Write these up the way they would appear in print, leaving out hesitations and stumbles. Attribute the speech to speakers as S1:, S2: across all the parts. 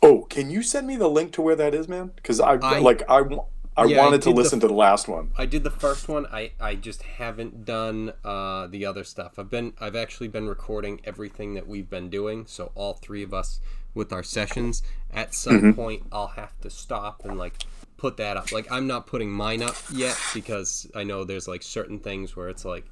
S1: Oh, can you send me the link to where that is, man? Because
S2: I
S1: I
S2: yeah, I
S1: wanted to
S2: did
S1: listen to the last one.
S2: I did the first one. I just haven't done the other stuff. I've actually been recording everything that we've been doing. So all three of us with our sessions. At some
S1: Hmm.
S2: point, I'll have to stop and like put that up. Like I'm not putting mine up yet because I know there's like certain things where it's like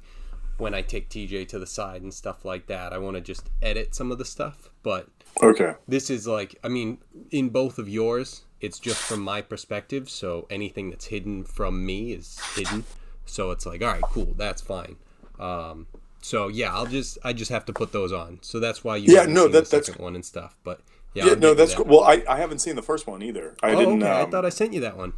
S2: when I take TJ to the side and stuff like that, I want to just edit some of the stuff. But
S1: Okay.
S2: this is like, I mean, in both of yours, it's just from my perspective. So anything that's hidden from me is hidden. So it's like, all right, cool, that's fine. Um, so yeah, I just have to put those on. So that's why you
S1: Yeah.
S2: haven't
S1: No.
S2: seen the
S1: That's.
S2: second one and stuff. But yeah,
S1: Yeah.
S2: I'll
S1: No.
S2: get you
S1: That's
S2: that.
S1: cool. Well, I haven't seen the first one either. I
S2: Oh,
S1: didn't.
S2: okay. I thought I sent you that one.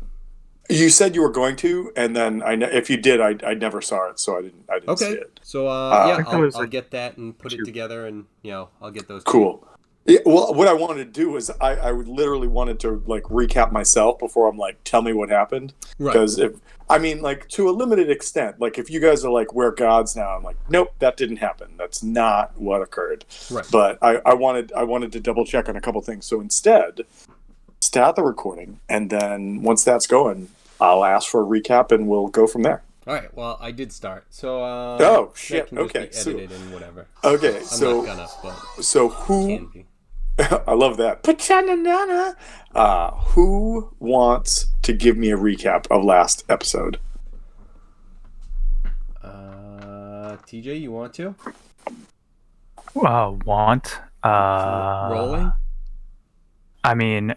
S1: You said you were going to, and then if you did, I never saw it, so I didn't see
S2: Okay.
S1: it.
S2: So
S3: I
S2: yeah,
S1: Uh,
S3: think that was
S2: I'll
S3: like
S2: get that and put it
S3: 2.
S2: together, and I'll get those to you.
S1: cool. Yeah, well, what I wanted to do is I would literally wanted to like recap myself before I'm like, tell me what happened.
S2: Right.
S1: Because if I mean, like to a limited extent, like if you guys are like we're gods now, I'm like, nope, that didn't happen. That's not what occurred.
S2: Right.
S1: But I wanted to double check on a couple things. So instead, start the recording, and then once that's going, I'll ask for a recap, and we'll go from there.
S2: All right. Well, I did start. So
S1: Oh
S2: that
S1: shit.
S2: can just
S1: Okay.
S2: be
S1: So
S2: edited and whatever.
S1: okay.
S2: I'm not gonna, but
S1: So
S2: it
S1: who?
S2: can be.
S1: I love that. Pachanana. Who wants to give me a recap of last episode?
S2: TJ, you want to?
S3: Want?
S2: Rolling?
S3: I mean,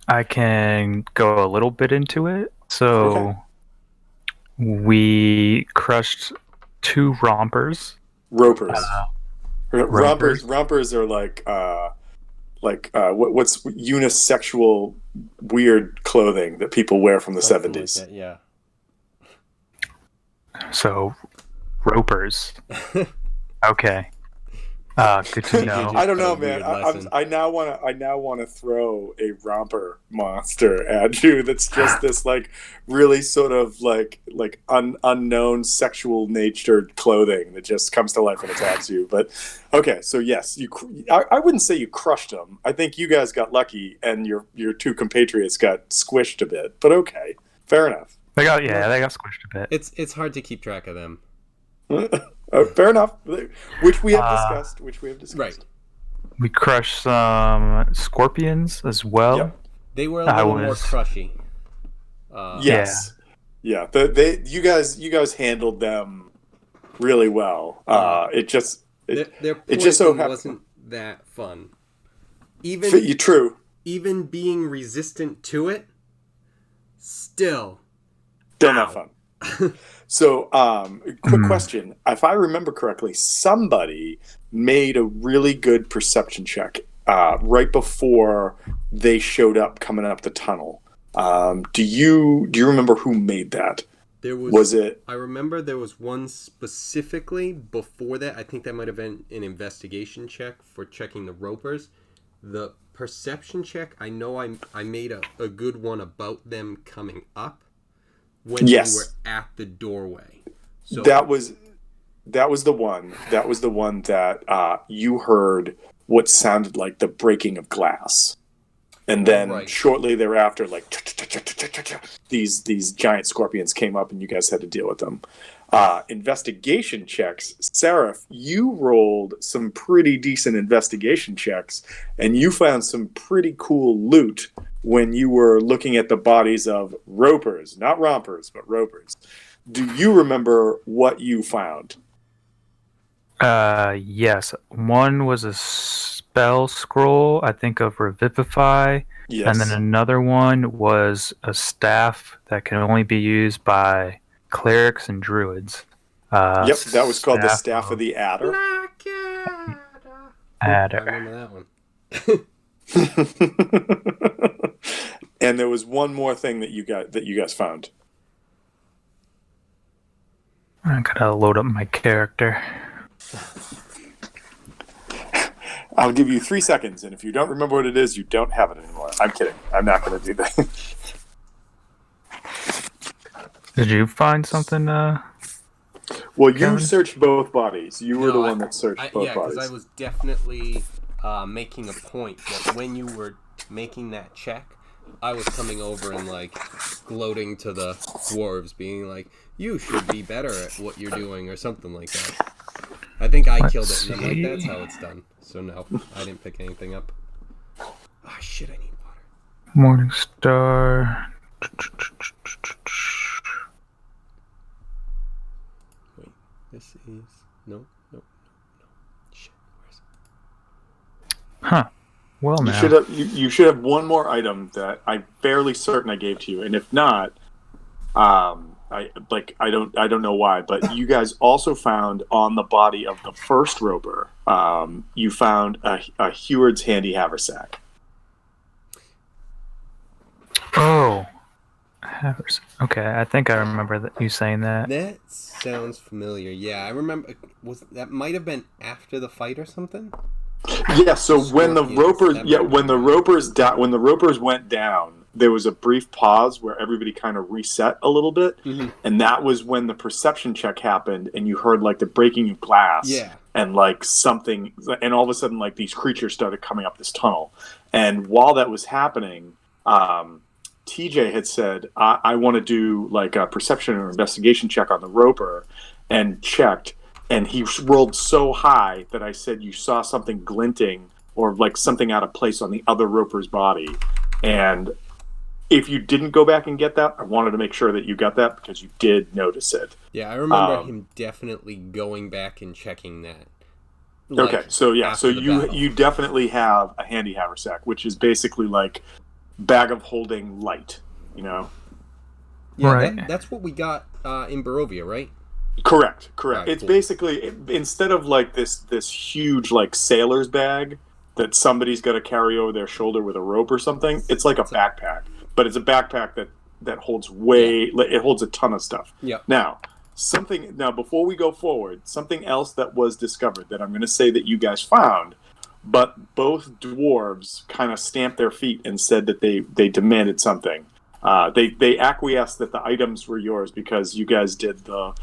S3: I can go a little bit into it. So
S1: Okay.
S3: we crushed 2 rompers.
S1: Rompers.
S3: Rompers.
S1: Rompers are what's unisexual weird clothing that people wear from the
S2: Something
S1: 70s.
S2: like that, yeah.
S3: So ropers. Okay. Good to know.
S1: I don't
S2: Got a
S1: know, man.
S2: weird lesson.
S1: I now want to throw a romper monster at you. That's just this like really sort of like unknown sexual natured clothing that just comes to life and attacks you. But okay, so yes, I wouldn't say you crushed them. I think you guys got lucky, and your two compatriots got squished a bit. But okay, fair enough.
S3: They got squished a bit.
S2: It's hard to keep track of them.
S1: Fair enough. Which we have discussed.
S2: Right.
S3: We crushed some scorpions as well.
S1: Yep.
S2: They were a little more
S3: was-
S2: crushy.
S1: Yes. Yeah. You guys handled them really well. It just
S2: Their
S1: it just so
S2: poison
S1: happened.
S2: wasn't that fun.
S1: True.
S2: Even being resistant to it, still.
S1: Still not fun. So, quick question. If I remember correctly, somebody made a really good perception check right before they showed up coming up the tunnel. Do you remember who made that? Was it?
S2: I remember there was one specifically before that. I think that might have been an investigation check for checking the ropers. The perception check, I know I made a good one about them coming up when
S1: Yes.
S2: we were at the doorway. So
S1: That was the one. That was the one that you heard what sounded like the breaking of glass, and then
S2: Right.
S1: shortly thereafter, like these giant scorpions came up, and you guys had to deal with them. Investigation checks. Seraph, you rolled some pretty decent investigation checks, and you found some pretty cool loot when you were looking at the bodies of ropers, not rompers, but ropers. Do you remember what you found?
S3: Yes. One was a spell scroll, I think of Revivify.
S1: Yes.
S3: And then another one was a staff that can only be used by clerics and druids.
S1: Yep, that was called the Staff of the Adder.
S2: I
S3: Adder.
S2: remember that one.
S1: And there was one more thing that you guys found.
S3: I gotta load up my character.
S1: I'll give you 3 seconds, and if you don't remember what it is, you don't have it anymore. I'm kidding. I'm not going to do that.
S3: Did you find something?
S1: Well, you
S3: Kevin?
S1: searched both bodies. You were
S2: No,
S1: the one that searched both
S2: yeah,
S1: bodies.
S2: because I was definitely making a point that when you were making that check, I was coming over and like gloating to the dwarves, being like, "You should be better at what you're doing," or something like that. I think I killed it, and I'm like, "That's how it's done." So no, I didn't pick anything up. Ah, shit! I need water.
S3: Morning Star.
S2: Wait, this is no. Shit, where's it?
S3: Huh. Well,
S1: You
S3: now.
S1: should have you should have one more item that I'm fairly certain I gave to you, and if not, I don't know why, but you guys also found on the body of the first roper, you found a Heward's handy haversack.
S3: Oh. Okay, I think I remember you saying that.
S2: That sounds familiar. Yeah, I remember. That might have been after the fight or something?
S1: Yeah. So when the
S2: Scorpions,
S1: ropers,
S2: that
S1: yeah,
S2: might
S1: when the
S2: be-
S1: ropers when the ropers went down, there was a brief pause where everybody kind of reset a little bit,
S2: Mhm.
S1: and that was when the perception check happened, and you heard like the breaking of glass.
S2: Yeah.
S1: And like something, and all of a sudden, like these creatures started coming up this tunnel. And while that was happening, TJ had said, I want to do like a perception or investigation check on the roper, and checked. And he rolled so high that I said, you saw something glinting or like something out of place on the other roper's body. And if you didn't go back and get that, I wanted to make sure that you got that because you did notice it.
S2: Yeah, I remember him definitely going back and checking that.
S1: Okay, so yeah, so
S2: after the battle.
S1: you definitely have a handy haversack, which is basically like bag of holding light, you know?
S2: Yeah,
S3: Right.
S2: that's what we got in Barovia, right?
S1: Correct.
S2: Right,
S1: It's
S2: cool.
S1: basically, instead of like this huge like sailor's bag that somebody's got to carry over their shoulder with a rope or something, it's like a backpack, but it's a backpack that holds it holds a ton of stuff.
S2: Yeah.
S1: Now, before we go forward, something else that was discovered that I'm going to say that you guys found, but both dwarves kind of stamped their feet and said that they demanded something. They acquiesced that the items were yours because you guys did the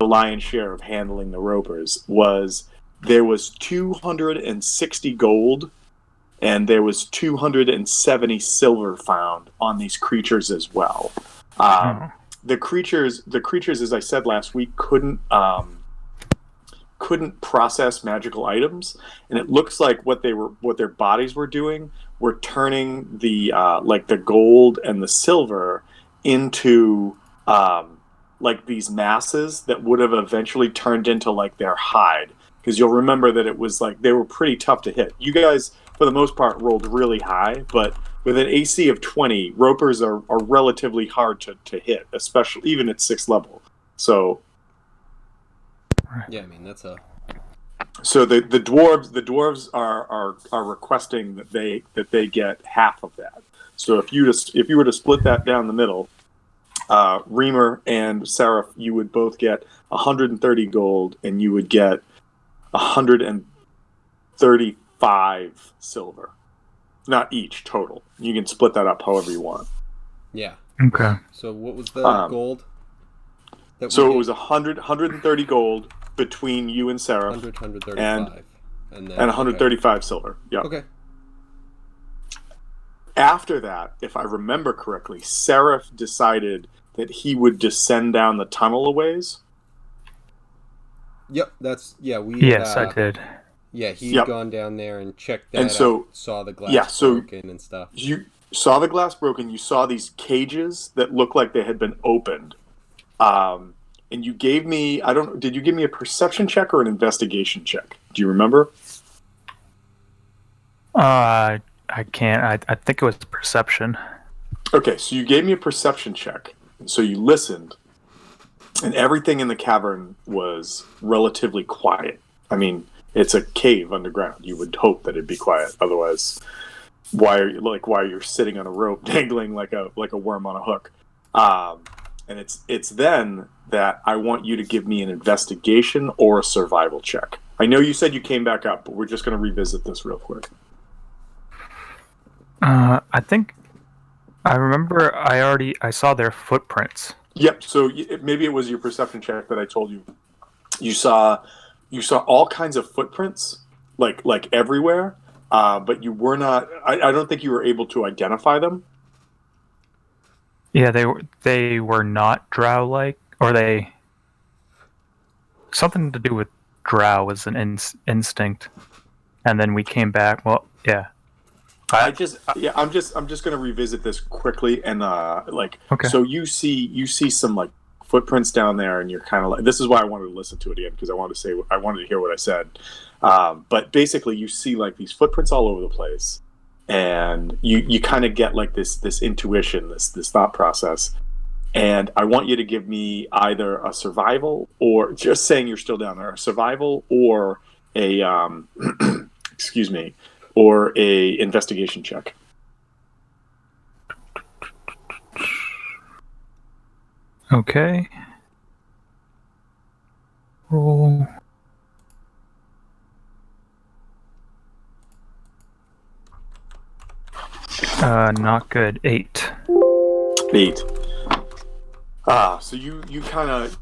S1: lion's share of handling the ropers. There was 260 gold and there was 270 silver found on these creatures as well. The creatures, as I said last week, couldn't process magical items, and it looks like what their bodies were doing were turning the like the gold and the silver into like these masses that would have eventually turned into like their hide. Because you'll remember that it was like they were pretty tough to hit. You guys, for the most part, rolled really high, but with an AC of 20, ropers are relatively hard to hit, especially even at 6th level. So
S2: Yeah, I mean that's a
S1: the dwarves are requesting that they get half of that. So if you were to split that down the middle, Reamer and Seraph, you would both get 130 gold, and you would get 135 silver. Not each, total. You can split that up however you want.
S2: yeah.
S3: Okay.
S2: So what was the gold?
S1: So it was 130 gold between you and Seraph,
S2: 135. And
S1: 135 silver. Yeah.
S2: Okay.
S1: After that, if I remember correctly, Seraph decided that he would descend down the tunnel a ways.
S2: Yep, we
S3: Yes, I did.
S2: Yeah, he'd
S1: Yep.
S2: gone down there and checked that
S1: And so-
S2: out, saw the glass broken and stuff.
S1: You saw the glass broken. You saw these cages that looked like they had been opened. And you gave me, did you give me a perception check or an investigation check? Do you remember?
S3: I can't. I think it was perception.
S1: Okay, so you gave me a perception check. So you listened, and everything in the cavern was relatively quiet. I mean, it's a cave underground. You would hope that it'd be quiet. Otherwise, why are you sitting on a rope dangling like a worm on a hook? And it's then that I want you to give me an investigation or a survival check. I know you said you came back up, but we're just going to revisit this real quick.
S3: I think I remember. I saw their footprints.
S1: Yep. So maybe it was your perception check that I told you. You saw all kinds of footprints, like everywhere, but you were not. I don't think you were able to identify them.
S3: Yeah, they were not drow like, or they something to do with drow was an instinct, and then we came back. Well, yeah.
S1: I'm just going to revisit this quickly and
S3: Okay.
S1: so you see some like footprints down there, and you're kind of like, this is why I wanted to listen to it again, because I wanted to hear what I said. But basically, you see like these footprints all over the place, and you kind of get like this intuition, this thought process. And I want you to give me either a survival, or just saying you're still down there, a survival, or a excuse me, or a investigation check.
S3: Okay. Roll. Not good. 8.
S1: 8. So you kind of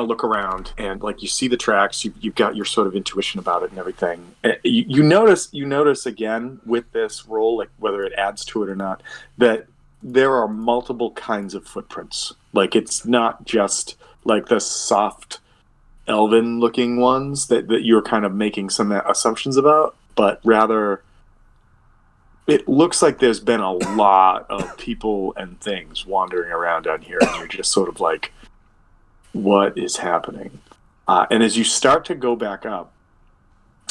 S1: look around, and like you see the tracks. You've got your sort of intuition about it and everything. You notice again with this roll, like whether it adds to it or not, that there are multiple kinds of footprints. Like it's not just like the soft elven looking ones that you're kind of making some assumptions about, but rather it looks like there's been a lot of people and things wandering around down here, and you're just sort of like, what is happening? And as you start to go back up,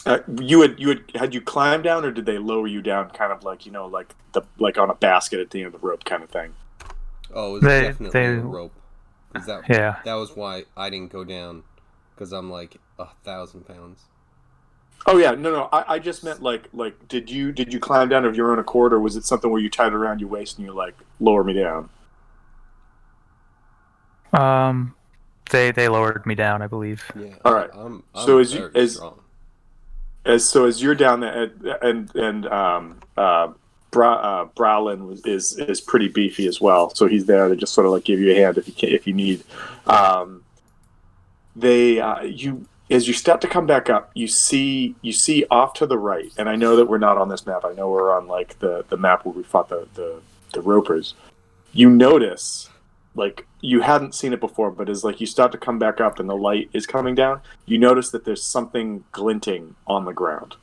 S1: had you climbed down, or did they lower you down, kind of like like on a basket at the end of the rope kind of thing?
S2: Oh, it was definitely a rope.
S3: Yeah.
S2: That was why I didn't go down, because I'm like 1,000 pounds.
S1: Oh yeah, no. I just meant like did you climb down of your own accord, or was it something where you tied it around your waist and you're like, lower me down?
S3: They lowered me down, I believe.
S2: Yeah.
S1: All right.
S2: I'm
S1: so
S2: very strong.
S1: As you're down there, and Browlin is pretty beefy as well, so he's there to just sort of like give you a hand if you need. As you start to come back up, you see off to the right, and I know that we're not on this map. I know we're on like the map where we fought the Ropers. You notice, like you hadn't seen it before, but as like you start to come back up and the light is coming down, you notice that there's something glinting on the ground.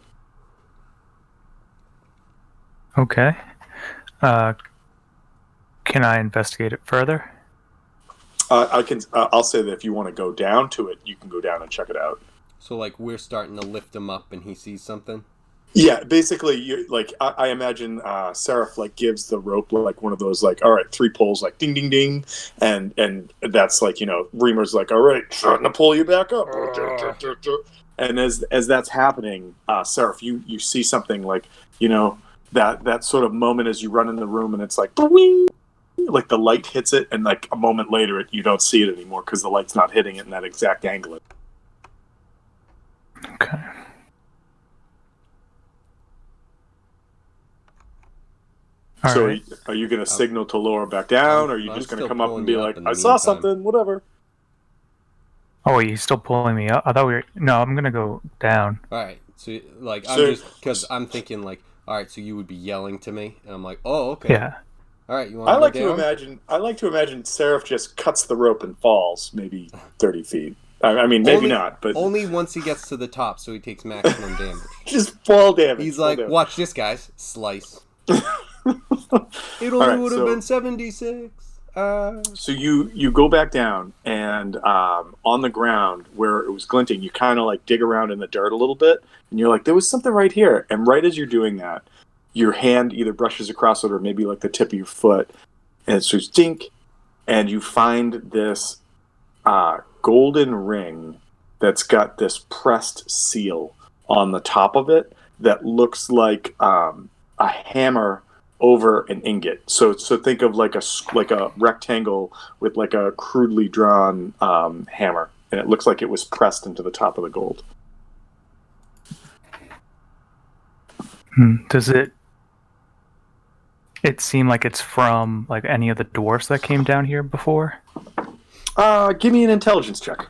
S3: Okay. Can I investigate it further?
S1: I can. I'll say that if you want to go down to it, you can go down and check it out.
S2: So like we're starting to lift him up, and he sees something.
S1: Yeah, basically, I imagine Seraph like gives the rope like one of those like, all right, 3 pulls, like ding ding ding, and that's like, Reamer's like, all right, trying to pull you back up, and as that's happening, Seraph, you see something like, that sort of moment as you run in the room, and it's like, boing! Like the light hits it, and like a moment later, you don't see it anymore because the light's not hitting it in that exact angle.
S3: Okay.
S1: So
S3: right.
S1: are you going to signal to lower back down, or are you just going to come up and be like, I saw
S2: meantime.
S1: something, whatever?
S3: Oh, he's still pulling me up? I thought No, I'm going to go down.
S2: All right. So like I'm just because I'm thinking like, all right, so you would be yelling to me, and I'm like, oh, okay.
S3: Yeah.
S2: All right, you want to go down?
S1: I like to imagine Seraph just cuts the rope and falls maybe 30 feet. I mean, maybe not, but
S2: only once he gets to the top, so he takes maximum damage.
S1: Just fall damage.
S2: He's like, watch this, guys. Slice. It only would have been 76.
S1: So you go back down, and on the ground where it was glinting, you kind of like dig around in the dirt a little bit, and you're like, there was something right here. And right as you're doing that, your hand either brushes across it or maybe like the tip of your foot, and it says dink, and you find this golden ring that's got this pressed seal on the top of it that looks like a hammer over an ingot. So think of like a rectangle with like a crudely drawn hammer, and it looks like it was pressed into the top of the gold.
S3: Does it seem like it's from like any of the dwarfs that came down here before?
S1: Give me an intelligence check,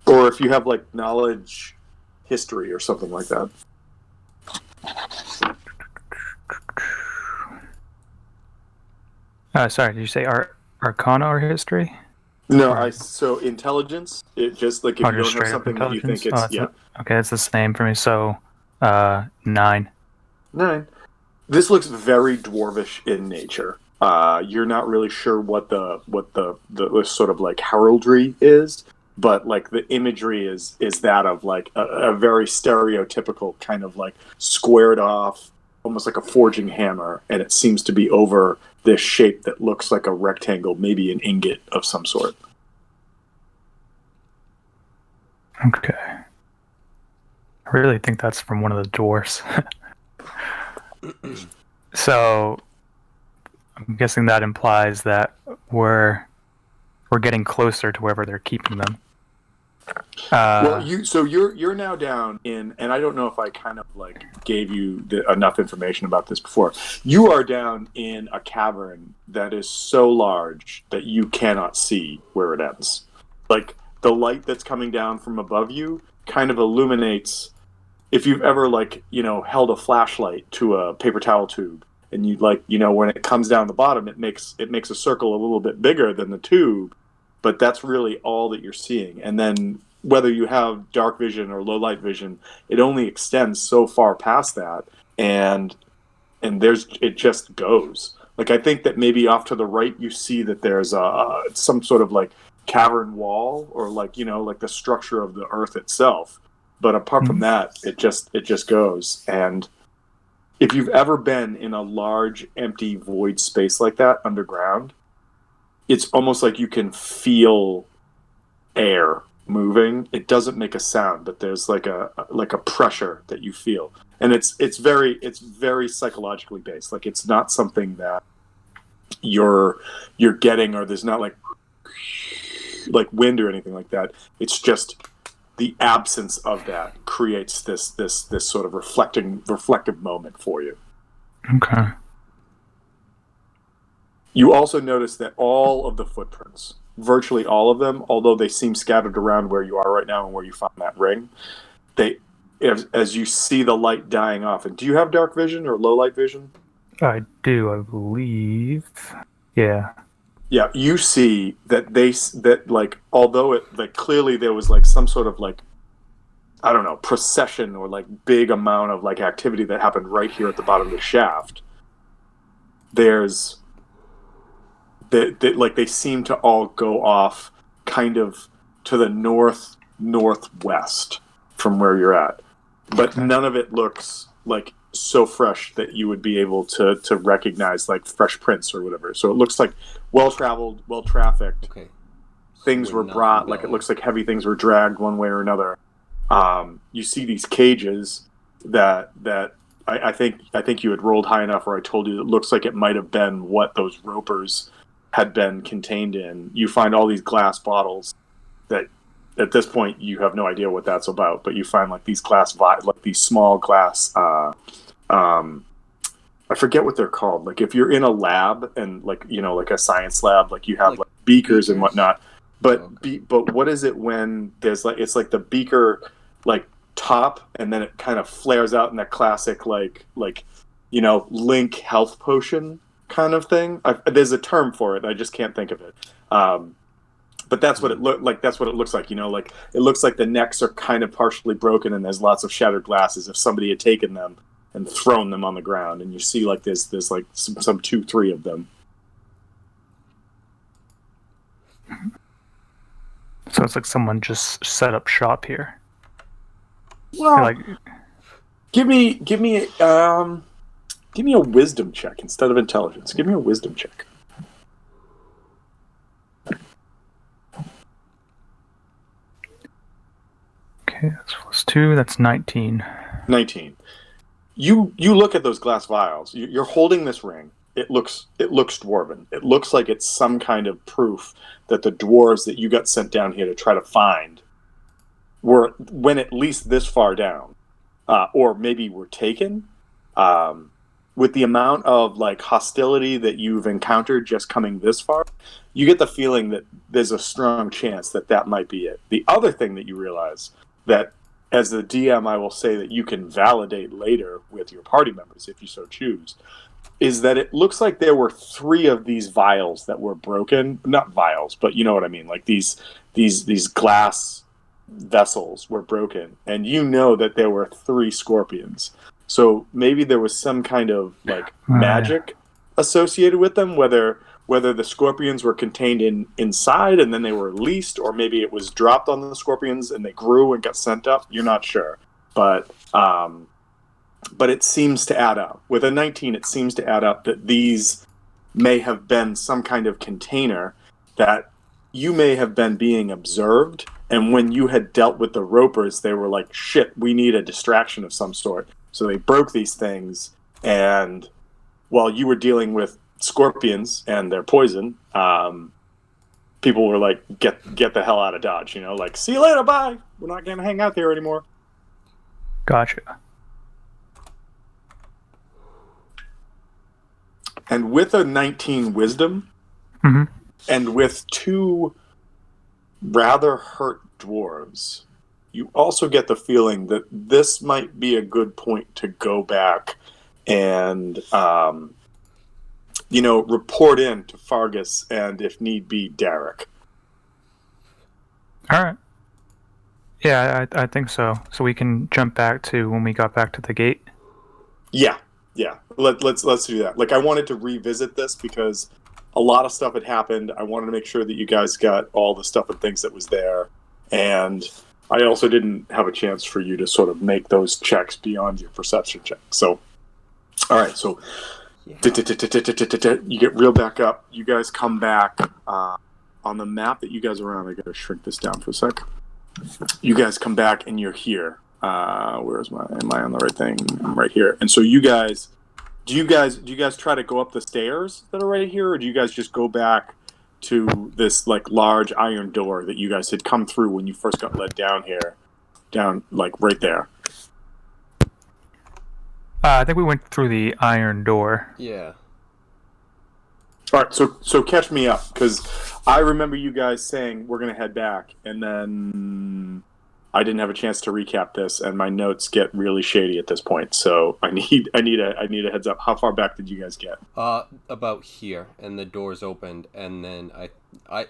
S1: or if you have like knowledge, history, or something like that.
S3: Sorry, did you say Arcana or history?
S1: No, so intelligence. It just like if
S3: Oh,
S1: you
S3: just
S1: don't have
S3: straight up
S1: something that you think
S3: intelligence.
S1: it's
S3: Okay, it's the same for me. So, 9.
S1: 9. This looks very dwarvish in nature. You're not really sure what the sort of like heraldry is, but like the imagery is that of like a very stereotypical kind of like squared off, almost like a forging hammer, and it seems to be over this shape that looks like a rectangle, maybe an ingot of some sort.
S3: Okay. I really think that's from one of the dwarfs. So, I'm guessing that implies that we're getting closer to wherever they're keeping them.
S1: Well, you're now down in, and I don't know if I kind of like gave you enough information about this before. You are down in a cavern that is so large that you cannot see where it ends. Like the light that's coming down from above you kind of illuminates. If you've ever held a flashlight to a paper towel tube, and you when it comes down the bottom, it makes a circle a little bit bigger than the tube, but that's really all that you're seeing. And then whether you have dark vision or low light vision, it only extends so far past that, and it just goes. Like I think that maybe off to the right you see that there's some sort of like cavern wall, or like the structure of the earth itself. But apart from that, it just goes. And if you've ever been in a large empty void space like that underground, it's almost like you can feel air moving. It doesn't make a sound, but there's like a pressure that you feel, and it's very psychologically based. Like it's not something that you're getting, or there's not like wind or anything like that. It's just the absence of that creates this sort of reflective moment for you.
S3: Okay.
S1: You also notice that all of the footprints, virtually all of them, although they seem scattered around where you are right now and where you found that ring, as you see the light dying off. And do you have dark vision or low light vision?
S3: I do, I believe. Yeah.
S1: Yeah, you see that although clearly there was like some sort of I don't know, procession or like big amount of like activity that happened right here at the bottom of the shaft. There's they seem to all go off kind of to the northwest from where you're at, but none of it looks like so fresh that you would be able to recognize like fresh prints or whatever. So it looks like well-traveled, well-trafficked.
S2: Okay.
S1: Things were brought, like it looks like heavy things were dragged one way or another. You see these cages that I think you had rolled high enough where I told you it looks like it might have been what those ropers had been contained in. You find all these glass bottles that at this point you have no idea what that's about, but you find like these these small glass I forget what they're called. Like if you're in a lab and like a science lab, like you have like beakers and whatnot. But but what is it when there's like it's like the beaker like top and then it kind of flares out in that classic like Link health potion kind of thing. There's a term for it. I just can't think of it. But that's what it That's what it looks like. Like it looks like the necks are kind of partially broken and there's lots of shattered glasses. If somebody had taken them and thrown them on the ground, and you see like there's like some 2-3 of them.
S3: So it's like someone just set up shop here.
S1: Well, give me a wisdom check instead of intelligence. Give me a wisdom check.
S3: Okay, that's +2. That's 19.
S1: 19. You look at those glass vials. You're holding this ring. It looks dwarven. It looks like it's some kind of proof that the dwarves that you got sent down here to try to find went at least this far down, or maybe were taken. With the amount of like hostility that you've encountered just coming this far, you get the feeling that there's a strong chance that might be it. The other thing that you realize that, as the DM, I will say that you can validate later with your party members if you so choose, is that it looks like there were 3 of these vials that were broken. Not vials, but you know what I mean. Like these glass vessels were broken, and you know that there were 3 scorpions. So maybe there was some kind of like magic associated with them, whether the scorpions were contained inside and then they were released, or maybe it was dropped on the scorpions and they grew and got sent up. You're not sure, but it seems to add up. With a 19, it seems to add up that these may have been some kind of container that you may have been being observed, and when you had dealt with the ropers, they were like, shit, we need a distraction of some sort. So they broke these things, and while you were dealing with scorpions and their poison, people were like, get the hell out of Dodge, like, see you later, bye. We're not going to hang out there anymore.
S3: Gotcha.
S1: And with a 19 wisdom, and with 2 rather hurt dwarves, you also get the feeling that this might be a good point to go back and, report in to Fargus and, if need be, Derek.
S3: All right. Yeah, I think so. So we can jump back to when we got back to the gate.
S1: Yeah. Let's do that. Like, I wanted to revisit this because a lot of stuff had happened. I wanted to make sure that you guys got all the stuff and things that was there, and I also didn't have a chance for you to sort of make those checks beyond your perception check. So, all right. So, you get real back up. You guys come back on the map that you guys are on. I got to shrink this down for a sec. You guys come back and you're here. Am I on the right thing? I'm right here. And so do you guys try to go up the stairs that are right here, or do you guys just go back to this like large iron door that you guys had come through when you first got led down here, down like right there?
S3: I think we went through the iron door.
S2: Yeah.
S1: All right, so catch me up, because I remember you guys saying we're gonna head back, and then I didn't have a chance to recap this, and my notes get really shady at this point. So I need a heads up. How far back did you guys get?
S2: About here, and the doors opened, and then I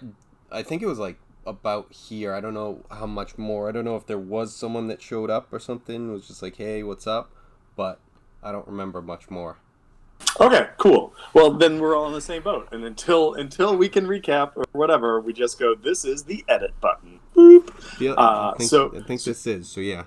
S2: think it was like about here. I don't know how much more. I don't know if there was someone that showed up or something. It was just like, hey, what's up? But I don't remember much more.
S1: Okay, cool. Well, then we're all in the same boat, and until we can recap or whatever, we just go, this is the edit button. Boop.
S2: Yeah, I think this is, so yeah.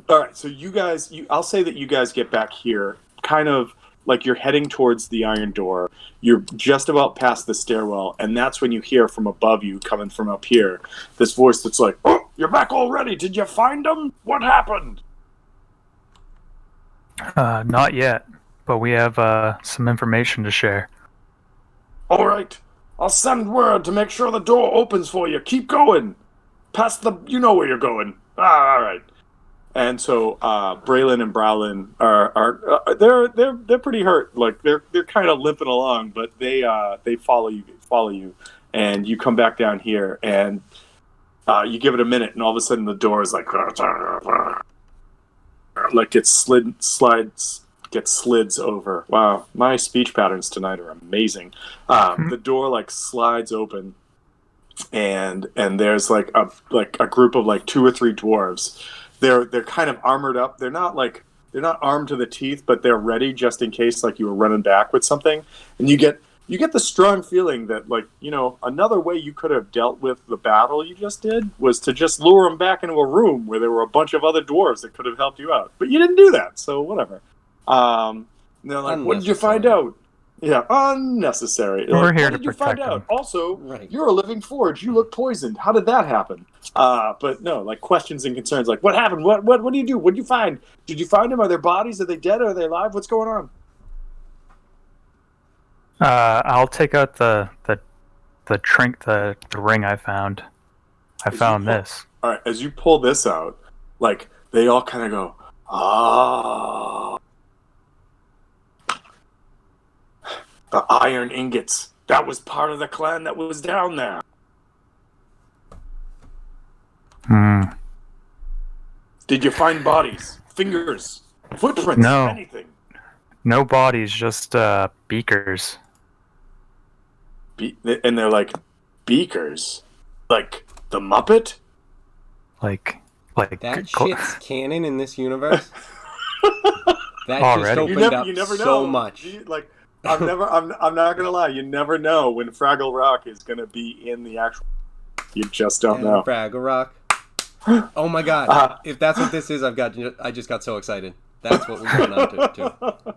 S1: All right, so you guys, I'll say that you guys get back here, kind of like you're heading towards the iron door. You're just about past the stairwell, and that's when you hear from above you, coming from up here, this voice that's like, oh, you're back already. Did you find them? What happened?
S3: Not yet, but we have some information to share.
S1: All right, I'll send word to make sure the door opens for you. Keep going. Past you know where you're going. All right. And so Braylon and Browlin are they're pretty hurt. Like they're kind of limping along, but they follow you, and you come back down here, and you give it a minute, and all of a sudden the door is like gets slides over. Wow, my speech patterns tonight are amazing. The door like slides open, and there's like a group of like 2 or 3 dwarves. They're kind of armored up. They're not armed to the teeth, but they're ready just in case like you were running back with something. And you get the strong feeling that like, another way you could have dealt with the battle you just did was to just lure them back into a room where there were a bunch of other dwarves that could have helped you out. But you didn't do that, so whatever. And they're like, what did you find out? Yeah, unnecessary.
S3: We're
S1: like,
S3: here
S1: what
S3: to
S1: did you
S3: protect
S1: find
S3: them.
S1: out? Also,
S2: Right.
S1: You're a living forge. You look poisoned. How did that happen? But no, like questions and concerns, like what happened? What do you do? What did you find? Did you find them? Are their bodies? Are they dead? Are they alive? What's going on?
S3: I'll take out the ring I found. I found this.
S1: All right, as you pull this out, like they all kind of go, ah. The iron ingots. That was part of the clan that was down there.
S3: Hmm.
S1: Did you find bodies, fingers, footprints,
S3: No.
S1: anything?
S3: No bodies, just beakers.
S1: And they're like beakers, like the Muppet.
S3: Like
S2: That shit's canon in this universe. That
S3: Already?
S2: just opened up
S1: You never
S2: so
S1: know.
S2: much.
S1: Like I'm not gonna lie. You never know when Fraggle Rock is gonna be in the actual. You just don't know.
S2: Fraggle Rock. Oh my god! If that's what this is, I just got so excited. That's what we're going on to.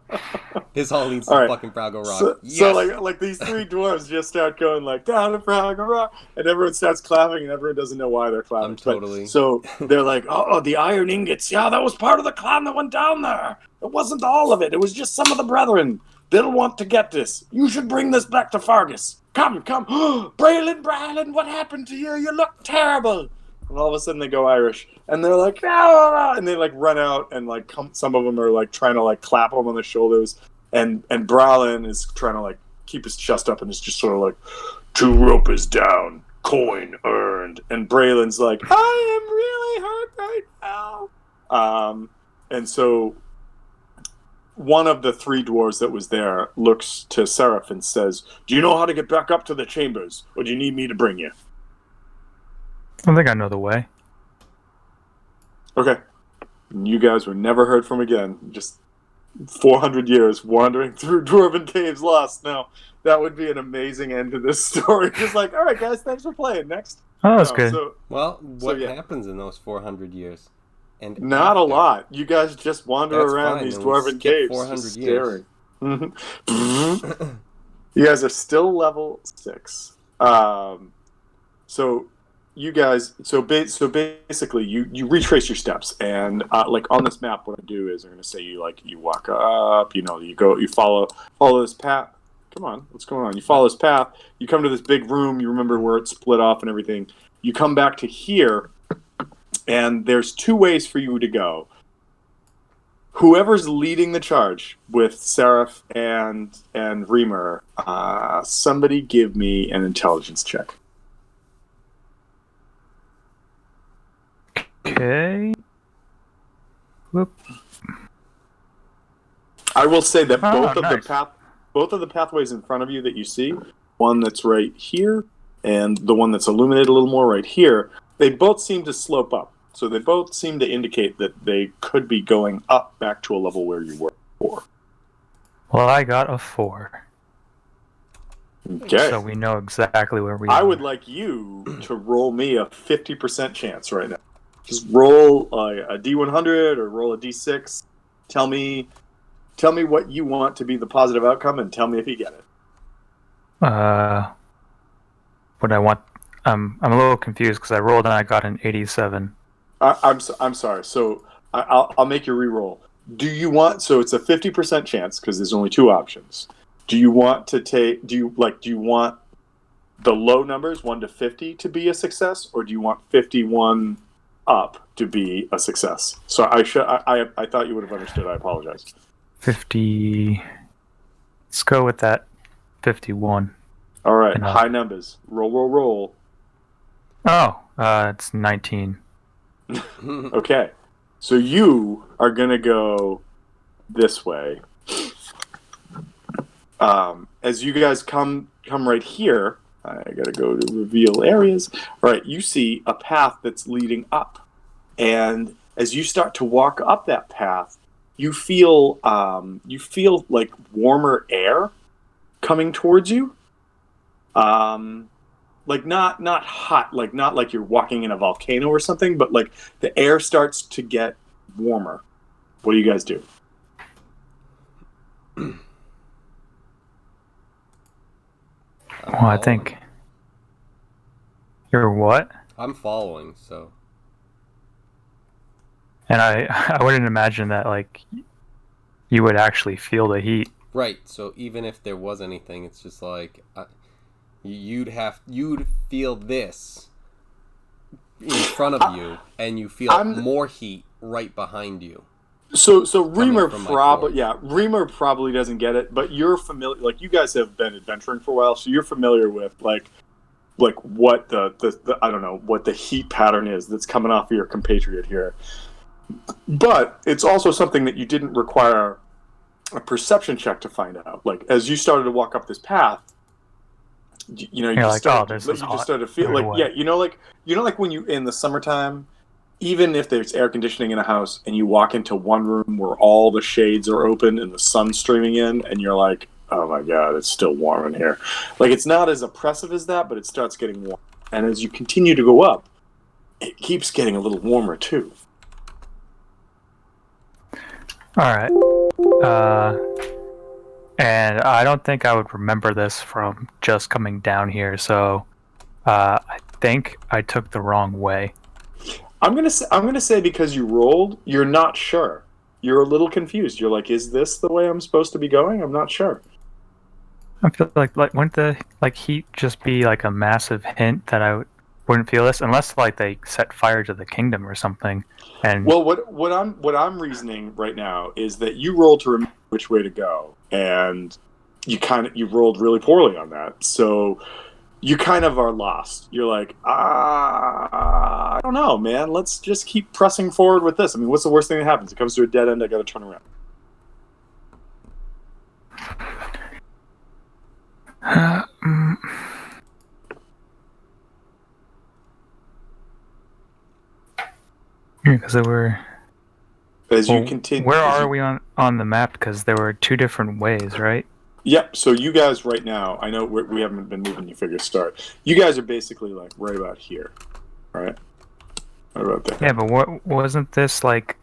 S2: This all leads to fucking Fraggle Rock.
S1: So like these three dwarves just start going like down to Fraggle Rock, and everyone starts clapping, and everyone doesn't know why they're clapping. So they're like, oh, the iron ingots. Yeah, that was part of the clan that went down there. It wasn't all of it. It was just some of the brethren. They'll want to get this. You should bring this back to Fargus. Come. Braylon, what happened to you? You look terrible. And all of a sudden they go Irish, and they're like, ah! And they like run out, and like some of them are like trying to like clap them on the shoulders, and Bralin is trying to like keep his chest up, and is just sort of like, 2 ropers down, coin earned, and Braylon's like, I am really hurt right now. And so one of the 3 dwarves that was there looks to Seraph and says, do you know how to get back up to the chambers, or do you need me to bring you?
S3: I think I know the way.
S1: Okay. You guys were never heard from again. Just 400 years wandering through dwarven caves lost. Now, that would be an amazing end to this story. Just like, all right, guys, thanks for playing. Next.
S3: Oh, that's good.
S2: What happens in those 400 years? And
S1: not a lot. You guys just wander around these dwarven caves.
S2: 400 years.
S1: You guys are still level 6. So you guys, so basically, you retrace your steps, and like on this map, what I do is I'm going to say you walk up, you follow this path. Come on, what's going on? You follow this path. You come to this big room. You remember where it split off and everything. You come back to here, and there's 2 ways for you to go. Whoever's leading the charge with Seraph and Reamer, somebody give me an intelligence check.
S3: Okay. Whoop.
S1: I will say that
S3: nice.
S1: both of the pathways in front of you that you see, one that's right here and the one that's illuminated a little more right here, they both seem to slope up. So they both seem to indicate that they could be going up back to a level where you were before.
S3: Well, I got a 4.
S1: Okay.
S3: So we know exactly where we are.
S1: I would like you to roll me a 50% chance right now. Just roll a D100 or roll a D6. Tell me what you want to be the positive outcome, and tell me if you get it.
S3: What I want, I'm a little confused because I rolled and I got an 87.
S1: I'm sorry. So I'll make you re-roll. Do you want? So it's a 50% chance because there's only 2 options. Do you want to take? Do you want the low numbers 1 to 50 to be a success, or do you want 51 up to be a success? So I thought you would have understood. I apologize.
S3: 50. Let's go with that. 51.
S1: All right, high numbers. Roll.
S3: Oh, it's 19.
S1: Okay, so you are gonna go this way. As you guys come right here, I gotta go to reveal areas. All right, you see a path that's leading up, and as you start to walk up that path, you feel like warmer air coming towards you. Like not hot, like not like you're walking in a volcano or something, but like the air starts to get warmer. What do you guys do?
S3: Well, I think you're what?
S2: I'm following, so.
S3: And I wouldn't imagine that like you would actually feel the heat.
S2: Right. So even if there was anything, it's just like you'd feel this in front of you, and you feel more heat right behind you.
S1: So Reamer probably doesn't get it, but you're familiar. Like, you guys have been adventuring for a while, so you're familiar with like what the I don't know what the heat pattern is that's coming off of your compatriot here. But it's also something that you didn't require a perception check to find out. Like as you started to walk up this path, you know,
S3: You're like, oh, this is
S1: you just
S3: hot
S1: started to feel
S3: right
S1: like,
S3: away.
S1: yeah, like when you in the summertime, even if there's air conditioning in a house and you walk into one room where all the shades are open and the sun's streaming in, and you're like, oh my god, it's still warm in here. Like it's not as oppressive as that, but it starts getting warm. And as you continue to go up, it keeps getting a little warmer too.
S3: All right. And I don't think I would remember this from just coming down here, so I think I took the wrong way.
S1: I'm gonna say because you rolled, you're not sure. You're a little confused. You're like, is this the way I'm supposed to be going? I'm not sure.
S3: I feel like wouldn't the heat just be like a massive hint that wouldn't feel this unless like they set fire to the kingdom or something. And
S1: Well, what I'm reasoning right now is that you rolled to remember which way to go, and you rolled really poorly on that. So you kind of are lost. You're like, I don't know, man. Let's just keep pressing forward with this. I mean, what's the worst thing that happens? It comes to a dead end. I got to turn around.
S3: because there were.
S1: As
S3: Well,
S1: you continue,
S3: where are we on the map? Because there were two different ways, right?
S1: Yep. So you guys right now, I know we haven't been moving you figure start. You guys are basically like right about here, all right? Right about there.
S3: Yeah, but what wasn't this like?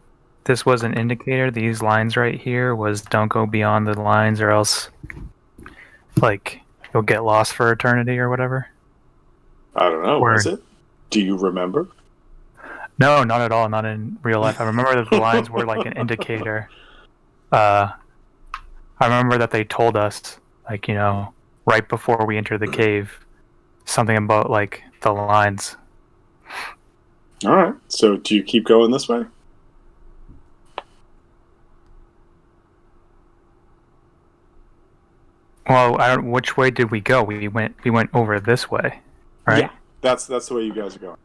S3: This was an indicator. These lines right here was don't go beyond the lines, or else, like, you'll get lost for eternity or whatever.
S1: I don't know.
S3: Or-
S1: Was it? Do you remember?
S3: No, not at all. Not in real life. I remember that the lines were like an indicator. I remember that they told us, like, right before we entered the cave, something about like the lines.
S1: All right. So do you keep going this way?
S3: Well, I don't. Which way did we go? We went over this way, right?
S1: Yeah. That's the way you guys are going.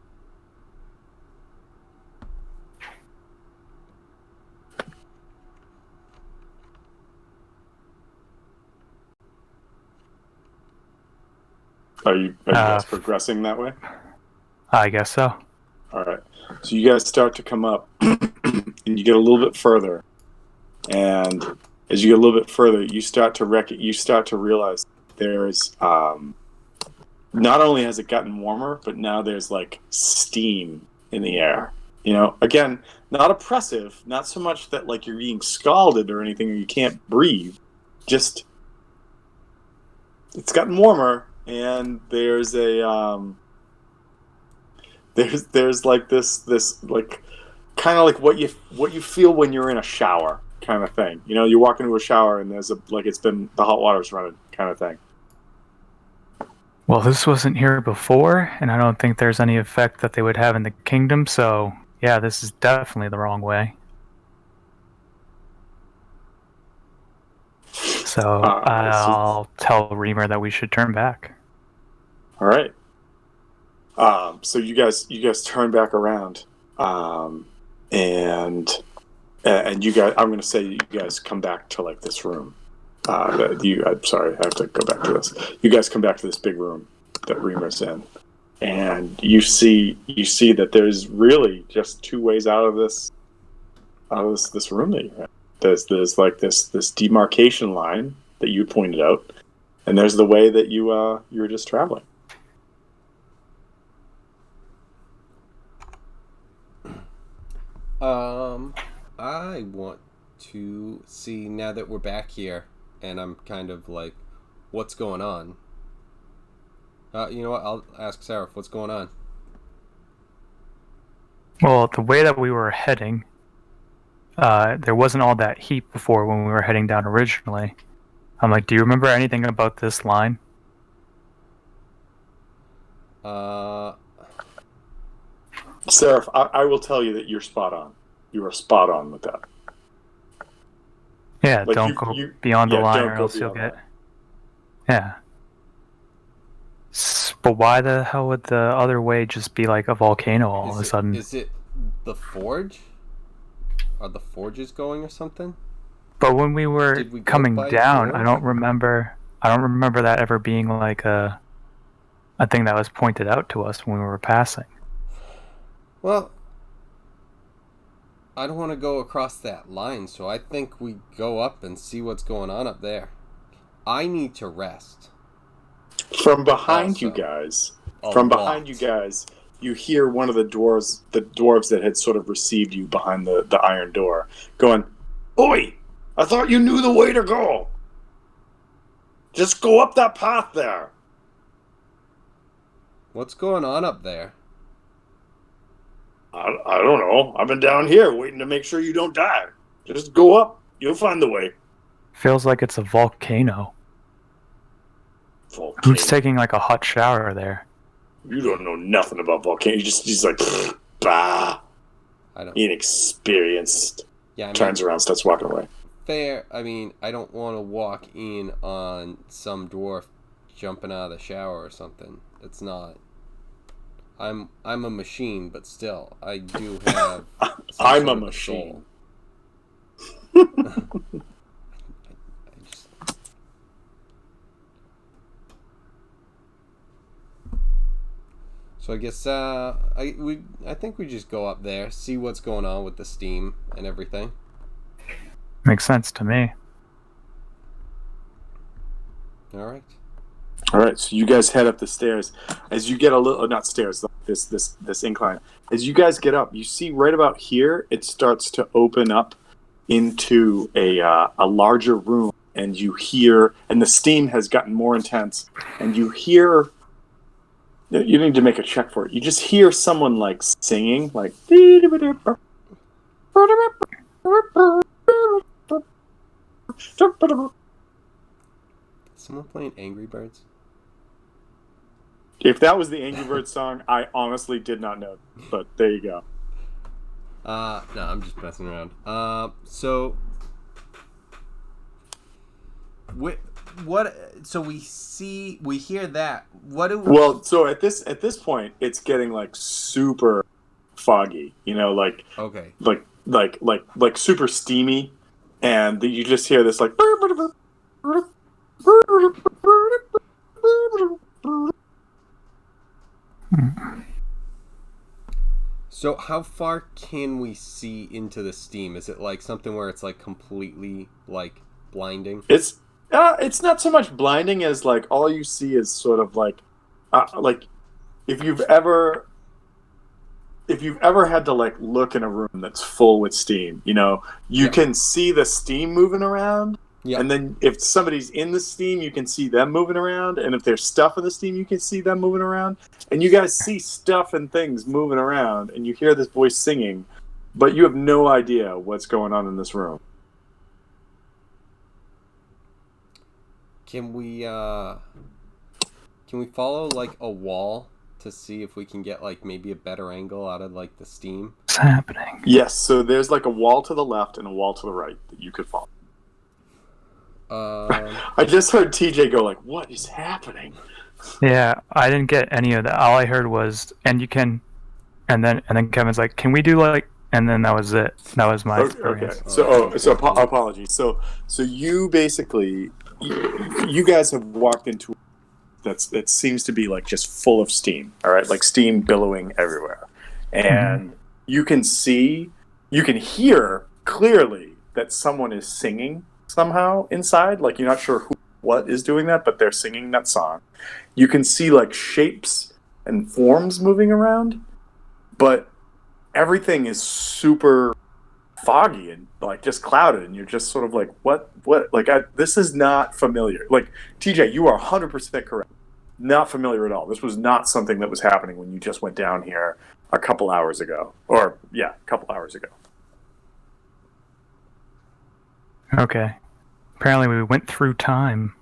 S1: Are you guys progressing that way?
S3: I guess so.
S1: All right. So you guys start to come up, and you get a little bit further, and as you get a little bit further, you start to realize there's not only has it gotten warmer, but now there's like steam in the air. Again, not oppressive, not so much that like you're being scalded or anything, or you can't breathe. Just it's gotten warmer, and there's a there's like this like kind of like what you feel when you're in a shower kind of thing. You walk into a shower and there's the hot water's running kind of thing.
S3: Well, this wasn't here before, and I don't think there's any effect that they would have in the kingdom. So yeah, this is definitely the wrong way. So I'll tell Reamer that we should turn back.
S1: All right. So you guys turn back around, and you guys, I'm going to say you guys come back to like this room. I'm sorry, I have to go back to this. You guys come back to this big room that Reamer's in, and you see that there's really just two ways out of this room that you're in. There's like this demarcation line that you pointed out, and there's the way that you were just traveling.
S2: I want to see, now that we're back here and I'm kind of like, what's going on? You know what? I'll ask Seraph, what's going on?
S3: Well, the way that we were heading, there wasn't all that heat before when we were heading down originally. I'm like, do you remember anything about this line?
S1: Seraph, I will tell you that you're spot on. You are spot on with that.
S3: Yeah,
S1: Like,
S3: don't go beyond the line or else you'll get... Yeah. But why the hell would the other way just be like a volcano all of a sudden?
S2: Is it the forge? Are the forges going or something?
S3: But when we were
S2: Did we go
S3: coming
S2: by
S3: down,
S2: door?
S3: I don't remember that ever being like a thing that was pointed out to us when we were passing.
S2: Well, I don't want to go across that line, so I think we go up and see what's going on up there. I need to rest.
S1: From behind you
S2: Also,
S1: guys,
S2: a
S1: from
S2: lot.
S1: behind you guys, you hear one of the dwarves that had sort of received you behind the iron door, going, "Oi! I thought you knew the way to go. Just go up that path there."
S2: What's going on up there?
S1: I don't know. I've been down here waiting to make sure you don't die. Just go up. You'll find the way.
S3: Feels like it's a volcano.
S1: Volcano.
S3: Who's taking like a hot shower there?
S1: You don't know nothing about volcanoes. He's like, bah.
S2: I don't.
S1: Inexperienced.
S2: Yeah, I mean,
S1: Turns around, starts walking away.
S2: fair. I mean, I don't want to walk in on some dwarf jumping out of the shower or something. It's not. I'm a machine, but still, I do have. some
S1: I'm
S2: sort
S1: a
S2: of
S1: machine.
S2: soul. I just. So I guess I think we just go up there, see what's going on with the steam and everything.
S3: Makes sense to me.
S2: All right.
S1: All right, so you guys head up the stairs. As you get a little, not stairs, this incline. As you guys get up, you see right about here, it starts to open up into a larger room, and you hear, and the steam has gotten more intense, and you hear. You need to make a check for it. You just hear someone like singing, like.
S2: Someone playing Angry Birds?
S1: If that was the Angry Birds song, I honestly did not know. But there you go.
S2: No, I'm just messing around. So what? So we hear that. What do?
S1: Well, so at this point, it's getting like super foggy. You know, like
S2: Okay.
S1: like super steamy, and you just hear this like.
S2: So how far can we see into the steam? Is it like something where it's like completely like blinding?
S1: It's not so much blinding as like all you see is sort of like if you've ever had to like look in a room that's full with steam, you know, you can see the steam moving around.
S2: Yeah.
S1: And then if somebody's in the steam, you can see them moving around. And if there's stuff in the steam, you can see them moving around. And you guys see stuff and things moving around. And you hear this voice singing. But you have no idea what's going on in this room.
S2: Can we follow like a wall to see if we can get like maybe a better angle out of like the steam?
S3: What's happening?
S1: Yes, so there's like a wall to the left and a wall to the right that you could follow. I just heard TJ go like, "What is happening?"
S3: Yeah, I didn't get any of that. All I heard was, and then Kevin's like, "Can we do like?" And then that was it. That was my experience.
S1: Okay. So apologies. So you basically, you guys have walked into that seems to be like just full of steam. All right, like steam billowing everywhere, and you can hear clearly that someone is singing somehow inside. Like you're not sure what is doing that, but they're singing that song. You can see like shapes and forms moving around, but everything is super foggy and like just clouded, and you're just sort of like, what? Like this is not familiar. Like TJ, you are 100% correct. Not familiar at all. This was not something that was happening when you just went down here a couple hours ago, or a couple hours ago.
S3: Okay. Apparently we went through time.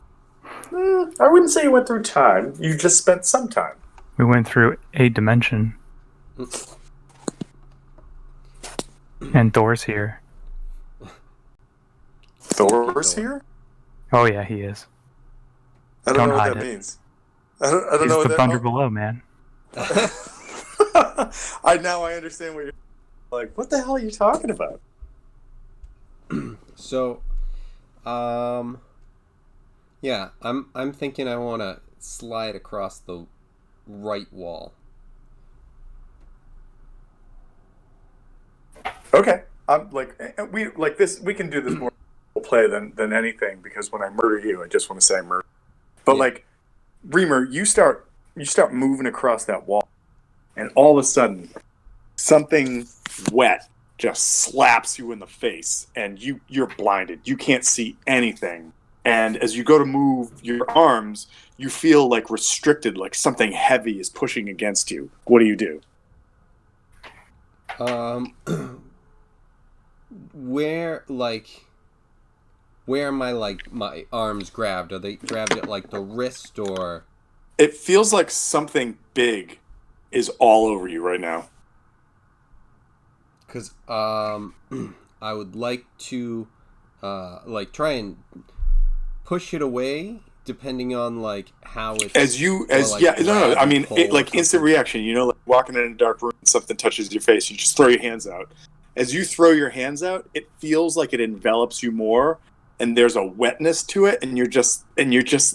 S1: I wouldn't say you went through time. You just spent some time.
S3: We went through a dimension. And Thor's here.
S1: Thor's here?
S3: Oh yeah, he is.
S1: I don't know what
S3: hide
S1: that
S3: it.
S1: means. I don't
S3: He's
S1: know what
S3: the
S1: that
S3: thunder below, man.
S1: I understand what you're like. What the hell are you talking about?
S2: So Yeah, I'm thinking I want to slide across the right wall.
S1: Okay. I'm like we like this. We can do this more play than anything because when I murder you, I just want to say murder. But
S2: Yeah.
S1: like Reamer, you start moving across that wall, and all of a sudden, something wet just slaps you in the face, and you're blinded. You can't see anything. And as you go to move your arms, you feel like restricted, like something heavy is pushing against you. What do you do?
S2: Um, where like where am I like my arms grabbed? Are they grabbed at like the wrist or?
S1: It feels like something big is all over you right now.
S2: Because I would like to like try and push it away, depending on like how it's
S1: As you
S2: or
S1: as
S2: like
S1: yeah, no,
S2: grab
S1: I
S2: and
S1: mean
S2: pull
S1: it,
S2: or
S1: like instant
S2: something.
S1: reaction, like walking in a dark room and something touches your face, you just throw your hands out. As you throw your hands out, it feels like it envelops you more, and there's a wetness to it, and you're just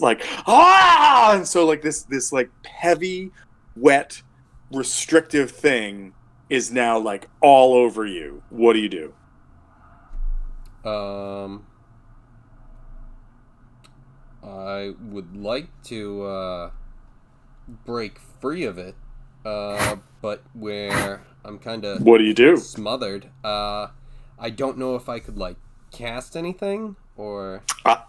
S1: like ah, and so like this like heavy, wet, restrictive thing is now like all over you. What do you do?
S2: Um, I would like to break free of it, but where I'm kind of
S1: What do you do?
S2: smothered. I don't know if I could like cast anything or.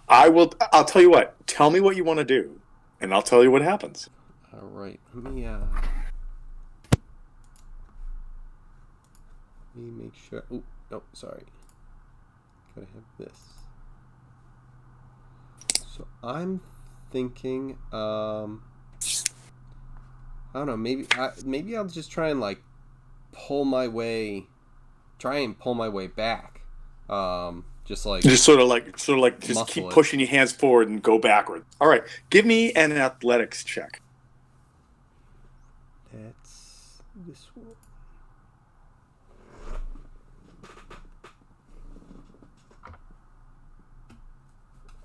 S1: I will. I'll tell you what. Tell me what you want to do, and I'll tell you what happens.
S2: All right, let me make sure. Oh no, sorry. Gotta have this. So I'm thinking. I don't know. Maybe I'll just try and like pull my way. Try and pull my way back. Just like
S1: Just sort of like, just keep
S2: muscle it.
S1: pushing your hands forward and go backward. All right, give me an athletics check.
S2: That's this one.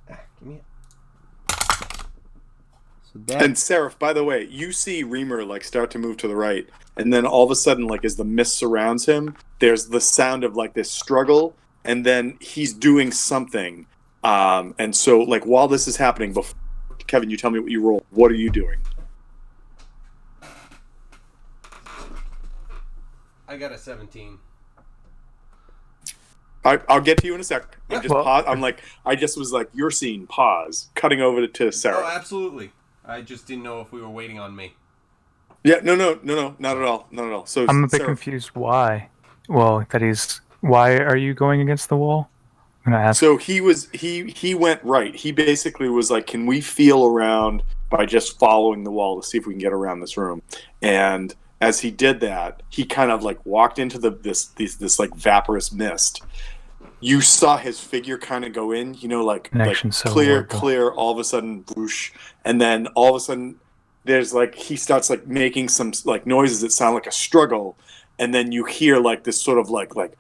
S2: Give me it. So that
S1: And Seraph, by the way, you see Reamer like start to move to the right, and then all of a sudden, like as the mist surrounds him, there's the sound of like this struggle, and then he's doing something. And so like while this is happening, before Kevin, you tell me what you roll. What are you doing?
S2: I got a 17.
S1: I'll get to you in a sec. I'm just
S3: Well-
S1: pause. I'm like, I just was like, you're seeing pause, cutting over to
S2: Oh,
S1: Sarah.
S2: absolutely. I just didn't know if we were waiting on me.
S1: Yeah, no, not at all, not at all. So
S3: I'm a bit
S1: Sarah,
S3: confused why. Well, why are you going against the wall? I'm gonna ask.
S1: so he went right. He basically was like, can we feel around by just following the wall to see if we can get around this room? And as he did that, he kind of like walked into this like vaporous mist. You saw his figure kind of go in, like
S3: Connection's so
S1: clear,
S3: horrible.
S1: clear, all of a sudden, whoosh, and then all of a sudden, there's like he starts like making some like noises that sound like a struggle, and then you hear like this sort of like like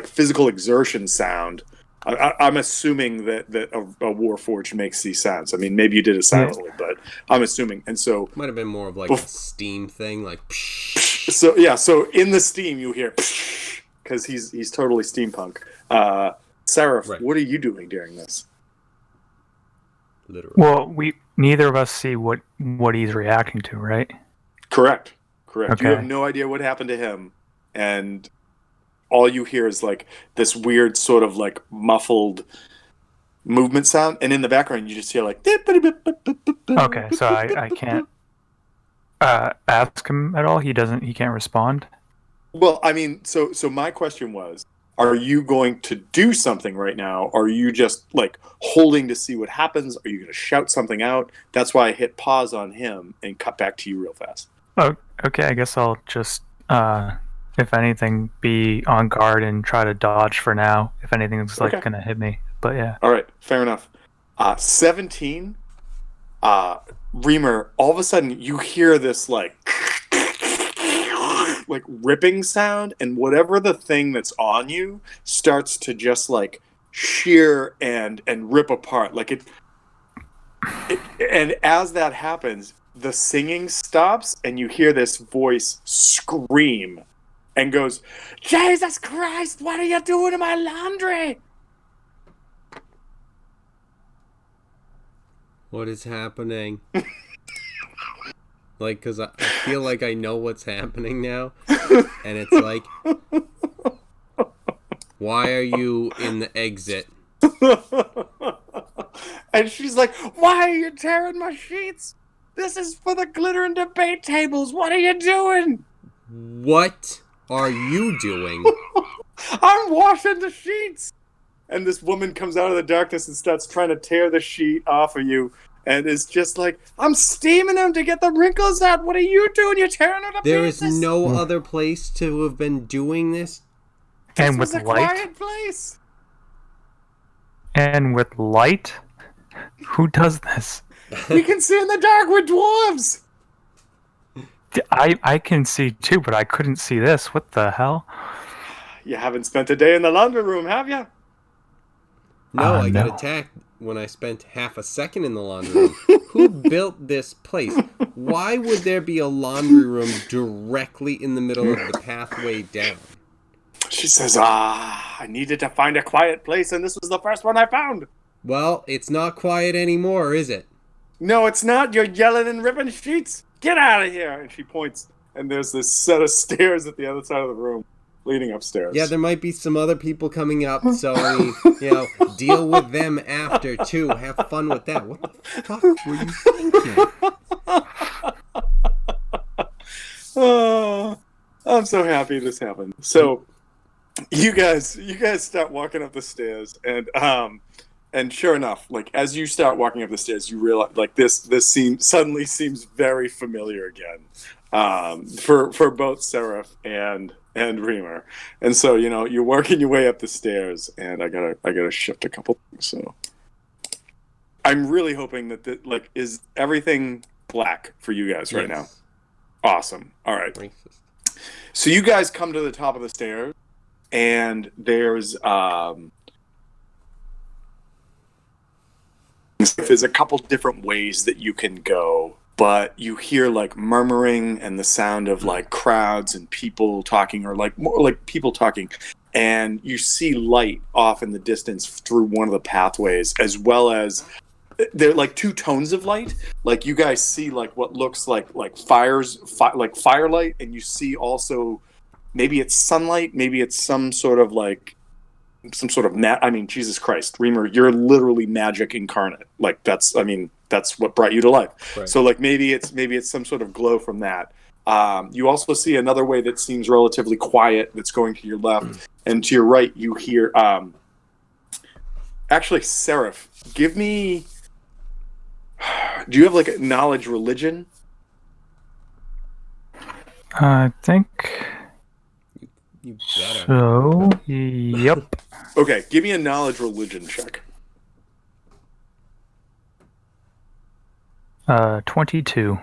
S1: physical exertion sound. I'm assuming that a Warforged makes these sounds. I mean, maybe you did it silently, but I'm assuming. And so,
S2: Might have been more of like a steam thing, like.
S1: so in the steam you hear because he's totally steampunk. Sarah,
S2: Right.
S1: what are you doing during this?
S2: Literally.
S3: Well, neither of us see what he's reacting to, right?
S1: Correct. You
S3: Okay.
S1: have no idea what happened to him, and all you hear is like this weird sort of like muffled movement sound, and in the background you just hear like.
S3: Okay, so I can't ask him at all. He can't respond.
S1: Well, I mean, so my question was, are you going to do something right now? Or are you just like holding to see what happens? Are you going to shout something out? That's why I hit pause on him and cut back to you real fast.
S3: Oh, okay. I guess I'll just, if anything, be on guard and try to dodge for now. If anything's like
S1: Okay.
S3: gonna hit me, but yeah.
S1: All right, fair enough. 17, Reamer, all of a sudden you hear this like like ripping sound, and whatever the thing that's on you starts to just like shear and rip apart. Like it and as that happens, the singing stops, and you hear this voice scream and goes, "Jesus Christ, what are you doing to my laundry?"
S2: What is happening? Like, because I feel like I know what's happening now. And it's like, why are you in the exit?
S1: And she's like, "Why are you tearing my sheets? This is for the glitter and debate tables. What are you doing?"
S2: What are you doing?
S1: "I'm washing the sheets." And this woman comes out of the darkness and starts trying to tear the sheet off of you. And is just like, "I'm steaming them to get the wrinkles out. What are you doing? You're tearing it to
S2: There
S1: pieces."
S2: is no other place to have been doing this.
S3: And
S1: This
S3: with
S1: was a
S3: light?
S1: quiet place.
S3: And with light? Who does this?
S1: We can see in the dark. We're dwarves.
S3: I can see too, but I couldn't see this. What the hell?
S1: You haven't spent a day in the laundry room, have you?
S2: No, I got
S3: No.
S2: attacked when I spent half a second in the laundry room. Who built this place? Why would there be a laundry room directly in the middle of the pathway down?
S1: She says, I needed to find a quiet place, and this was the first one I found.
S2: Well, it's not quiet anymore, is it?
S1: No, it's not. You're yelling and ripping sheets. Get out of here. And she points, and there's this set of stairs at the other side of the room leading upstairs.
S2: Yeah, there might be some other people coming up, so, I mean, you know, deal with them after, too. Have fun with that. What the fuck were you thinking?
S1: Oh, I'm so happy this happened. So, you guys start walking up the stairs, and sure enough, like as you start walking up the stairs, you realize like this scene suddenly seems very familiar again, for both Seraph and Reamer. And so you're working your way up the stairs, and I gotta shift a couple things. So I'm really hoping that is everything black for you guys right now. Awesome. All right.
S2: Racist.
S1: So you guys come to the top of the stairs, and there's a couple different ways that you can go, but you hear like murmuring and the sound of like crowds and people talking, or like more like people talking, and you see light off in the distance through one of the pathways, as well as they're like two tones of light. Like you guys see like what looks like like firelight, and you see also maybe it's sunlight, maybe it's some sort of I mean, Jesus Christ, Reamer, you're literally magic incarnate. Like that's what brought you to life.
S2: Right.
S1: So like maybe it's some sort of glow from that. You also see another way that seems relatively quiet that's going to your left, and to your right you hear actually, Seraph, give me, do you have like a knowledge religion?
S3: I think
S2: You better.
S3: so. Yep.
S1: Okay, give me a knowledge religion check.
S3: 22.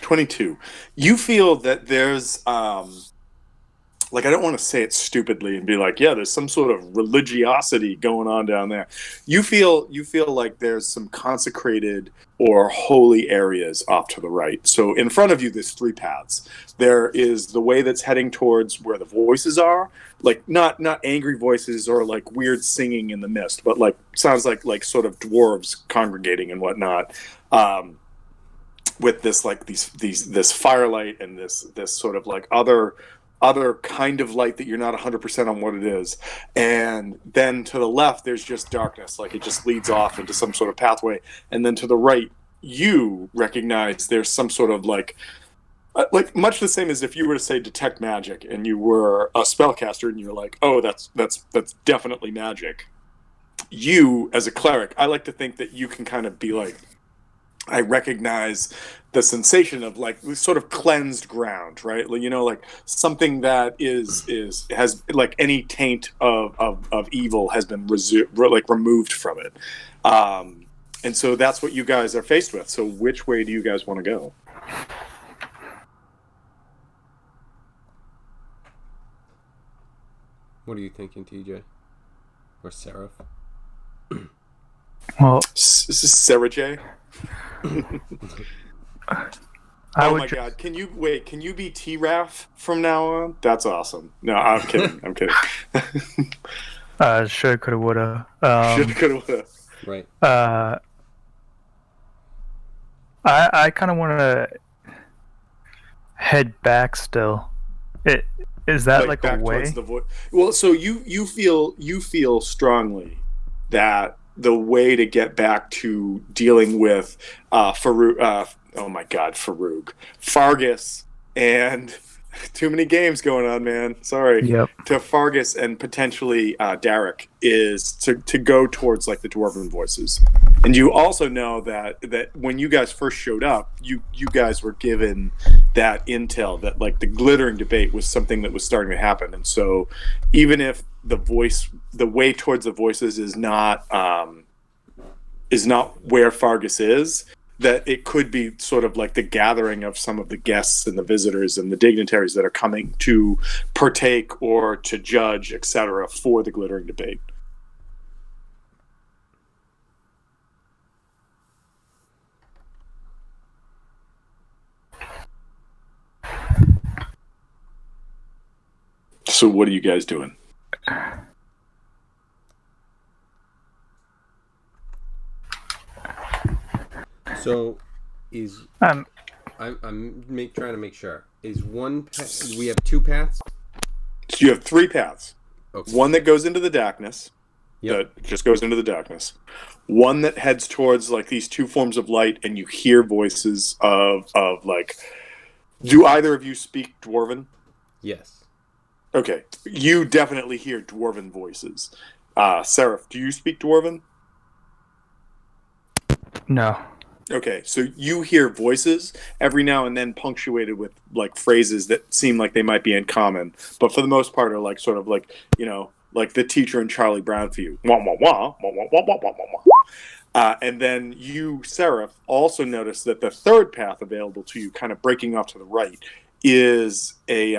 S1: 22. You feel that there's like, I don't want to say it stupidly and be like, yeah, there's some sort of religiosity going on down there. You feel like there's some consecrated or holy areas off to the right. So in front of you, there's three paths. There is the way that's heading towards where the voices are, like not angry voices or like weird singing in the mist, but like sounds like sort of dwarves congregating and whatnot. With this like this firelight and this sort of like other kind of light that you're not 100% on what it is. And then to the left, there's just darkness. Like it just leads off into some sort of pathway. And then to the right, you recognize there's some sort of like much the same as if you were to say detect magic and you were a spellcaster and you're like, oh, that's definitely magic. You, as a cleric, I like to think that you can kind of be like, I recognize the sensation of like sort of cleansed ground, right? Like, like something that has like any taint of evil has been removed from it. And so that's what you guys are faced with. So which way do you guys want to go?
S2: What are you thinking, TJ? Or Seraph?
S3: Well,
S1: This is Sarah J.
S3: I
S1: Oh
S3: would
S1: my
S3: ju-
S1: god! Can you wait? Can you be T-Raf from now on? That's awesome. No, I'm kidding. I'm kidding.
S3: shoulda, coulda, woulda.
S1: Shoulda, coulda, woulda.
S2: Right.
S3: I kind of want to head back still. It is that like a
S1: back towards
S3: way?
S1: the voice. Well, so you feel strongly that the way to get back to dealing with Farouk. Oh my God, Farouk, Fargus, and too many games going on, man. Sorry.
S3: Yep.
S1: To Fargus and potentially Derek is to go towards like the dwarven voices. And you also know that when you guys first showed up, you guys were given that intel that like the glittering debate was something that was starting to happen. And so even if the way towards the voices is not where Fargus is, that it could be sort of like the gathering of some of the guests and the visitors and the dignitaries that are coming to partake or to judge, etc., for the glittering debate. So what are you guys doing?
S2: So, is
S3: Um,
S2: I'm trying to make sure. Is we have two paths?
S1: So you have three paths.
S2: Okay.
S1: One that goes into the darkness,
S2: Yep.
S1: that just goes into the darkness. One that heads towards like these two forms of light, and you hear voices of like. Do either of you speak Dwarven?
S2: Yes.
S1: Okay, you definitely hear Dwarven voices. Seraph, do you speak Dwarven?
S3: no.
S1: Okay, so you hear voices every now and then punctuated with like phrases that seem like they might be in common, but for the most part are like sort of like, like the teacher in Charlie Brown for you. Wah, wah, wah, wah, wah, wah, wah, wah, wah. And then you, Seraph, also notice that the third path available to you, kind of breaking off to the right, is a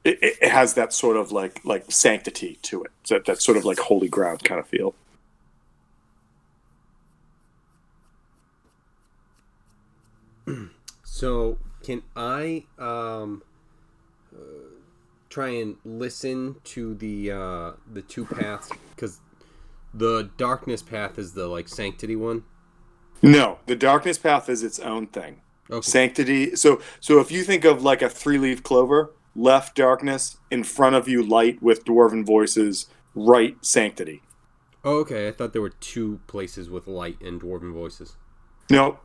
S1: it has that sort of like sanctity to it, that sort of like holy ground kind of feel.
S2: So, can I try and listen to the two paths, because the darkness path is the like sanctity one?
S1: No, the darkness path is its own thing.
S2: Okay.
S1: Sanctity. So if you think of like a 3-leaf clover, left darkness, in front of you light with dwarven voices, right sanctity.
S2: Oh, okay. I thought there were two places with light and dwarven voices.
S1: No,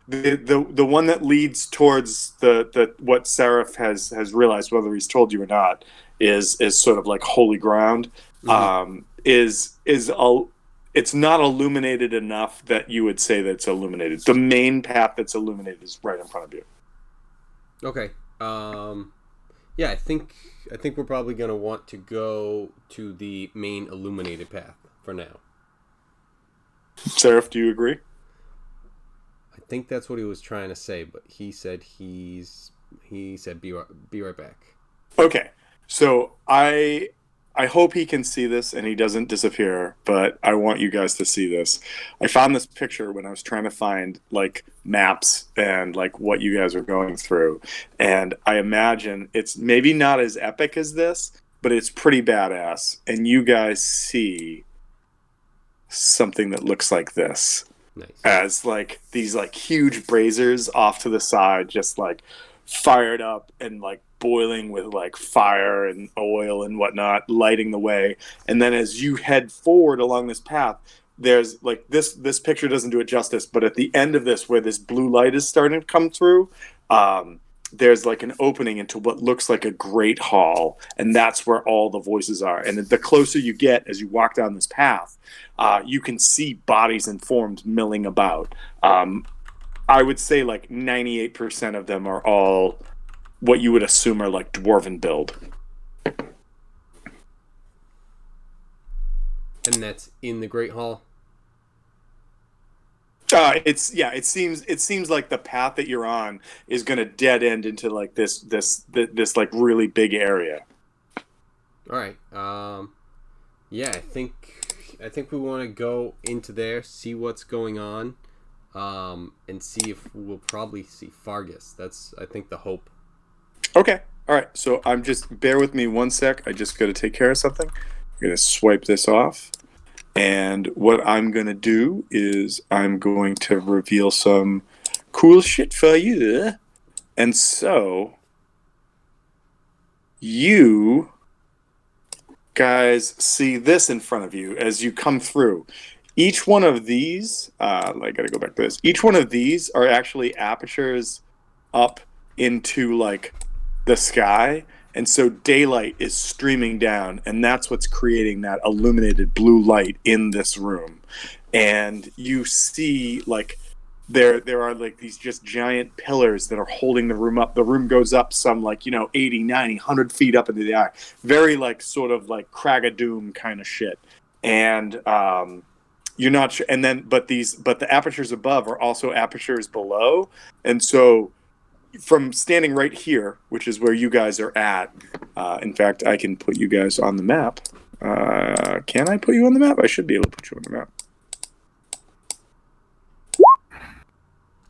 S1: the one that leads towards the what Seraph has realized, whether he's told you or not, is sort of like holy ground.
S2: Mm-hmm.
S1: It's not illuminated enough that you would say that it's illuminated. The main path that's illuminated is right in front of you.
S2: Okay. Yeah, I think we're probably gonna want to go to the main illuminated path for now.
S1: Seraph, do you agree?
S2: I think that's what he was trying to say, but he said be right back.
S1: Okay, so I hope he can see this and he doesn't disappear, but I want you guys to see this. I found this picture when I was trying to find like maps and like what you guys are going through, and I imagine it's maybe not as epic as this, but it's pretty badass. And you guys see something that looks like this.
S2: Nice.
S1: As like these like huge braziers off to the side, just like fired up and like boiling with like fire and oil and whatnot, lighting the way. And then as you head forward along this path, there's like this picture doesn't do it justice, but at the end of this, where this blue light is starting to come through, there's like an opening into what looks like a great hall, and that's where all the voices are. And the closer you get as you walk down this path, you can see bodies and forms milling about. I would say like 98% of them are all what you would assume are like dwarven build.
S2: And that's in the Great Hall?
S1: It seems like the path that you're on is going to dead end into like this like really big area.
S2: All right. Yeah, I think we want to go into there, see what's going on, and see if we'll probably see Fargus. That's, I think, the hope.
S1: Okay. All right. So I'm just bear with me one sec. I just got to take care of something. I'm gonna swipe this off, and what I'm gonna do is I'm going to reveal some cool shit for you. And so you guys see this in front of you as you come through. Each one of these, I gotta go back to this. Each one of these are actually apertures up into like the sky, and so daylight is streaming down, and that's what's creating that illuminated blue light in this room. And you see like there are like these just giant pillars that are holding the room up. The room goes up some like 80, 90, 100 feet up into the air. Very like sort of like Crag-a-Doom kind of shit. And you're not sure, and then but the apertures above are also apertures below. And so from standing right here, which is where you guys are at, in fact, I can put you guys on the map. Can I put you on the map? I should be able to put you on the map.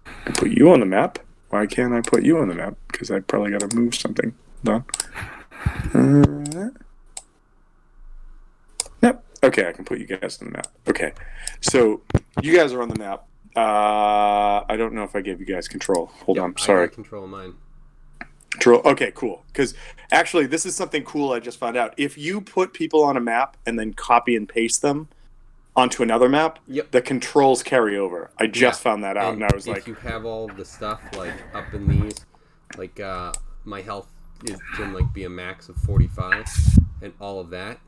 S1: I can put you on the map. Why can't I put you on the map? Because I probably got to move something. Done. Yep. Okay, I can put you guys on the map. Okay. So you guys are on the map. I don't know if I gave you guys control. Hold on. Sorry.
S2: I got control of mine.
S1: Control. Okay, cool. Because actually, this is something cool I just found out. If you put people on a map and then copy and paste them onto another map, the controls carry over. I just found that out, and I was
S2: if
S1: like,
S2: you have all the stuff like up in these, like my health can like be a max of 45, and all of that,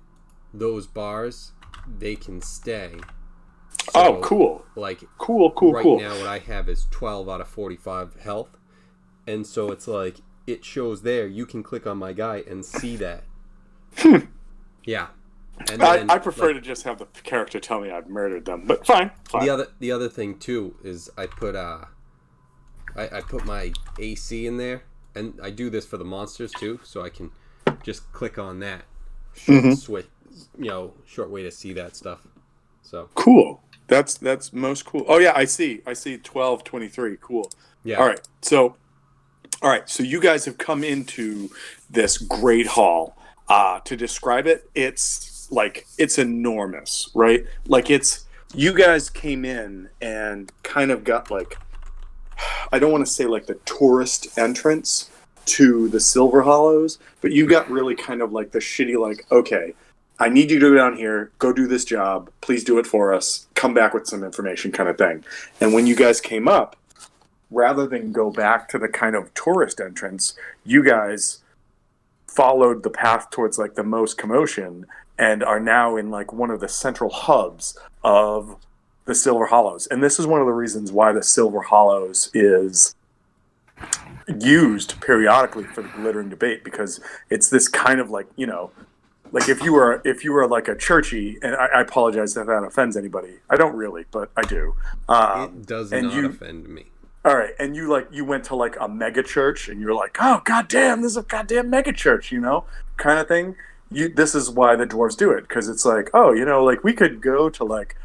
S2: those bars they can stay. So,
S1: cool.
S2: Like
S1: cool.
S2: Right now, what I have is 12 out of 45 health, and so it's like it shows there. You can click on my guy and see that. Yeah. And then,
S1: I prefer to just have the character tell me I've murdered them, but fine.
S2: The other thing too is I put I put my AC in there, and I do this for the monsters too, so I can just click on that. Switch, short way to see that stuff. So
S1: cool. That's most cool. Oh yeah, I see 12, 23. Cool.
S2: Yeah.
S1: All right. So you guys have come into this great hall. To describe it, it's enormous, right? Like you guys came in and kind of got like, I don't want to say like the tourist entrance to the Silver Hollows, but you got really kind of like the shitty, like, okay, I need you to go down here, go do this job, please do it for us, come back with some information kind of thing. And when you guys came up, rather than go back to the kind of tourist entrance, you guys followed the path towards like the most commotion and are now in like one of the central hubs of the Silver Hollows. And this is one of the reasons why the Silver Hollows is used periodically for the Glittering Debate, because it's this kind of like, like if you were like a churchy, and I apologize if that offends anybody. I don't really, but I do.
S2: It does not offend me.
S1: All right, and you went to like a mega church, and you're like, oh goddamn, this is a goddamn mega church, kind of thing. This is why the dwarves do it, because it's like, oh, like we could go to like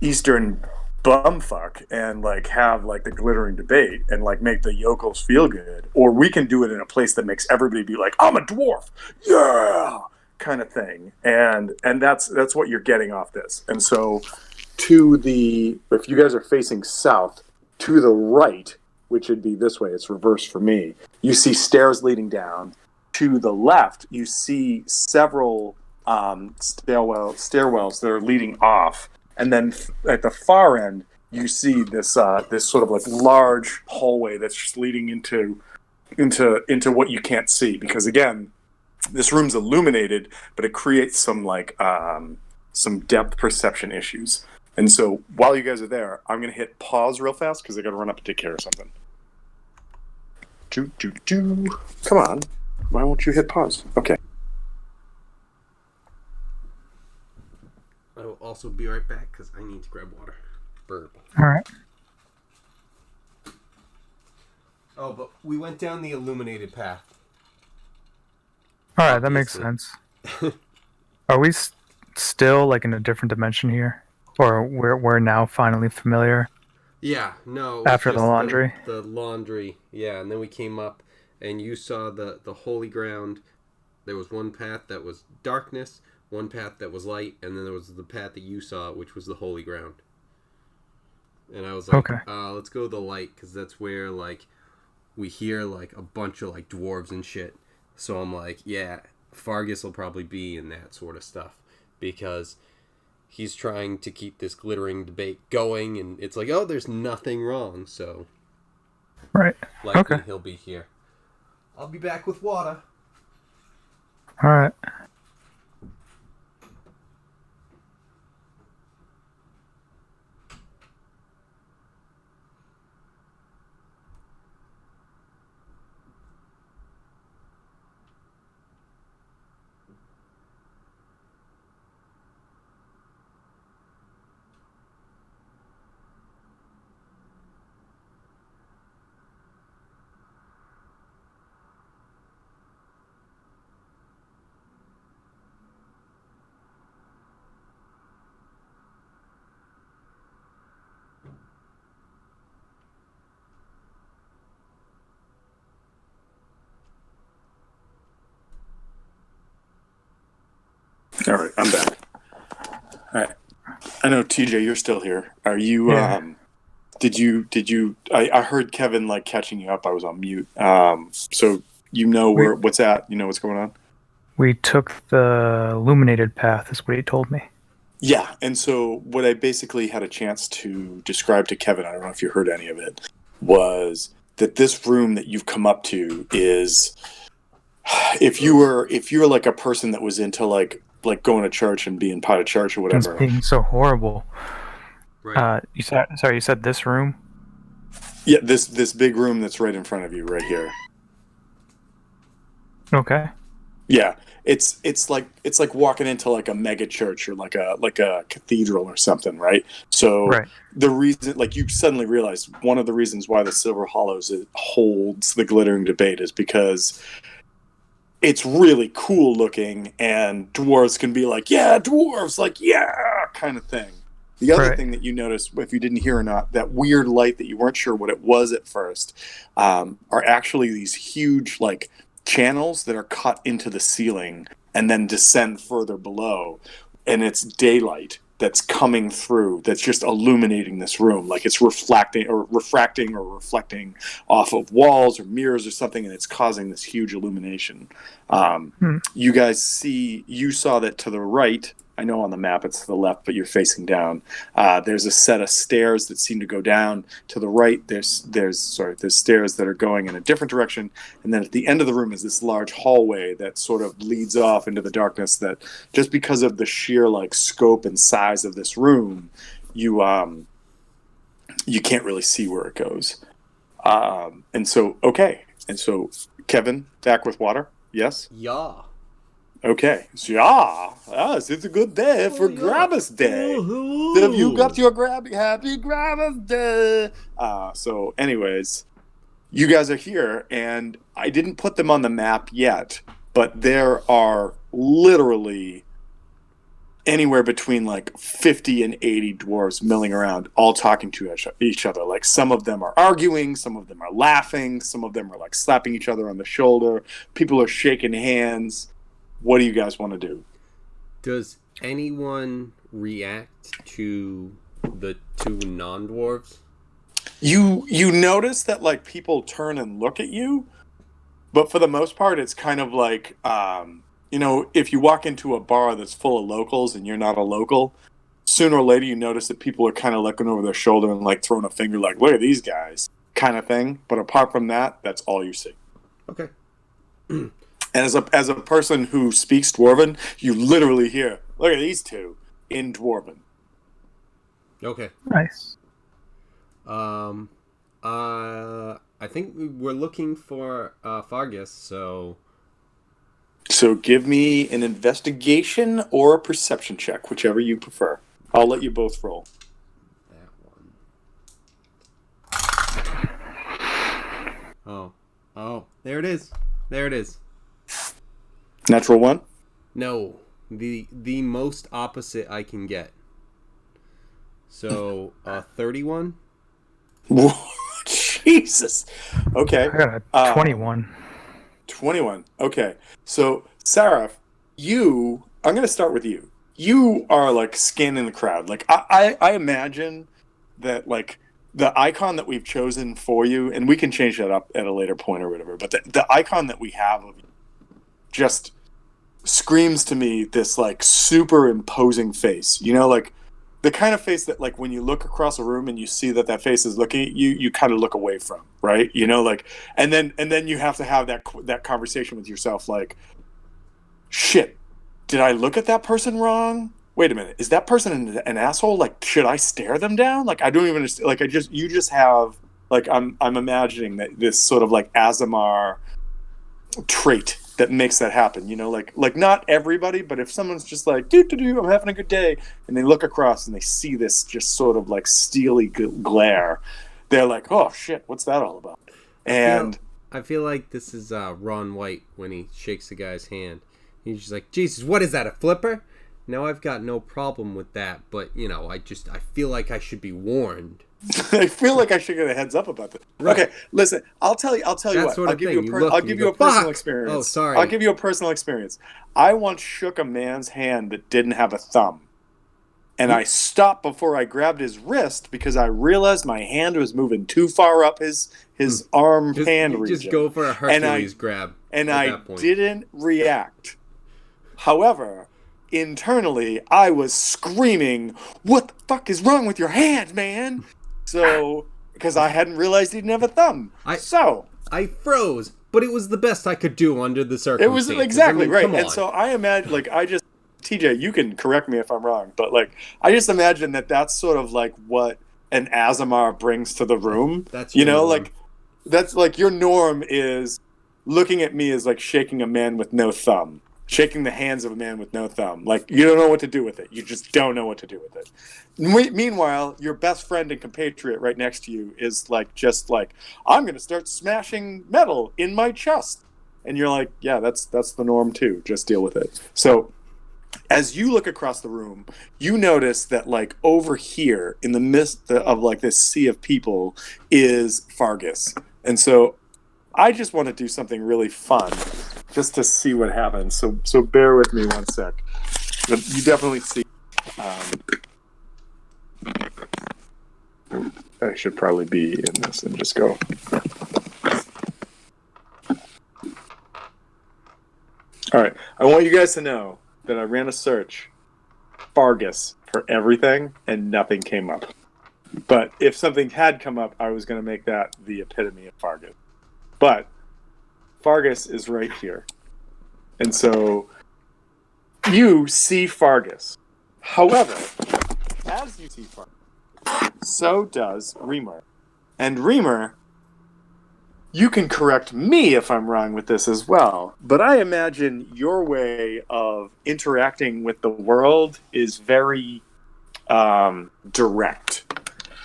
S1: Eastern bumfuck and like have like the Glittering Debate and like make the yokels feel good, or we can do it in a place that makes everybody be like, I'm a dwarf, yeah, kind of thing. And that's what you're getting off this. And so if you guys are facing south, to the right, which would be this way, it's reversed for me, you see stairs leading down. To the left, you see several stairwells that are leading off. And then at the far end, you see this sort of like large hallway that's just leading into what you can't see. Because again, this room's illuminated, but it creates some like some depth perception issues. And so while you guys are there, I'm going to hit pause real fast because I got to run up and take care of something. Come on. Why won't you hit pause? Okay.
S2: I will also be right back because I need to grab water. Burp.
S3: All right.
S2: Oh, but we went down the illuminated path.
S3: All right, that makes sense. Are we still like in a different dimension here, or we're now finally familiar
S2: Yeah, no, it was
S3: after the
S2: just
S3: laundry?
S2: the laundry. Yeah, and then we came up and you saw the holy ground. There was one path that was darkness, one path that was light, and then there was the path that you saw, which was the holy ground. And I was like,
S3: Okay.
S2: let's go the light because that's where like we hear like a bunch of like dwarves and shit. So I'm like, yeah, Fargus will probably be in that sort of stuff because he's trying to keep this glittering debate going, and it's like, oh, there's nothing wrong, so
S3: Right.
S2: likely
S3: Okay.
S2: he'll be here. I'll be back with water.
S3: All right.
S1: All right, I'm back. All right. I know TJ, you're still here. Are you?
S3: Yeah.
S1: Did you? I heard Kevin like catching you up. I was on mute. So you know
S3: We
S1: what's at. You know what's going on.
S3: we took the illuminated path. Is what he told me.
S1: Yeah, and so what I basically had a chance to describe to Kevin, I don't know if you heard any of it, was that this room that you've come up to is if you're like a person that was into like going to church and being part of church or
S3: It's
S1: whatever.
S3: being so horrible.
S2: Right.
S3: You said sorry. You said this room.
S1: Yeah, this big room that's right in front of you right here.
S3: Okay.
S1: Yeah, it's like walking into like a mega church or like a cathedral or something, right? So
S3: Right.
S1: the reason, like you suddenly realize one of the reasons why the Silver Hollows holds the Glittering Debate is because it's really cool looking, and dwarves can be like, yeah, dwarves, like yeah, kind of thing. The other
S3: Right.
S1: thing that you noticed, if you didn't hear or not, that weird light that you weren't sure what it was at first, are actually these huge like channels that are cut into the ceiling and then descend further below, and it's daylight that's coming through that's just illuminating this room like it's reflecting or reflecting off of walls or mirrors or something, and it's causing this huge illumination.
S3: Hmm.
S1: You saw that to the right. I know on the map it's to the left, but you're facing down. There's a set of stairs that seem to go down to the right. There's stairs that are going in a different direction, and then at the end of the room is this large hallway that sort of leads off into the darkness. That just because of the sheer like scope and size of this room, you can't really see where it goes. And so Kevin, back with water. Yes.
S2: Yeah.
S1: Okay. So, yeah. Yes, it's a good day for
S2: yeah.
S1: Grabbus Day. Have you got your happy Grabbus Day? So, anyways, you guys are here, and I didn't put them on the map yet, but there are literally anywhere between like 50 and 80 dwarves milling around, all talking to each other. Like some of them are arguing, some of them are laughing, some of them are like slapping each other on the shoulder. People are shaking hands. What do you guys want to do?
S2: Does anyone react to the two non-dwarves?
S1: You notice that like people turn and look at you, but for the most part, it's kind of like if you walk into a bar that's full of locals and you're not a local, sooner or later you notice that people are kind of looking over their shoulder and like throwing a finger, like look at these guys, kind of thing. But apart from that, that's all you see.
S2: Okay.
S1: And as a person who speaks Dwarven, you literally hear, look at these two in Dwarven.
S2: Okay.
S3: Nice.
S2: I think we're looking for Fargus, so
S1: So give me an investigation or a perception check, whichever you prefer. I'll let you both roll.
S2: that one. Oh, there it is. There it is.
S1: Natural one?
S2: No, the most opposite I can get. So 31.
S1: Jesus. Okay.
S3: I got a 21.
S1: 21. Okay. So, Sarah, I'm going to start with you. You are like scanning the crowd. Like, I imagine that, like, the icon that we've chosen for you, and we can change that up at a later point or whatever, but the icon that we have of you just screams to me this, like, super imposing face. You know, like, the kind of face that, like, when you look across a room and you see that face is looking at you, you kind of look away from, right? You know, like, and then you have to have that conversation with yourself, like, shit, did I look at that person wrong? Wait a minute, is that person an asshole? Like, should I stare them down? Like, I don't even understand. Like, you just have, like, I'm imagining that this sort of, like, Azamar trait that makes that happen, you know, like not everybody, but if someone's just like, I'm having a good day, and they look across and they see this just sort of like steely glare, they're like, oh shit, what's that all about? And
S2: I feel like this is Ron White when he shakes the guy's hand. He's just like, Jesus, what is that, a flipper? Now, I've got no problem with that, but, you know, I feel like I should be warned.
S1: I feel like I should get a heads up about this. Right. Okay, listen, I'll tell you what. I'll give you a personal experience.
S2: Oh, sorry.
S1: I'll give you a personal experience. I once shook a man's hand that didn't have a thumb. And I stopped before I grabbed his wrist because I realized my hand was moving too far up his hand region.
S2: Just go for a Hercules grab.
S1: And I didn't react. However, internally, I was screaming, "What the fuck is wrong with your hand, man?" So, because I hadn't realized he didn't have a thumb. I
S2: froze, but it was the best I could do under the circumstances.
S1: It was exactly right. And so I imagine, like, TJ, you can correct me if I'm wrong, but, like, I just imagine that's sort of like what an Azamar brings to the room.
S2: That's
S1: like, that's like your norm is looking at me as like shaking a man with no thumb. Shaking the hands of a man with no thumb. Like, you don't know what to do with it. You just don't know what to do with it. Meanwhile, your best friend and compatriot right next to you is like, just like, I'm going to start smashing metal in my chest. And you're like, yeah, that's the norm too. Just deal with it. So as you look across the room, you notice that, like, over here in the midst of like this sea of people is Fargus. And so I just want to do something really fun just to see what happens. So bear with me one sec. But you definitely see. I should probably be in this and just go. All right. I want you guys to know that I ran a search, Fargus, for everything, and nothing came up. But if something had come up, I was going to make that the epitome of Fargus. But Fargus is right here. And so you see Fargus. However, as you see Fargus, so does Reamer. And Reamer, you can correct me if I'm wrong with this as well, but I imagine your way of interacting with the world is very direct.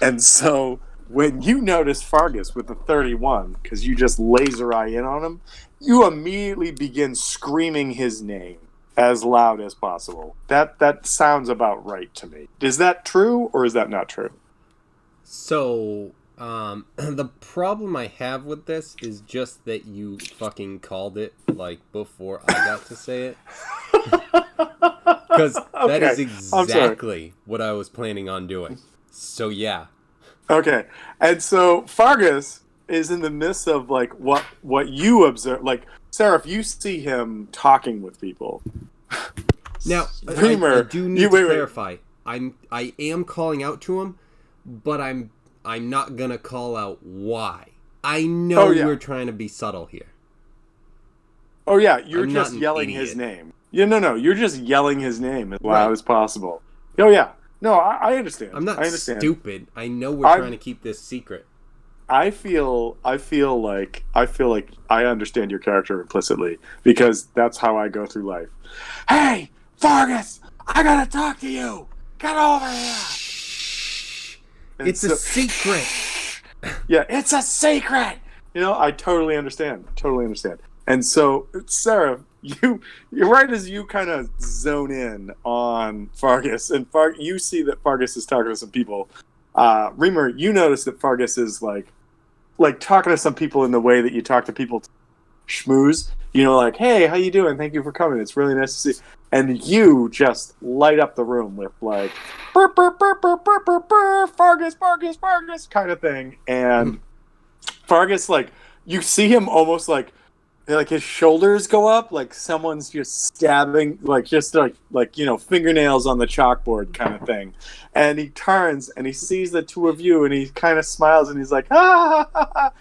S1: And so when you notice Fargus with the 31, because you just laser eye in on him, you immediately begin screaming his name as loud as possible. That sounds about right to me. Is that true, or is that not true?
S2: So, the problem I have with this is just that you fucking called it, like, before I got to say it. Because that is exactly what I was planning on doing. So, yeah.
S1: Okay, and so Fargus is in the midst of, like, what you observe. Like, Sarah, if you see him talking with people.
S2: Now,
S1: Reamer,
S2: I do need to clarify. I am calling out to him, but I'm not gonna call out why. I know we're trying to be subtle here.
S1: Oh yeah, you're just yelling his name. Yeah, no, you're just yelling his name as loud as possible. Oh yeah. No, I understand.
S2: I'm not stupid. I know we're trying to keep this secret.
S1: I feel like I understand your character implicitly because that's how I go through life. Hey, Fargus, I gotta talk to you. Get over here.
S2: It's a secret.
S1: Yeah, it's a secret. You know, I totally understand. And so, Sarah, you're right as you kind of zone in on Fargus, and you see that Fargus is talking to some people. Reamer, you notice that Fargus is like talking to some people in the way that you talk to people schmooze. You know, like, hey, how you doing? Thank you for coming. It's really nice to see. And you just light up the room with like, burr, burr, burr, burr, burr, burr, burr, Fargus, Fargus, Fargus kind of thing. And Fargus, like, you see him almost like his shoulders go up, like someone's just stabbing, like just like you know, fingernails on the chalkboard kind of thing. And he turns and he sees the two of you, and he kind of smiles and he's like, all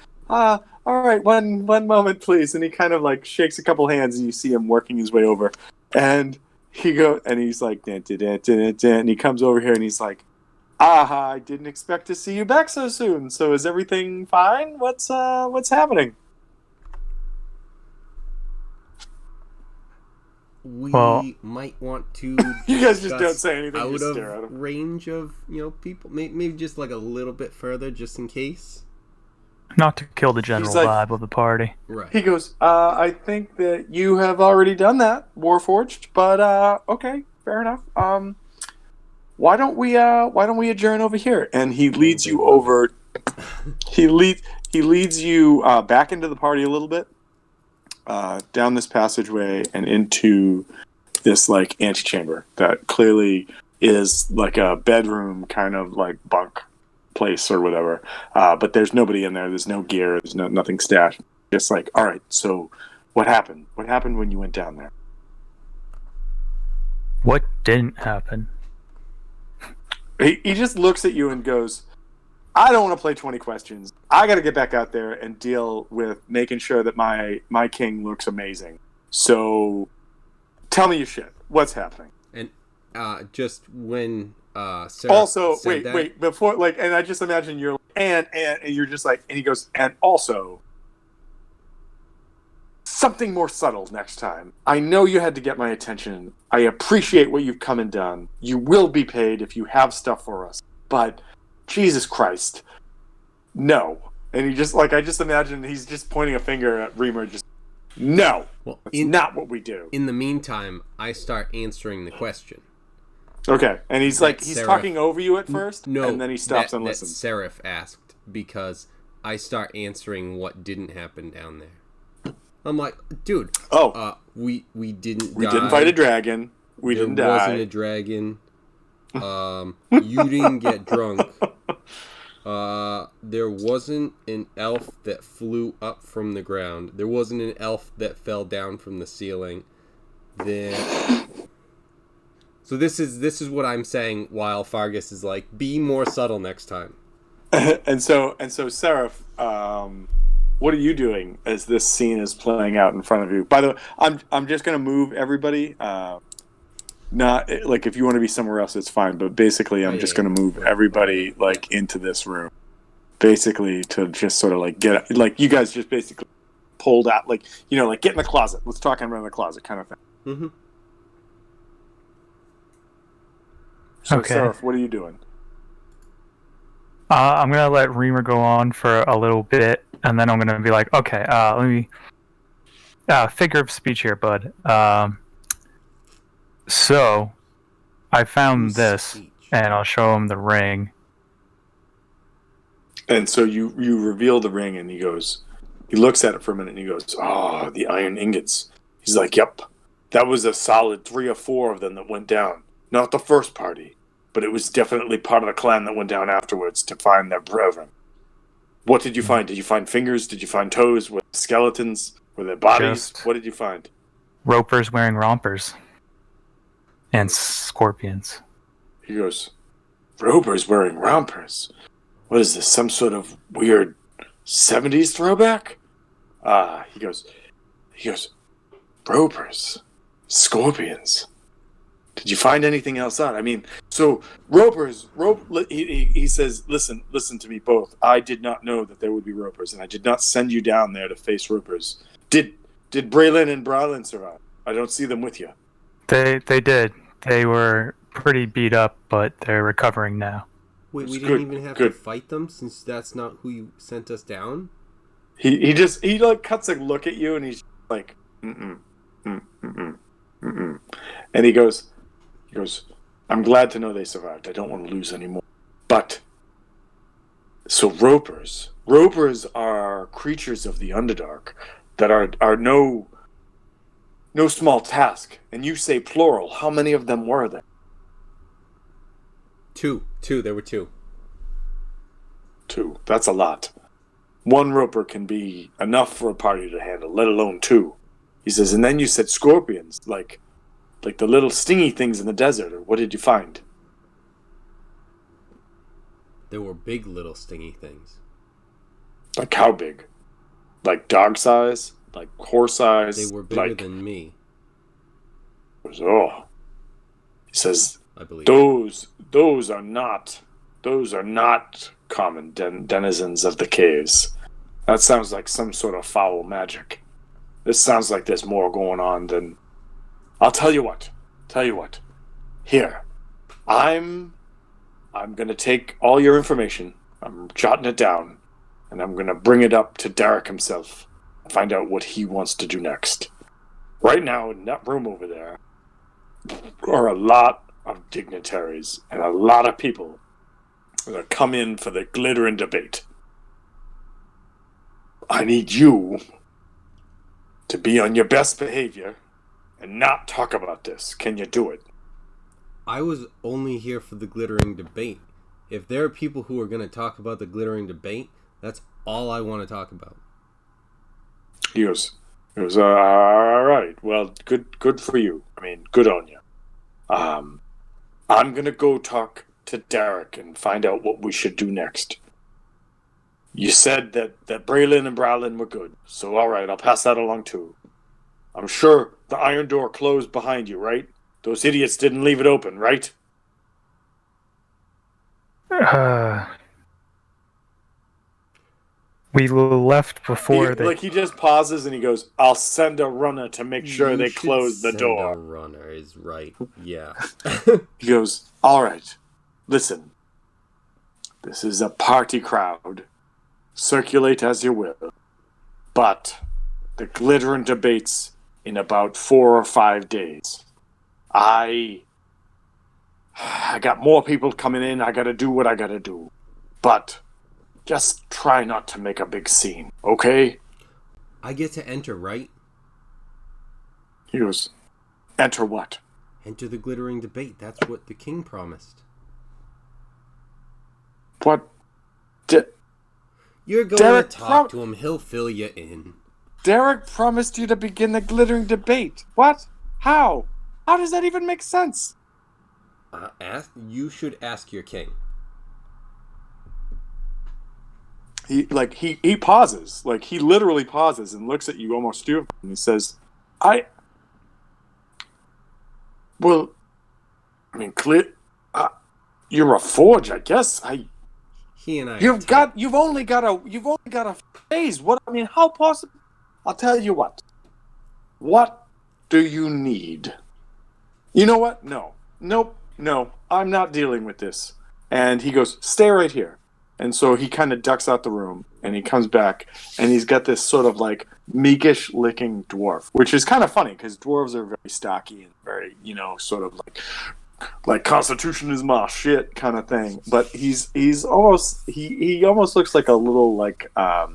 S1: right, one moment, please. And he kind of like shakes a couple hands, and you see him working his way over, and he's like, dun, dun, dun, dun, dun, and he comes over here and he's like, aha, I didn't expect to see you back so soon. So is everything fine? What's happening?
S2: We might want to.
S1: You guys just don't say anything.
S2: Out
S1: just stare at
S2: of
S1: him.
S2: range of people, maybe just like a little bit further, just in case.
S3: Not to kill the general
S1: like-
S3: vibe of the party.
S2: Right.
S1: He goes, I think that you have already done that, Warforged, but okay, fair enough. Why don't we adjourn over here? And he leads you over. He leads you back into the party a little bit, down this passageway and into this like antechamber that clearly is like a bedroom kind of like bunk place or whatever. But there's nobody in there. There's no gear. There's nothing stashed. Just like, all right. So, what happened? What happened when you went down there?
S3: What didn't happen?
S1: He just looks at you and goes, I don't want to play 20 questions. I got to get back out there and deal with making sure that my king looks amazing. So tell me your shit. What's happening?
S2: And just when Sarah
S1: Also,
S2: said that,
S1: wait, before, like, and I just imagine you're like, and you're just like, and he goes, and also something more subtle next time. I know you had to get my attention. I appreciate what you've come and done. You will be paid if you have stuff for us. But Jesus Christ, no. And he just, like, I just imagine he's just pointing a finger at Reamer, just, no.
S2: well,
S1: That's not what we do.
S2: in the meantime, I start answering the question.
S1: Okay. And he's like,
S2: That
S1: he's
S2: Seraph-
S1: talking over you at first,
S2: No,
S1: and then he stops and
S2: that
S1: listens.
S2: Seraph asked, because I start answering what didn't happen down there. I'm like, dude, we didn't
S1: We
S2: die.
S1: didn't fight a dragon. We didn't
S2: There wasn't
S1: die.
S2: a dragon. You didn't get drunk. There wasn't an elf that flew up from the ground. There wasn't an elf that fell down from the ceiling. So this is what I'm saying while Fargus is like, be more subtle next time.
S1: and so Seraph, what are you doing as this scene is playing out in front of you? By the way, I'm just gonna move everybody. Not like if you want to be somewhere else, it's fine. But basically, I'm just gonna move everybody like into this room, basically to just sort of like get like you guys just basically pulled out, like, you know, like get in the closet. Let's talk around the closet kind of thing.
S2: Mm-hmm.
S1: So
S3: Okay.
S1: Seraph, what are you doing?
S3: I'm gonna let Reamer go on for a little bit, and then I'm gonna be like, okay, let me figure of speech here, bud. So I found this, and I'll show him the ring.
S1: And so you reveal the ring, and he looks at it for a minute, and he goes, "Oh, the iron ingots." He's like, "Yep, that was a solid 3 or 4 of them that went down. Not the first party, but it was definitely part of the clan that went down afterwards to find their brethren. What did you find? Did you find fingers? Did you find toes? Were there skeletons? Were there bodies?
S3: Just-
S1: What did you find?"
S3: Ropers wearing rompers. And scorpions.
S1: He goes, "Ropers wearing rompers? What is this, some sort of weird 70s throwback?" He goes, "Ropers, scorpions. Did you find anything else out? I mean, so he says, listen to me both. I did not know that there would be ropers, and I did not send you down there to face ropers. Did Braylon and Brylin survive? I don't see them with you."
S3: They did. They were pretty beat up, but they're recovering now.
S2: Wait, we
S1: It's
S2: didn't
S1: good,
S2: even have
S1: good.
S2: to fight them, since that's not who you sent us down?
S1: He like cuts a look at you, and like, mm-mm. And he goes, I'm glad to know they survived. I don't want to lose any more. But, so ropers are creatures of the Underdark that are no small task. And you say plural. How many of them were there?
S2: Two. There were two.
S1: Two. That's a lot. One roper can be enough for a party to handle, let alone two. He says, and then you said scorpions, like the little stingy things in the desert, or what did you find?
S2: There were big little stingy things.
S1: Like how big? Like dog size? Like horse size?
S2: They were bigger than me.
S1: Oh. He says,
S2: I believe.
S1: Those are not common denizens of the caves. That sounds like some sort of foul magic. This sounds like there's more going on than... I'll tell you what. Here. I'm going to take all your information. I'm jotting it down. And I'm going to bring it up to Derek himself. And find out what he wants to do next. Right now, in that room over there, are a lot of dignitaries and a lot of people that come in for the glittering debate. I need you to be on your best behavior and not talk about this. Can you do it?
S2: I was only here for the glittering debate. If there are people who are going to talk about the glittering debate, that's all I want to talk about.
S1: He goes, all right. Well, good for you. I mean, good on you. I'm going to go talk to Derek and find out what we should do next. You said that Braylon and Bralin were good. So, all right, I'll pass that along too. I'm sure the iron door closed behind you, right? Those idiots didn't leave it open, right?
S3: We left before they...
S1: Like, he just pauses and he goes, I'll send a runner to make sure they close the door.
S2: A runner is right. Yeah.
S1: He goes, all right, listen. This is a party crowd. Circulate as you will. But the glittering debates in about 4 or 5 days. I got more people coming in. I got to do what I got to do. But just try not to make a big scene, okay?
S2: I get to enter, right?
S1: He goes, enter what?
S2: Enter the glittering debate. That's what the king promised.
S1: What?
S2: You're going
S1: Derek
S2: to talk to him. He'll fill you in.
S1: Derek promised you to begin the glittering debate. What? How? How does that even make sense?
S2: You should ask your king.
S1: He pauses. Like, he literally pauses and looks at you almost stupid. And he says, well, I mean, you're a forge, I guess.
S2: He and I.
S1: You've only got a phase. What? I mean, how possible? I'll tell you what. What do you need? You know what? No. I'm not dealing with this. And he goes, stay right here. And so he kind of ducks out the room, and he comes back, and he's got this sort of like meekish looking dwarf, which is kind of funny because dwarves are very stocky and very, sort of like Constitution is my shit kind of thing. But he's almost he almost looks like a little like a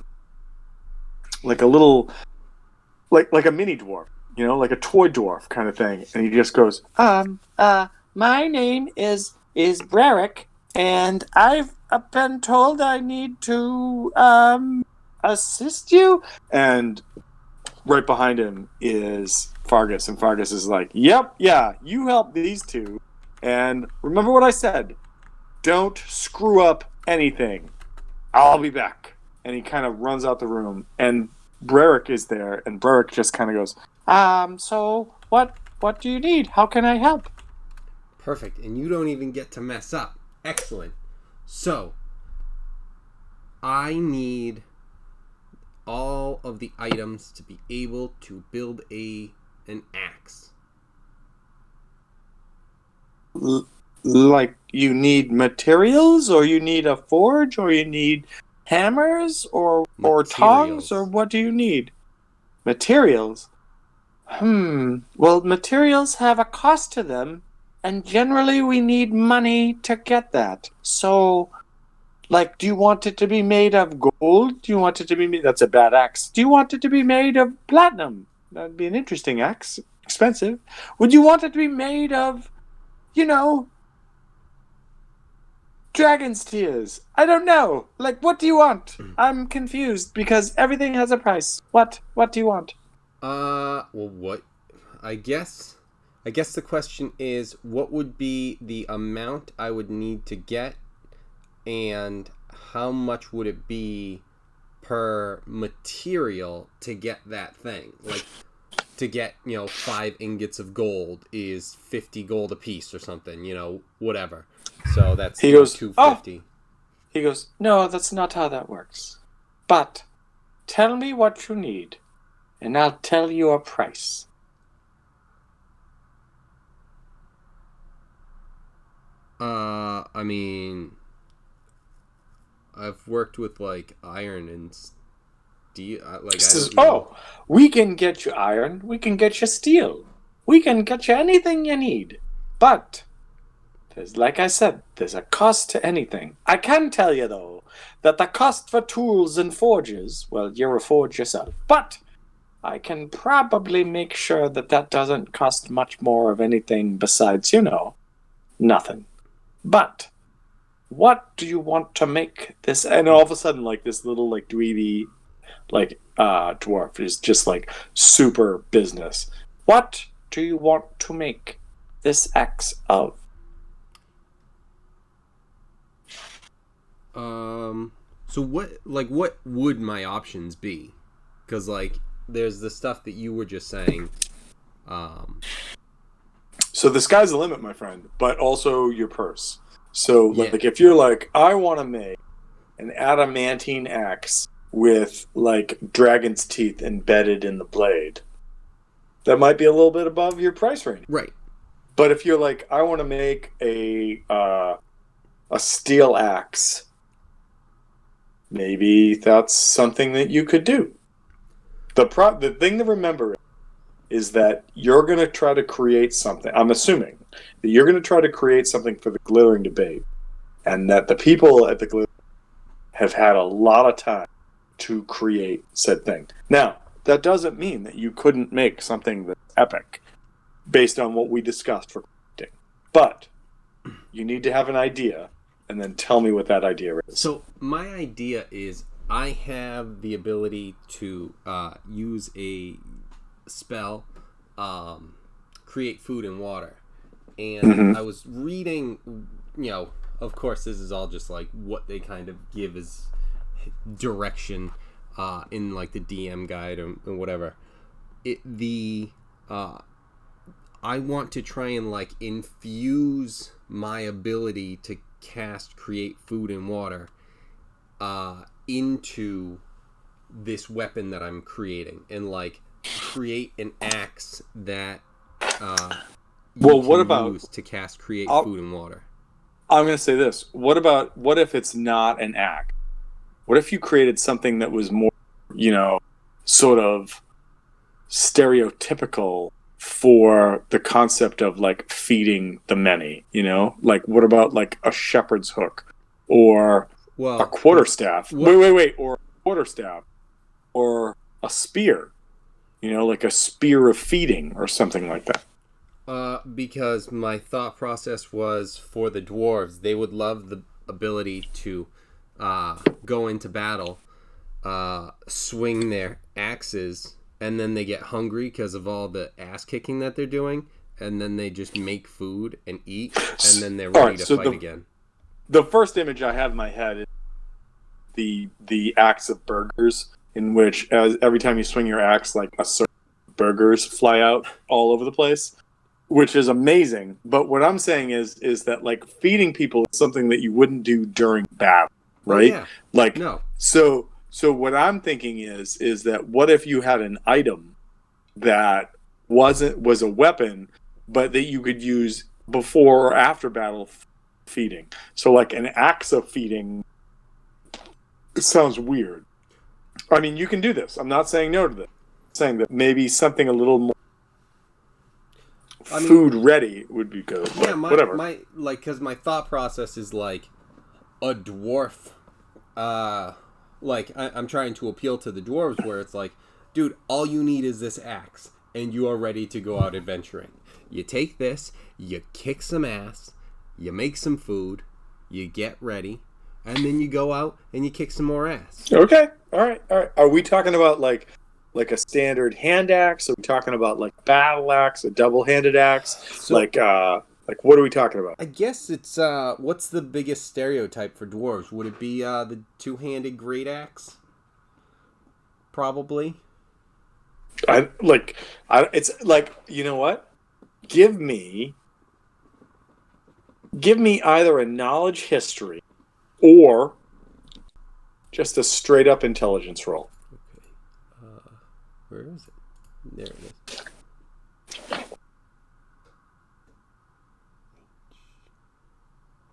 S1: mini dwarf, like a toy dwarf kind of thing. And he just goes, my name is Brerick, and I've been told I need to assist you. And right behind him is Fargus, and Fargus is like, yep, yeah, you help these two. And remember what I said. Don't screw up anything. I'll be back. And he kind of runs out the room, and Brerick is there, and Brerick just kind of goes, so what do you need? How can I help?
S2: Perfect. And you don't even get to mess up. Excellent. So, I need all of the items to be able to build an axe.
S1: Like, you need materials, or you need a forge, or you need hammers, or tongs, or what do you need? Materials? Well, materials have a cost to them, and generally we need money to get that. So, like, do you want it to be made of gold? Do you want it to be made... That's a bad axe. Do you want it to be made of platinum? That'd be an interesting axe. Expensive. Would you want it to be made of, dragon's tears? I don't know. Like, what do you want? I'm confused because everything has a price. What do you want?
S2: Well, what? I guess the question is, what would be the amount I would need to get, and how much would it be per material to get that thing? Like, to get, 5 ingots of gold is 50 gold a piece or something, whatever. So that's
S1: he goes,
S2: 250.
S1: He goes, no, that's not how that works. But tell me what you need, and I'll tell you a price.
S2: I mean, I've worked with, like, iron and steel.
S1: We can get you iron. We can get you steel. We can get you anything you need. But, like I said, there's a cost to anything. I can tell you, though, that the cost for tools and forges, well, you're a forge yourself. But I can probably make sure that doesn't cost much more of anything besides, nothing. But what do you want to make this? And all of a sudden, like, this little, like, dweeby, like, dwarf is just, like, super business. What do you want to make this axe of?
S2: So what would my options be? Because, like, there's the stuff that you were just saying.
S1: So the sky's the limit, my friend, but also your purse. So,
S2: Yeah.
S1: like, if you're like, I want to make an adamantine axe with, like, dragon's teeth embedded in the blade, that might be a little bit above your price range.
S2: Right.
S1: But if you're like, I want to make a steel axe, maybe that's something that you could do. The thing to remember is that you're going to try to create something. I'm assuming that you're going to try to create something for the Glittering Debate, and that the people at the Glittering have had a lot of time to create said thing. Now, that doesn't mean that you couldn't make something that's epic based on what we discussed for creating. But you need to have an idea, and then tell me what that idea is.
S2: So my idea is I have the ability to use a spell, create food and water. And I was reading, of course this is all just like what they kind of give as direction in like the DM guide and whatever. I want to try and like infuse my ability to cast create food and water into this weapon that I'm creating, and like create an axe that
S1: what about
S2: use to cast create food and water?
S1: I'm going to say this. What if it's not an axe? What if you created something that was more, sort of stereotypical for the concept of like feeding the many, Like, what about like a shepherd's hook or a quarterstaff? Wait, or a quarterstaff or a spear, like a spear of feeding or something like that.
S2: Because my thought process was for the dwarves, they would love the ability to go into battle, swing their axes, and then they get hungry because of all the ass kicking that they're doing, and then they just make food and eat, and then they're ready to fight again.
S1: The first image I have in my head is the axe of burgers, in which every time you swing your axe, like a certain burgers fly out all over the place, which is amazing. But what I'm saying is that like feeding people is something that you wouldn't do during battle, right?
S2: Yeah.
S1: Like,
S2: no.
S1: So what I'm thinking is that what if you had an item that was a weapon, but that you could use before or after battle feeding? So like an axe of feeding. It sounds weird. I mean, you can do this. I'm not saying no to this. saying that maybe something a little more
S2: I mean,
S1: food ready would be good.
S2: yeah,
S1: But whatever.
S2: because my thought process is like a dwarf. I'm trying to appeal to the dwarves, where it's like, dude, all you need is this axe, and you are ready to go out adventuring. You take this, you kick some ass, you make some food, you get ready, and then you go out and you kick some more ass.
S1: Okay. All right. Are we talking about like a standard hand axe? Are we talking about like battle axe, a double-handed axe?
S2: So-
S1: like what are we talking about?
S2: I guess it's what's the biggest stereotype for dwarves? Would it be the two-handed great axe? Probably.
S1: It's like, you know what? Give me either a knowledge history or just a straight up intelligence roll.
S2: Okay. Where is it? There it is.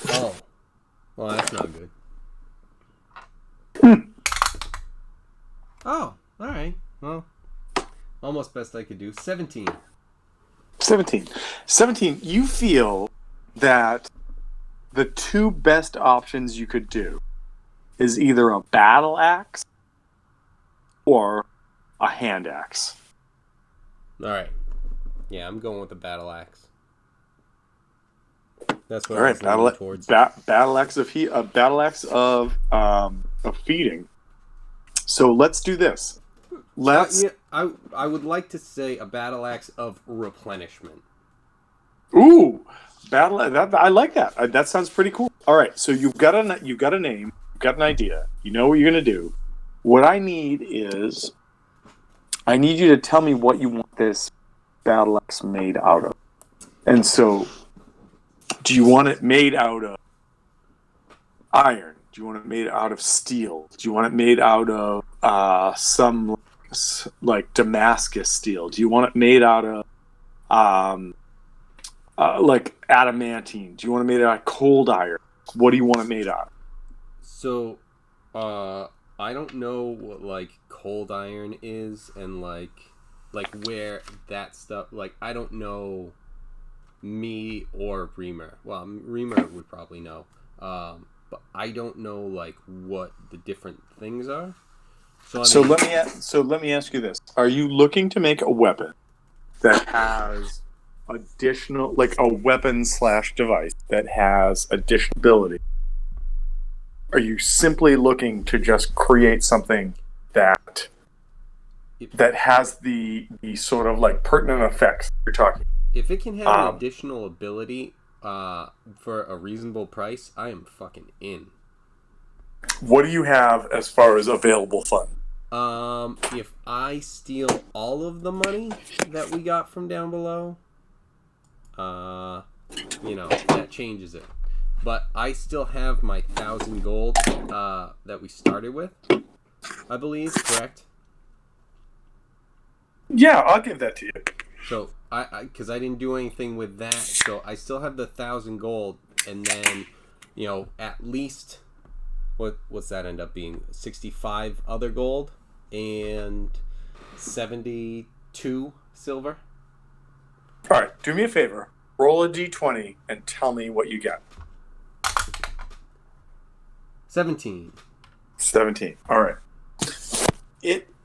S2: Oh. Well, that's not good. Oh, alright. Well, almost best I could do. 17.
S1: 17. You feel that the two best options you could do is either a battle axe or a hand axe.
S2: Alright. Yeah, I'm going with the battle axe. That's what
S1: All
S2: I
S1: right,
S2: was leaning towards.
S1: battle axe of feeding. So let's do this. Let's.
S2: I would like to say a battle axe of replenishment.
S1: Ooh, battle. I like that. That sounds pretty cool. All right, so you've got a name, you've got an idea. You know what you're gonna do. What I need is, I need you to tell me what you want this battle axe made out of. And so, do you want it made out of iron? Do you want it made out of steel? Do you want it made out of some like Damascus steel? Do you want it made out of like adamantine? Do you want it made out of cold iron? What do you want it made out of?
S2: So, I don't know what like cold iron is, and like where that stuff. Like, I don't know me or Reamer. Well, Reamer would probably know. But I don't know like what the different things are. So
S1: let me ask you this: are you looking to make a weapon that has additional, like a weapon / device that has additional ability? Are you simply looking to just create something that has the sort of like pertinent effects you're talking?
S2: If it can have an additional ability for a reasonable price, I am fucking in.
S1: What do you have as far as available funds?
S2: If I steal all of the money that we got from down below, that changes it. But I still have my 1,000 gold that we started with, I believe, correct?
S1: Yeah, I'll give that to you.
S2: So because I didn't do anything with that, so I still have the 1,000 gold, and then, at least what's that end up being? 65 other gold and 72 silver.
S1: All right, do me a favor. Roll a d20 and tell me what you get.
S2: 17.
S1: 17. All right.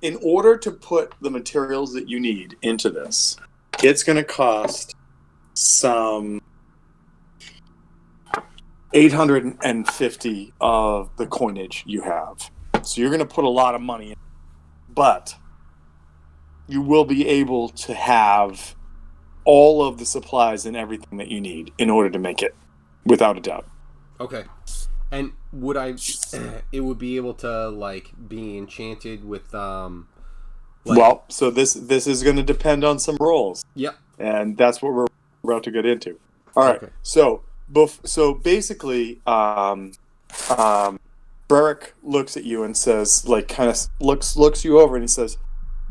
S1: In order to put the materials that you need into this, it's going to cost some 850 of the coinage you have. So you're going to put a lot of money in. But you will be able to have all of the supplies and everything that you need in order to make it, without a doubt.
S2: Okay. And would it would be able to like be enchanted with
S1: well, so this is going to depend on some rolls.
S2: Yep.
S1: And that's what we're about to get into. All right.
S2: Okay.
S1: So basically, Burke looks at you and says, like, kind of looks you over, and he says,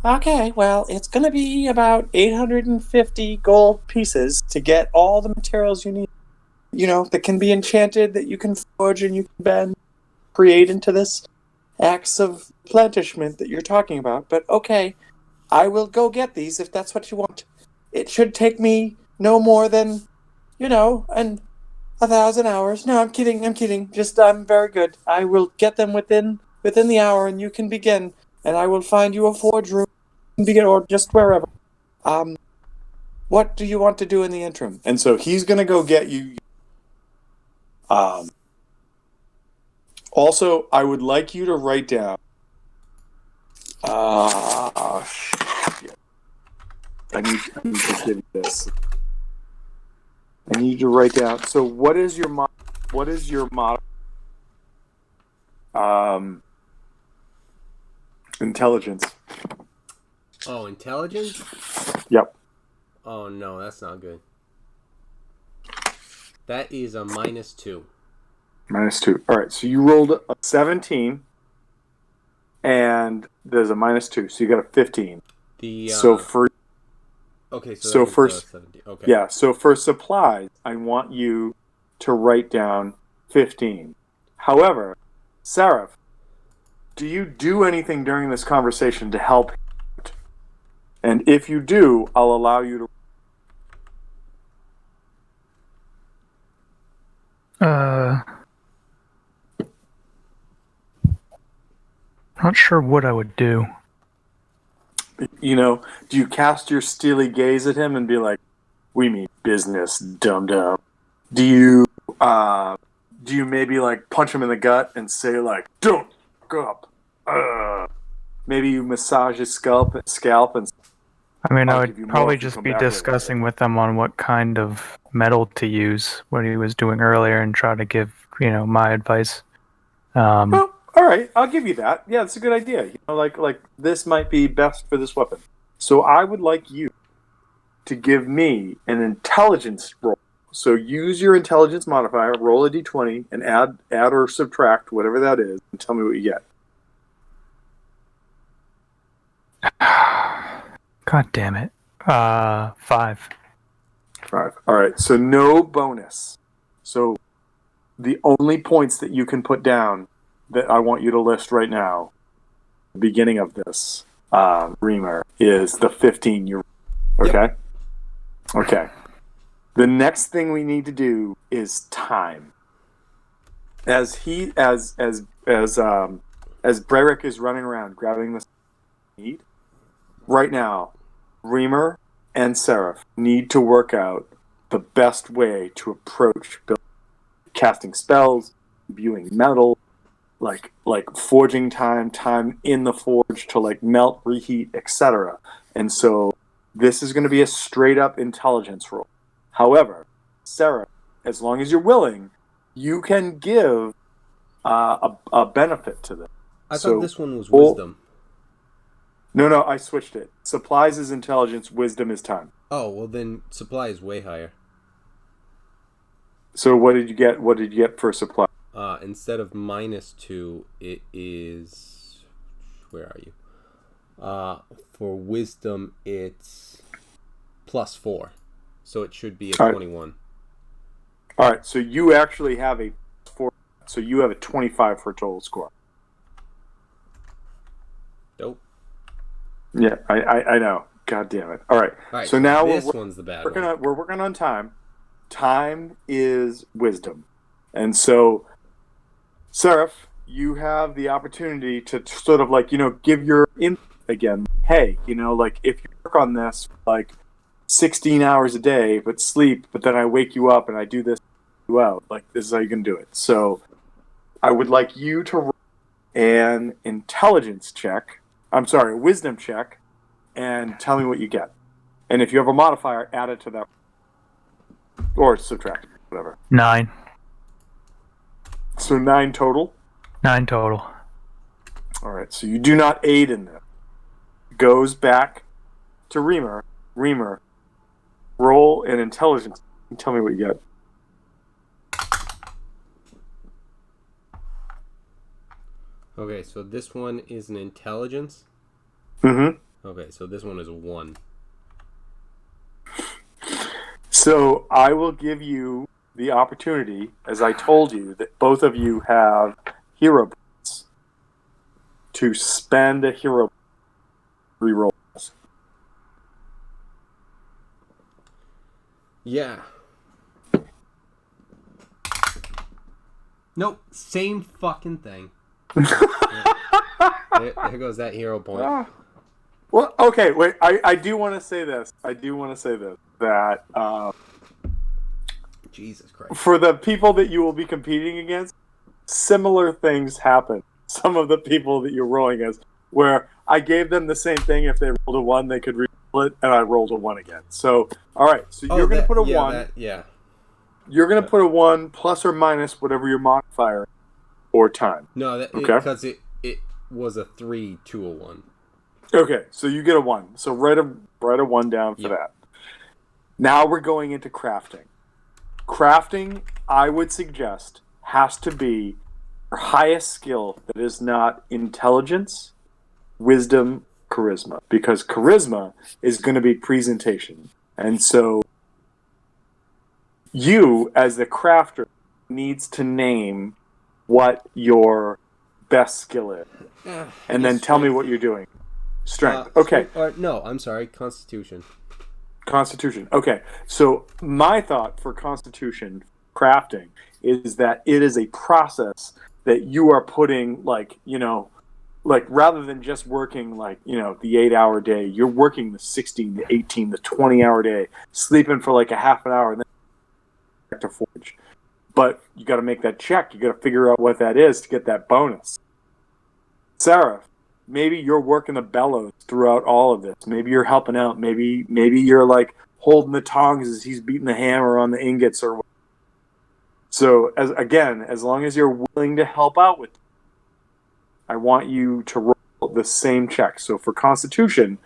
S1: "Okay, well, it's going to be about 850 gold pieces to get all the materials you need. That can be enchanted, that you can forge and you can then create into this axe of replenishment that you're talking about. But okay, I will go get these if that's what you want. It should take me no more than, and 1,000 hours. No, I'm kidding. Just, I'm very good. I will get them within the hour, and you can begin. And I will find you a forge room, begin, or just wherever. What do you want to do in the interim? And so he's going to go get you. Also, I would like you to write down. Shit. I need to give you this. I need you to write down. So, what is your intelligence?
S2: Oh, intelligence?
S1: Yep.
S2: Oh no, that's not good. That is a -2.
S1: -2. All right. So you rolled a 17, and there's a -2. So you got a 15. So for
S2: okay, so,
S1: so for
S2: 17. Okay.
S1: yeah, so for supplies, I want you to write down 15. However, Seraph, do you do anything during this conversation to help? And if you do, I'll allow you to.
S3: Not sure what I would do.
S1: Do you cast your steely gaze at him and be like, "We mean business, dum dum"? Do you maybe like punch him in the gut and say like, "Don't fuck up"? Maybe you massage his scalp and.
S3: I mean, I
S1: I'll give you
S3: would
S1: more
S3: probably
S1: if you
S3: just
S1: come
S3: be
S1: back later.
S3: discussing with them on what kind of metal to use, what he was doing earlier, and try to give, my advice.
S1: Well, all right, I'll give you that. Yeah, it's a good idea. Like this might be best for this weapon. So I would like you to give me an intelligence roll. So use your intelligence modifier, roll a d20, and add or subtract whatever that is, and tell me what you get.
S3: God damn it. 5.
S1: 5. All right, so no bonus. So the only points that you can put down that I want you to list right now, the beginning of this, Reamer, is the 15 you. Okay? Yep. Okay. The next thing we need to do is time. As Brerick is running around grabbing the need, right now, Reamer and Seraph need to work out the best way to approach casting spells, imbuing metal, like forging time in the forge to like melt, reheat, etc. And so this is going to be a straight up intelligence roll. However, Seraph, as long as you're willing, you can give a benefit to this.
S2: I thought this one was wisdom.
S1: No, I switched it. Supplies is intelligence, wisdom is time.
S2: Oh, well then supply is way higher.
S1: So what did you get? What did you get for supply?
S2: Instead of -2, it is... Where are you? For wisdom, it's +4. So it should be a 21.
S1: All right, so you actually have a 4. So you have a 25 for a total score.
S2: Dope.
S1: Yeah, I know. God damn it. All right. So now
S2: this one's the bad one.
S1: We're working on time. Time is wisdom. And so, Seraph, you have the opportunity to sort of like, give your input again. Hey, like if you work on this like 16 hours a day, but then I wake you up and I do this out. Like this is how you can do it. So I would like you to roll an intelligence check. I'm sorry, a wisdom check, and tell me what you get. And if you have a modifier, add it to that. Or subtract, whatever.
S3: 9.
S1: So 9 total?
S3: 9 total.
S1: All right, so you do not aid in this. Goes back to Reamer. Reamer, roll an intelligence. Tell me what you get.
S2: Okay, so this one is an intelligence?
S1: Mm-hmm.
S2: Okay, so this one is a 1.
S1: So I will give you the opportunity, as I told you, that both of you have hero points, to spend a hero reroll.
S2: Yeah. Nope. Same fucking thing. There goes that hero point.
S1: Well, okay, wait. I do want to say this. That
S2: Jesus Christ.
S1: for the people that you will be competing against, similar things happen. Some of the people that you're rolling as, where I gave them the same thing. If they rolled a 1, they could re-roll it, and I rolled a 1 again. So, all right. So you're going to put a 1. You're going to put a 1 plus or minus whatever your modifier or time.
S2: No, because it was a 3 to a 1.
S1: Okay, so you get a 1. So write a 1 down for that. Now we're going into crafting. Crafting, I would suggest, has to be your highest skill that is not intelligence, wisdom, charisma. Because charisma is going to be presentation. And so you, as the crafter, needs to name what your best skill is. And then tell me what you're doing. Strength. Okay.
S2: No, I'm sorry. Constitution.
S1: Constitution. Okay. So my thought for Constitution crafting is that it is a process that you are putting, like, rather than just working, the 8-hour day, you're working the 16, the 18, the 20-hour day, sleeping for like a half an hour, and then back to forge. But you got to make that check. You got to figure out what that is to get that bonus. Sarah, maybe you're working the bellows throughout all of this. Maybe you're helping out. Maybe you're like holding the tongs as he's beating the hammer on the ingots or whatever. So as long as you're willing to help out with it, I want you to roll the same check. So for Constitution,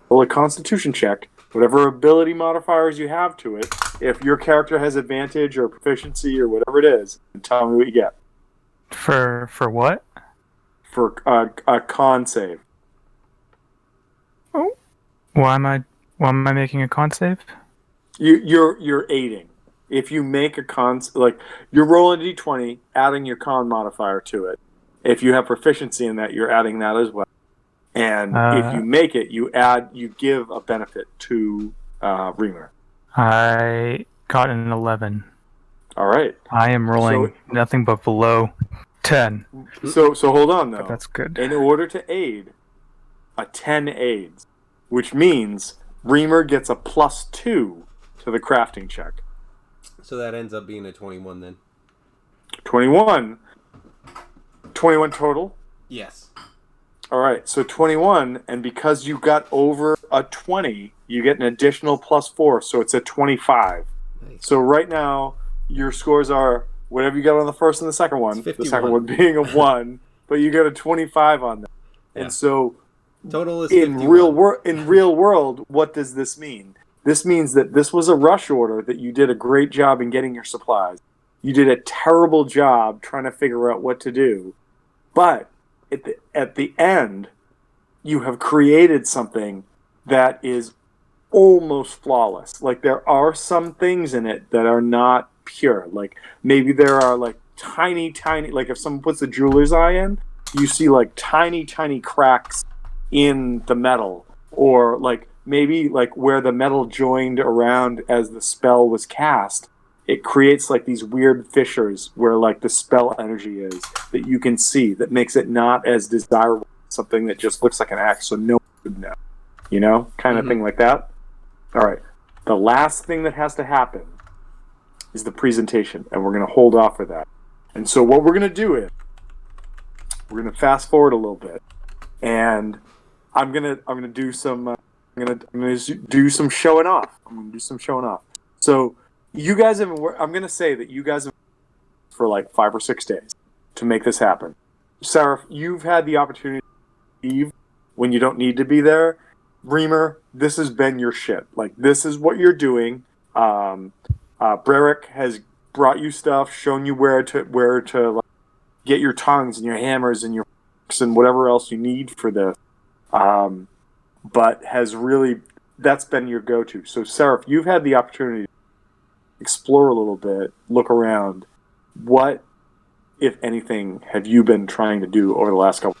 S1: roll a Constitution check. Whatever ability modifiers you have to it, if your character has advantage or proficiency or whatever it is, tell me what you get.
S3: For what?
S1: For a con save.
S3: Oh, why am I making a con save?
S1: You're aiding. If you make a con, like you're rolling a d20, adding your con modifier to it. If you have proficiency in that, you're adding that as well. And if you make it, you give a benefit to Reamer.
S3: I got an 11.
S1: All right.
S3: I am rolling nothing but below 10.
S1: So hold on, though.
S3: But that's good.
S1: In order to aid, a 10 aids, which means Reamer gets a +2 to the crafting check.
S2: So that ends up being a 21 then.
S1: 21 total?
S2: Yes.
S1: All right, so 21, and because you got over a 20, you get an additional +4, so it's a 25.
S2: Nice.
S1: So right now, your scores are whatever you got on the first and the second one. The second one being a 1, but you get a 25 on that.
S2: Yeah.
S1: And so,
S2: total is
S1: in
S2: 51.
S1: real world, what does this mean? This means that this was a rush order that you did a great job in getting your supplies. You did a terrible job trying to figure out what to do, but at the end, you have created something that is almost flawless. Like, there are some things in it that are not pure. Like, maybe there are like tiny, like if someone puts a jeweler's eye in, you see like tiny cracks in the metal, or like maybe like where the metal joined around as the spell was cast, it creates like these weird fissures where like the spell energy is that you can see, that makes it not as desirable, something that just looks like an axe so no one would know, kind of thing like that. All right, the last thing that has to happen is the presentation, and we're going to hold off for that. And so what we're going to do is we're going to fast forward a little bit, and I'm going to do some I'm going to do some showing off. So you guys have been, I'm going to say that you guys have been for like 5 or 6 days to make this happen. Sarah, you've had the opportunity to leave when you don't need to be there. Reamer, this has been your shit. Like, this is what you're doing. Brerick has brought you stuff, shown you where to like, get your tongs and your hammers and your and whatever else you need for this. But has really, that's been your go-to. So, Sarah, you've had the opportunity to explore a little bit, look around. What, if anything, have you been trying to do over the last couple?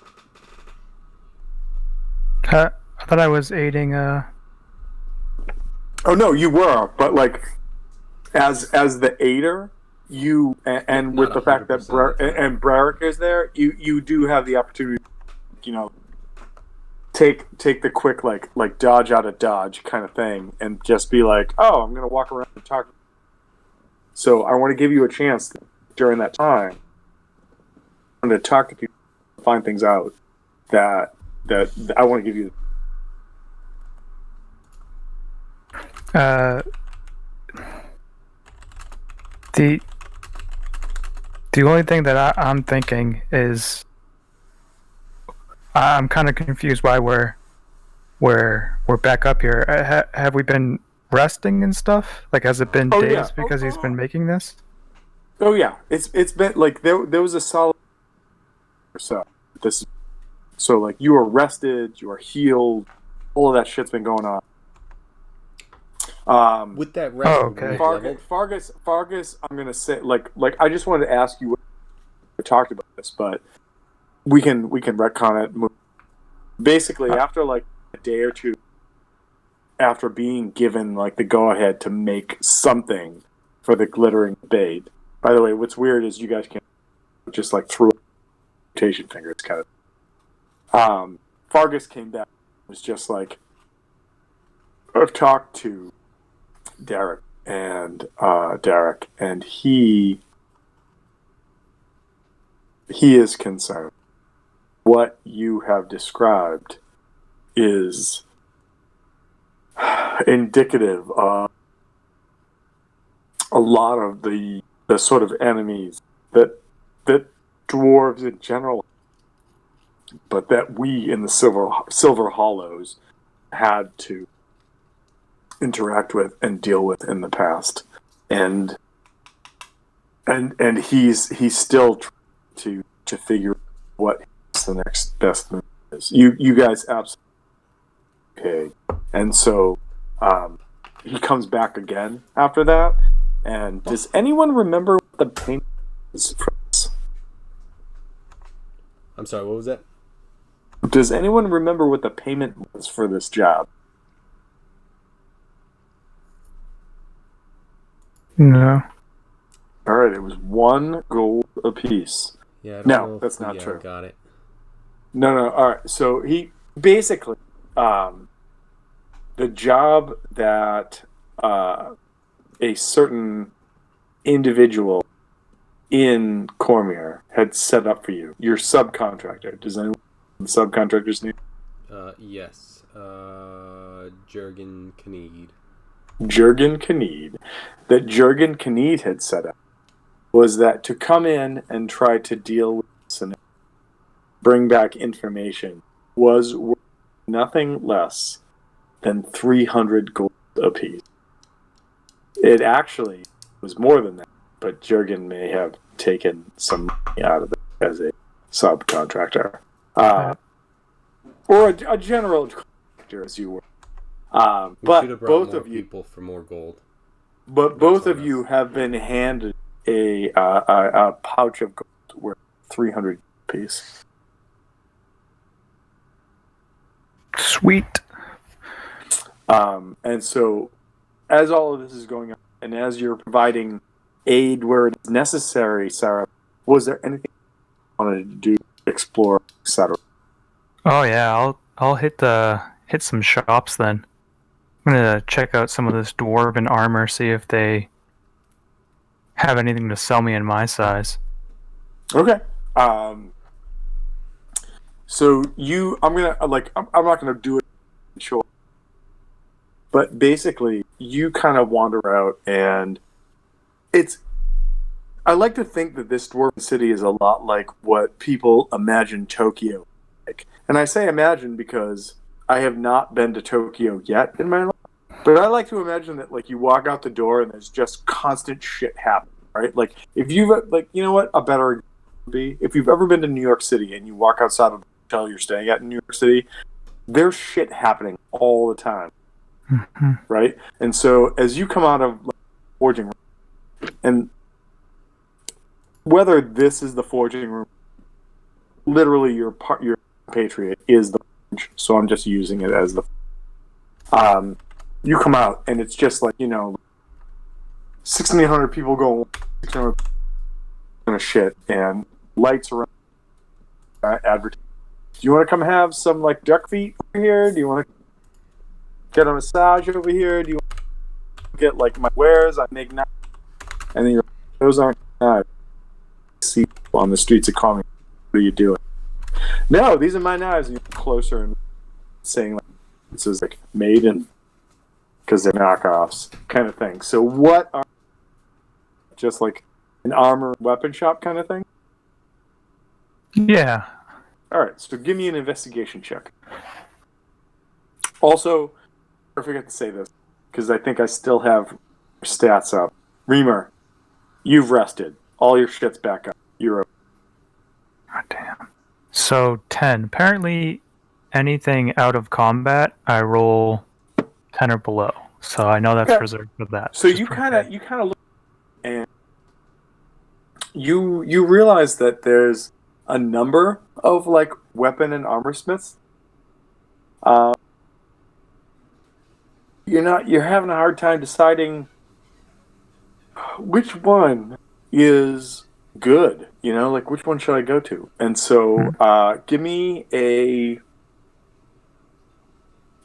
S3: I thought I was aiding.
S1: Oh no, you were, but like, as the aider, and with
S2: Not
S1: the fact that
S2: 100% of the time.
S1: and Brerick is there, you do have the opportunity, take the quick like dodge out of dodge kind of thing, and just be like, oh, I'm gonna walk around and talk. So I want to give you a chance during that time to talk to people, find things out that I want to give you.
S3: The only thing that I'm thinking is I'm kind of confused why we're back up here. Have we been resting and stuff? Like, has it been
S1: Oh,
S3: days
S1: yeah.
S3: because he's been making this?
S1: Oh yeah, it's been like there was a solid or so. So like you are rested, you are healed, all of that shit's been going on.
S2: With that rest,
S3: Oh, okay.
S1: Fargus, I'm gonna say like I just wanted to ask you what we talked about this, but we can retcon it. Basically, after like a day or two, after being given like the go ahead to make something for the glittering blade. By the way, what's weird is you guys can just like through rotation fingers kind of. Fargus came back. Was just like I've talked to Derek, and he is concerned. What you have described is indicative of a lot of the sort of enemies that dwarves in general, but that we in the Silver Hollows had to interact with and deal with in the past, and he's still trying to figure out what the next best thing is. You guys absolutely okay, and so he comes back again after that. And does anyone remember what the payment is for this?
S2: I'm sorry, what was that?
S1: Does anyone remember what the payment was for this job?
S3: No.
S1: All right, it was 1 gold apiece.
S2: Yeah, I don't
S1: No,
S2: know if
S1: that's
S2: we,
S1: not true.
S2: Got it.
S1: No. All right, so he basically the job that a certain individual in Cormier had set up for you, your subcontractor. Does anyone know the subcontractor's name?
S2: Yes. Jurgen Knied.
S1: Jurgen Knied. That Jurgen Knied had set up was that to come in and try to deal with this and bring back information was worth nothing less than 300 gold apiece. It actually was more than that, but Jurgen may have taken some money out of it as a subcontractor. Or a general contractor, as you were.
S2: We
S1: But
S2: should have brought
S1: both
S2: more
S1: of you,
S2: people for more gold.
S1: but both of you have been handed a pouch of gold worth 300 apiece.
S3: Sweet.
S1: And so, as all of this is going on, and as you're providing aid where it's necessary, Sarah, was there anything you wanted to do, explore, etc.?
S3: Oh yeah, I'll hit some shops then. I'm gonna check out some of this dwarven armor, see if they have anything to sell me in my size.
S1: Okay. So I'm not gonna do it short, but basically you kind of wander out, and I like to think that this dwarven city is a lot like what people imagine Tokyo like. And I say imagine because I have not been to Tokyo yet in my life. But I like to imagine that like you walk out the door and there's just constant shit happening, right? Like if you've you know what a better example would be if you've ever been to New York City and you walk outside of the hotel you're staying at in New York City, there's shit happening all the time, right? And so as you come out of forging room, and whether this is the forging room, literally your patriot is the forge, so I'm just using it as the. You come out and it's just like 1,600 people going 600 kind of shit, and lights around advertising. Do you want to come have some like duck feet over here? Do you want to get a massage over here? Do you want to get like my wares? I make knives. And then you're like, those aren't knives. See on the streets of Coming. What are you doing? No, these are my knives. And you're closer and saying like, this is like made in, because they're knockoffs kind of thing. So what are just like an armor weapon shop kind of thing?
S3: Yeah.
S1: All right, so give me an investigation check. Also, I forget to say this because I think I still have stats up. Reamer, you've rested. All your shit's back up. You're okay.
S3: God damn. So 10. Apparently, anything out of combat, I roll 10 or below. So I know that's
S1: Okay.
S3: reserved for that.
S1: So
S3: which is
S1: you
S3: pretty
S1: kind of
S3: good.
S1: look and you realize that there's a number of like weapon and armor smiths. You're having a hard time deciding which one is good. Like which one should I go to? And so give me a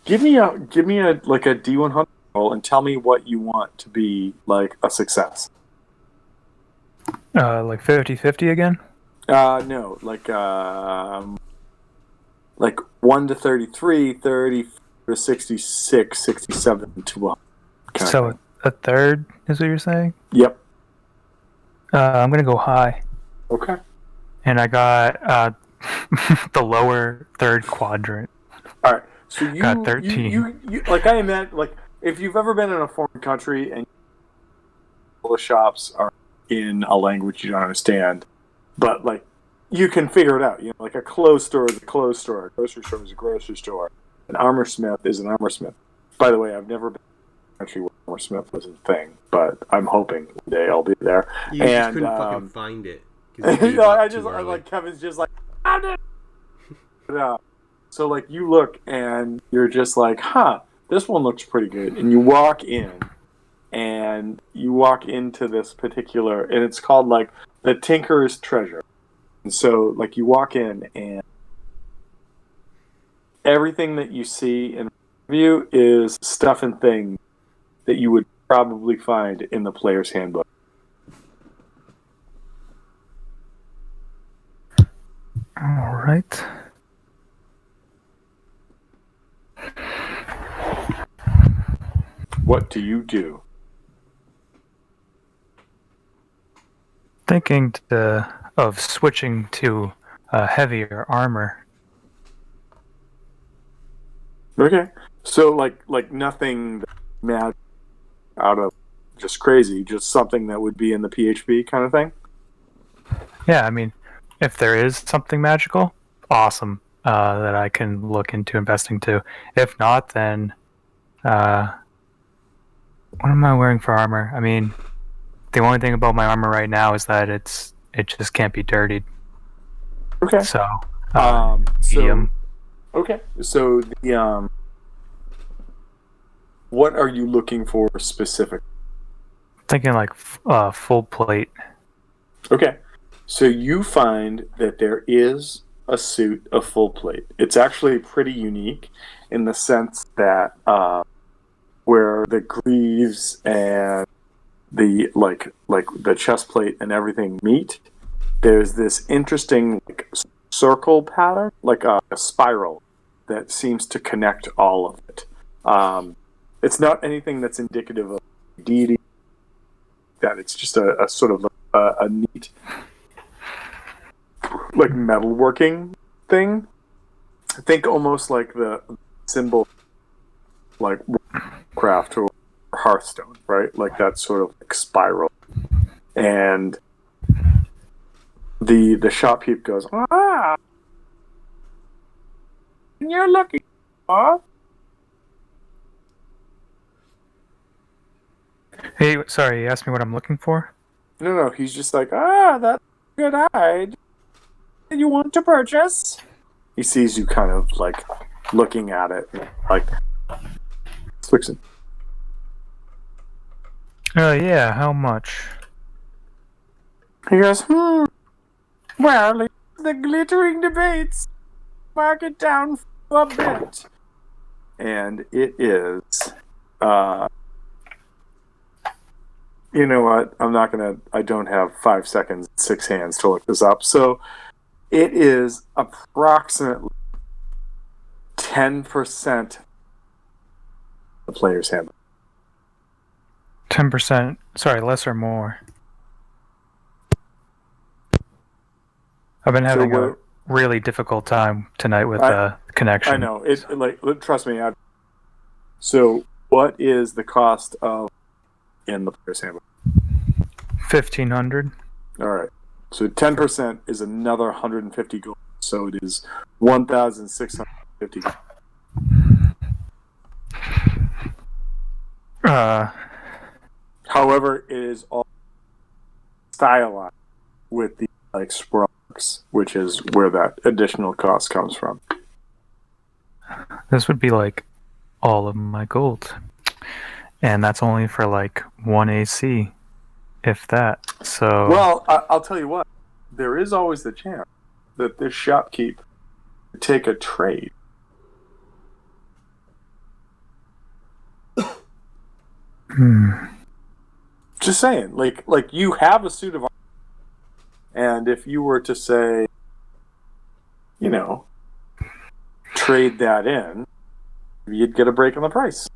S1: like a D100 roll and tell me what you want to be like a success.
S3: Like 50-50 again?
S1: No, like 1 to 33, 30 to 66, 67 to 100.
S3: So a third is what you're saying?
S1: Yep.
S3: I'm going to go high.
S1: Okay.
S3: And I got the lower third quadrant.
S1: All right. So you
S3: Got 13.
S1: You like I meant like if you've ever been in a foreign country and all the shops are in a language you don't understand, but like you can figure it out. Like a clothes store is a clothes store, a grocery store is a grocery store, an armor smith is an armor smith. By the way, I've never been in a country where armor smith was a thing, but I'm hoping one day I'll be there.
S2: You just couldn't fucking find it.
S1: I like Kevin's just like found it. So like you look and you're just like, this one looks pretty good, and you walk in, and you walk into this particular, and it's called like the Tinker's Treasure. And so like you walk in, and everything that you see in view is stuff and things that you would probably find in the player's handbook.
S3: All right.
S1: What do you do?
S3: Thinking of switching to heavier armor.
S1: Okay. So like nothing mad out of just crazy, just something that would be in the PHP kind of thing?
S3: Yeah, I mean, if there is something magical, awesome, that I can look into investing to. If not, then what am I wearing for armor? I mean, the only thing about my armor right now is that it just can't be dirtied.
S1: Okay.
S3: So,
S1: So
S3: medium.
S1: okay. So the what are you looking for specific?
S3: Thinking like full plate.
S1: Okay. So you find that there is a suit of full plate. It's actually pretty unique in the sense that where the greaves and the like the chest plate and everything meet, there's this interesting like circle pattern, like a spiral that seems to connect all of it. It's not anything that's indicative of deity. That it's just a sort of a neat like metalworking thing. I think almost like the symbol like craft or Hearthstone, right? Like that sort of like spiral. And the shopkeep goes, you're lucky, huh?
S3: Hey, sorry, you asked me what I'm looking for?
S1: No, he's just like, that's a good hide. You want to purchase? He sees you kind of like looking at it, like fixing.
S3: Oh yeah, how much?
S1: He goes, well, it's the glittering debates. Mark it down for a bit. And it is, you know what? I don't have 5 seconds, 6 hands to look this up. So it is approximately 10% the player's handbook.
S3: 10%. Sorry, less or more. I've been having a really difficult time tonight with the connection.
S1: I know. Trust me. So what is the cost of in the player's handbook?
S3: 1,500.
S1: All right. So 10% is another 150 gold. So it is 1,650 gold. However, it is all stylized with the sprawl marks, which is where that additional cost comes from.
S3: This would be all of my gold, and that's only for 1 AC, if that. So
S1: well, I'll tell you what. There is always the chance that this shopkeep could take a trade. Just saying, like you have a suit of armor, and if you were to say, trade that in, you'd get a break on the price.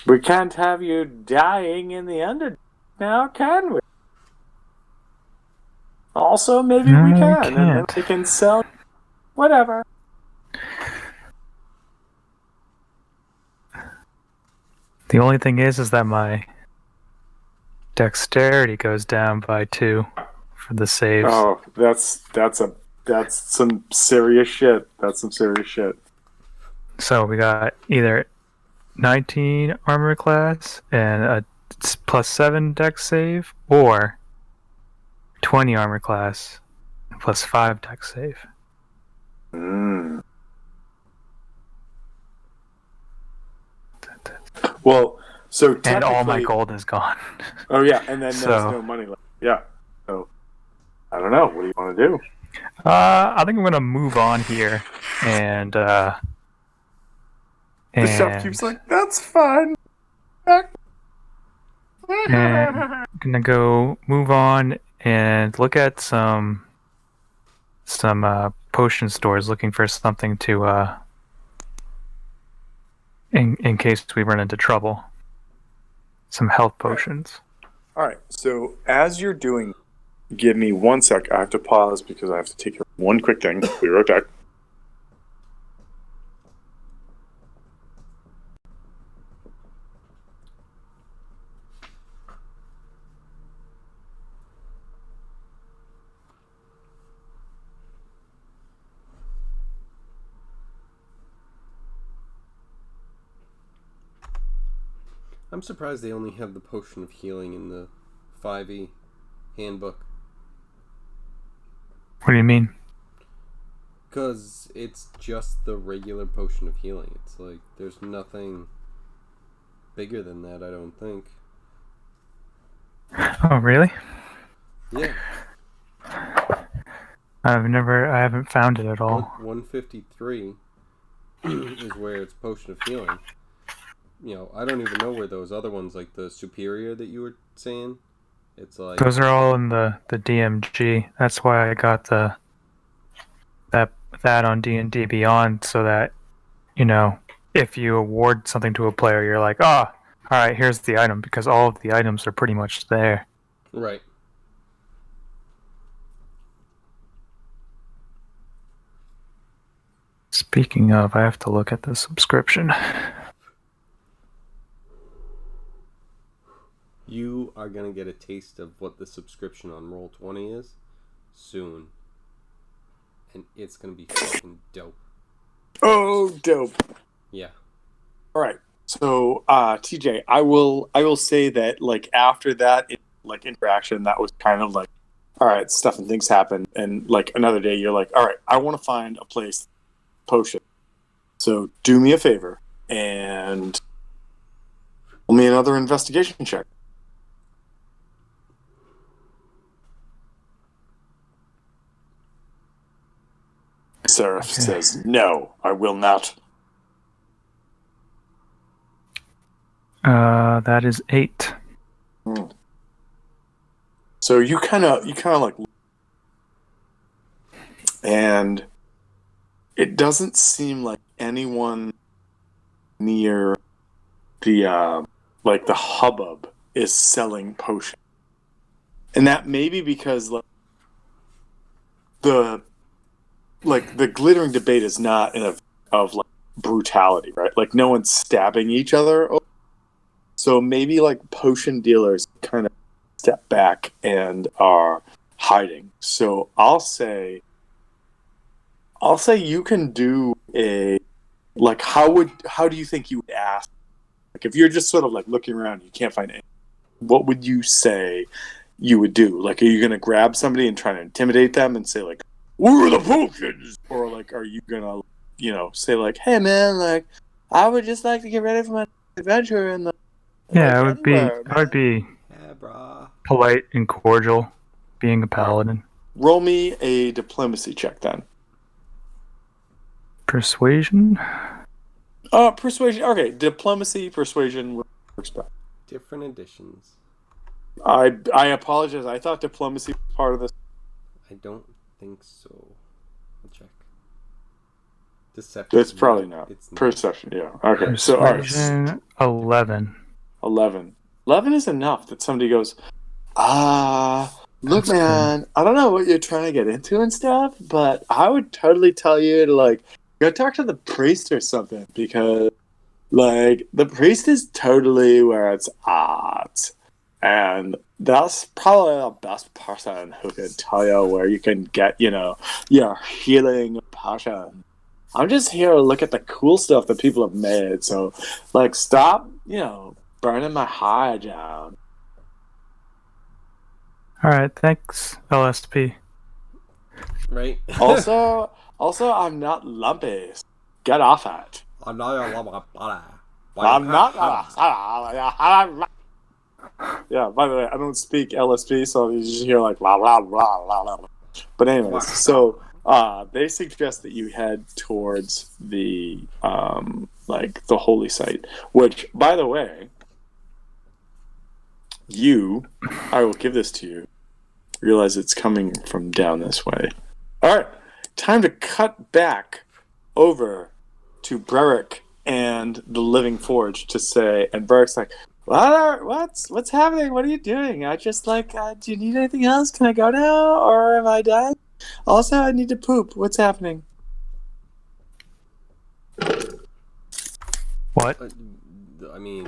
S1: We can't have you dying in the Underdark now, can we? Also, maybe we can, and then we can sell whatever.
S3: The only thing is that my dexterity goes down by 2 for the saves.
S1: Oh, that's some serious shit. That's some serious shit.
S3: So we got either 19 armor class and a +7 dex save, or 20 armor class and +5 dex save.
S1: Well, so
S3: and all my gold is gone.
S1: Oh yeah, and then there's no money left. Yeah. So I don't know. What do you want to do?
S3: I think I'm gonna move on here, and
S1: the shopkeep's like, that's fine.
S3: And I'm gonna go move on and look at some potion stores, looking for something to in case we run into trouble. Some health potions.
S1: All right. So as you're doing, give me 1 sec. I have to pause because I have to take care of one quick thing. Be right back.
S2: I'm surprised they only have the potion of healing in the 5e handbook.
S3: What do you mean?
S2: Because it's just the regular potion of healing. It's like, there's nothing bigger than that, I don't think.
S3: Oh, really?
S2: Yeah.
S3: I haven't found it at all.
S2: 153 is where it's potion of healing. I don't even know where those other ones, like the superior that you were saying, it's like...
S3: Those are all in the DMG. That's why I got that on D&D Beyond, so that, if you award something to a player, you're like, all right, here's the item, because all of the items are pretty much there.
S2: Right.
S3: Speaking of, I have to look at the subscription.
S2: You are going to get a taste of what the subscription on Roll20 is soon. And it's going to be fucking dope.
S1: Oh, dope.
S2: Yeah.
S1: All right. So, TJ, I will say that, after that, interaction, that was kind of all right, stuff and things happen, and like another day, you're like, all right, I want to find a place potion. So do me a favor and roll me another investigation check. Seraph says, no, I will not.
S3: That is 8.
S1: So you kind of like, and it doesn't seem like anyone near the like the hubbub is selling potions, and that may be because the glittering debate is not of like brutality, right? Like no one's stabbing each other. So maybe like potion dealers kind of step back and are hiding. So I'll say you can do a like how do you think you would ask? Like if you're just sort of like looking around, you can't find anything, what would you say you would do? Like are you gonna grab somebody and try to intimidate them and say like, where are the potions? Or like are you gonna, say like, hey man, like I would just like to get ready for my adventure and
S3: I would be
S2: Yeah, brah.
S3: polite and cordial, being a paladin.
S1: Roll me a diplomacy check then.
S3: Persuasion?
S1: Persuasion. Okay, diplomacy, persuasion works better.
S2: Different editions.
S1: I apologize. I thought diplomacy was part of this.
S2: I don't think so. I'll check. Deception.
S1: It's probably not.
S2: It's not.
S1: Perception, yeah. Okay,
S3: Persuasion, 11.
S1: 11. 11 is enough that somebody goes, look, man, I don't know what you're trying to get into and stuff, but I would totally tell you to, like, go talk to the priest or something, because, like, the priest is totally where it's at. And that's probably the best person who can tell you where you can get, your healing potion. I'm just here to look at the cool stuff that people have made. So, like, stop, burning my hide down.
S3: All right, thanks, LSP.
S2: Right.
S1: Also, I'm not lumpy. Get off it.
S2: I'm not a lava.
S1: I'm not. Yeah. By the way, I don't speak LSP, so you just hear like blah blah blah blah blah. But anyways, so they suggest that you head towards the the holy site, which, by the way, I will give this to you. Realize it's coming from down this way. All right, time to cut back over to Brerick and the Living Forge to say, and Brerick's like, what's happening? What are you doing? I just do you need anything else? Can I go now, or am I done? Also, I need to poop. What's happening?
S3: What?
S2: I mean,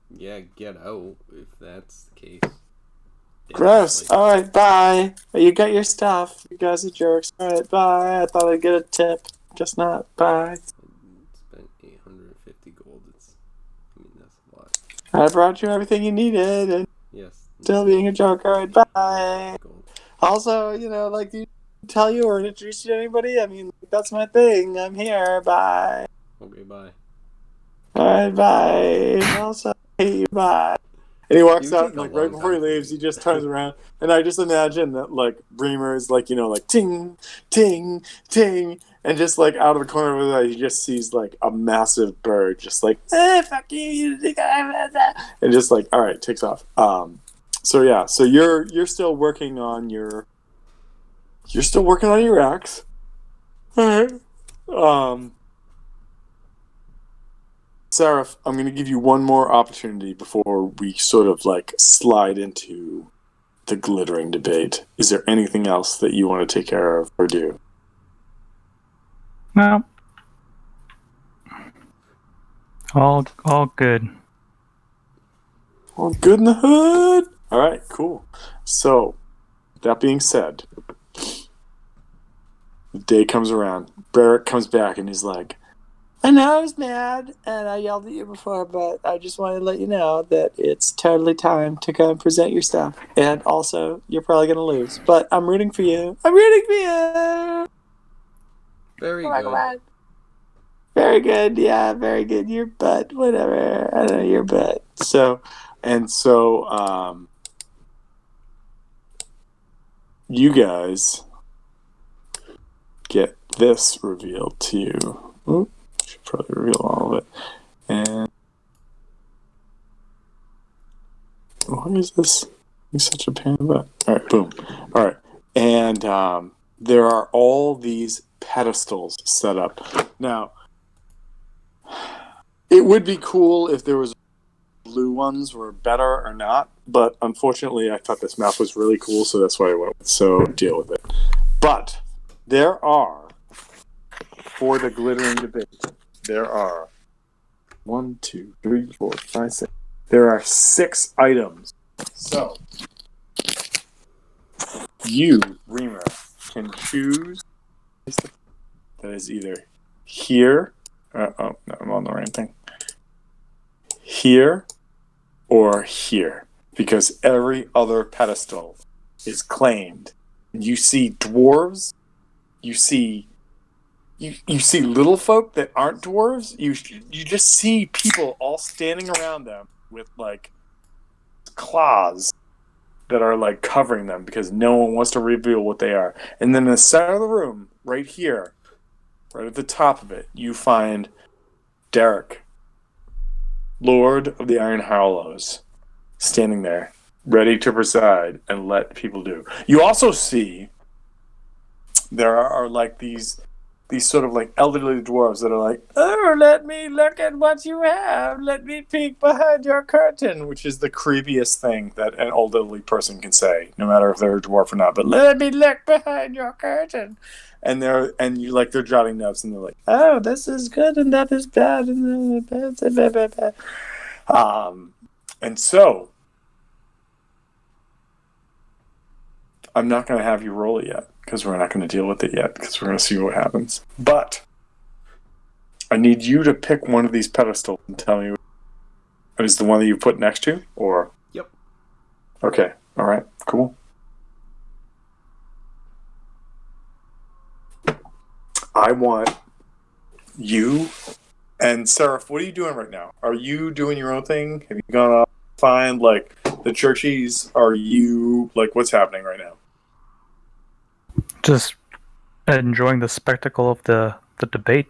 S2: yeah, get out if that's the case.
S1: Gross. All right, bye. You got your stuff. You guys are jerks. All right, bye. I thought I'd get a tip. Just not. Bye.
S2: Spent 850 gold. That's a lot.
S1: I brought you everything you needed, and
S2: Yes.
S1: still being a joke. All right, bye.
S2: Gold.
S1: Also, do you tell you or introduce you to anybody? I mean, that's my thing. I'm here. Bye.
S2: Okay, bye.
S1: All right, bye. Also, hey, bye. And he walks
S2: You
S1: out,
S2: take
S1: and
S2: a
S1: right
S2: long
S1: before he
S2: time.
S1: leaves, he just turns around, and I just imagine that Bremer is ting, ting, ting, and just out of the corner of his eye, he just sees a massive bird, just fuck you, you think I have that? And just all right, takes off. So you're still working on your axe. All right. Seraph, I'm going to give you one more opportunity before we sort of slide into the glittering debate. Is there anything else that you want to take care of or do?
S3: No. All good.
S1: All good in the hood? All right, cool. So, that being said, the day comes around. Barrett comes back and he's like, I know I was mad and I yelled at you before, but I just wanted to let you know that it's totally time to go and present your stuff. And also, you're probably going to lose, but I'm rooting for you. I'm rooting for you.
S2: Very
S1: Come on,
S2: good.
S1: come on. Very good. Yeah, very good. Your butt, whatever. I don't know, your butt. So, you guys get this revealed to you. Oop, should probably reveal all of it. And what is this? He's such a pain in the butt. All right, boom. All right, and there are all these pedestals set up. Now, it would be cool if there was blue ones were better or not, but unfortunately, I thought this map was really cool, so that's why I went with. So deal with it. But there are, for the glittering debate, there are 1, 2, 3, 4, 5, 6. There are 6 items. So you, Reamer, can choose that is either here. No, I'm on the right thing. Here or here, because every other pedestal is claimed. You see dwarves. You see little folk that aren't dwarves. You just see people all standing around them with like claws that are like covering them because no one wants to reveal what they are. And then in the center of the room, right here, right at the top of it, you find Derek, Lord of the Iron Hollows, standing there, ready to preside and let people do. You also see there are like these sort of like elderly dwarves that are like, oh, let me look at what you have. Let me peek behind your curtain, which is the creepiest thing that an elderly person can say, no matter if they're a dwarf or not. But let me look behind your curtain. And they're jotting notes, and they're like, oh, this is good and that is bad and bad. And so I'm not going to have you roll it yet because we're not going to deal with it yet because we're going to see what happens. But I need you to pick one of these pedestals and tell me is the one that you put next to, or?
S2: Yep.
S1: Okay. All right. Cool. I want you and Seraph. What are you doing right now? Are you doing your own thing? Have you gone off to find like the churchies? Are you like what's happening right now?
S3: Just enjoying the spectacle of the debate.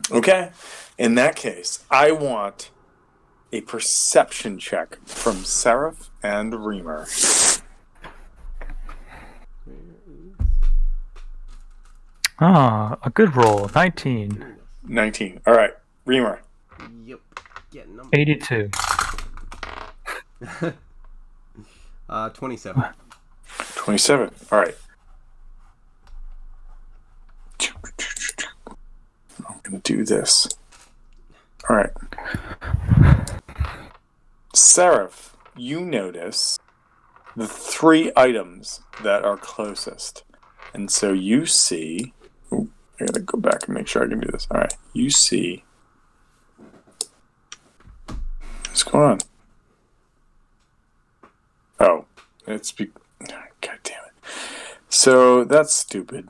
S1: Okay. In that case, I want a perception check from Seraph and Reamer.
S3: A good roll. 19.
S1: 19. All right. Reamer.
S2: Yep. Getting them.
S3: 82.
S2: 27.
S1: 27. All right. I'm going to do this. All right. Seraph, you notice the 3 items that are closest. And so you see... Ooh, I got to go back and make sure I can do this. All right. You see... What's going on? Oh. God damn it. So that's stupid.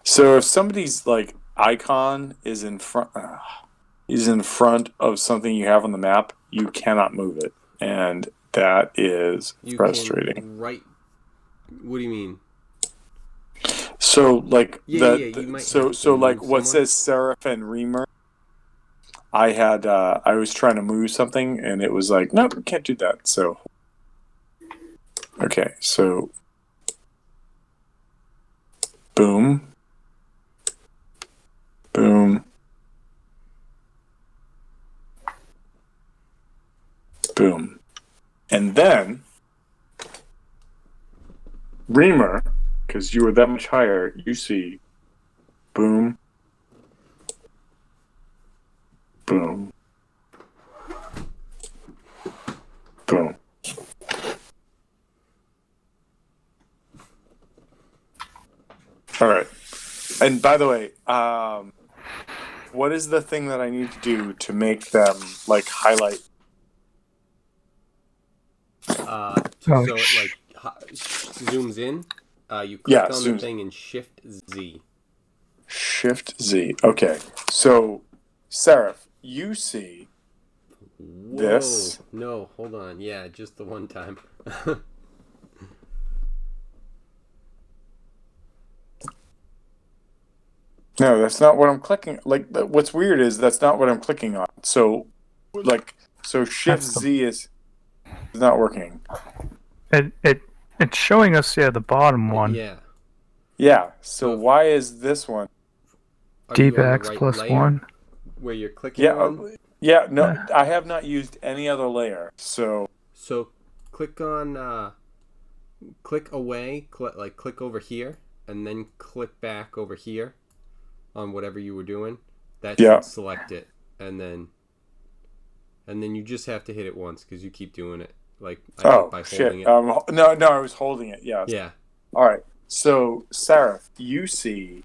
S1: So if somebody's like icon is in front of something you have on the map, you cannot move it, and that is frustrating.
S2: Right. What do you mean?
S1: So like
S2: so
S1: like what says Seraph and Reamer, I was trying to move something and it was like, nope, you can't do that. So okay, so boom. Boom. Boom. And then Reamer, because you were that much higher, you see boom. Boom. Boom. All right. And by the way, what is the thing that I need to do to make them like highlight?
S3: Oh,
S2: So it like zooms in. You click
S1: Yeah,
S2: on the
S1: zooms.
S2: thing and Shift Z.
S1: Shift Z. Okay. So, Seraph, you see
S2: Whoa!
S1: this.
S2: No, hold on. Yeah, just the one time.
S1: No, that's not what I'm clicking. Like, what's weird is that's not what I'm clicking on. So, like, so Shift
S3: That's the-
S1: Z is not working.
S3: it's showing us the bottom one.
S2: Yeah.
S1: Yeah. So
S2: So if-
S1: why is this one?
S2: Are you
S3: Deep
S2: on the
S3: X
S2: right
S3: plus
S2: layer
S3: one.
S2: where you're clicking
S1: Yeah.
S2: on?
S1: Yeah. No, I have not used any other layer. So,
S2: So click on click away, click over here, and then click back over here on whatever you were doing. That
S1: Yeah.
S2: should select it, and then you just have to hit it once because you keep doing it. Like I think by
S1: shit.
S2: holding it.
S1: No, I was holding it. Yeah.
S2: Yeah.
S1: All right. So, Seraph, you see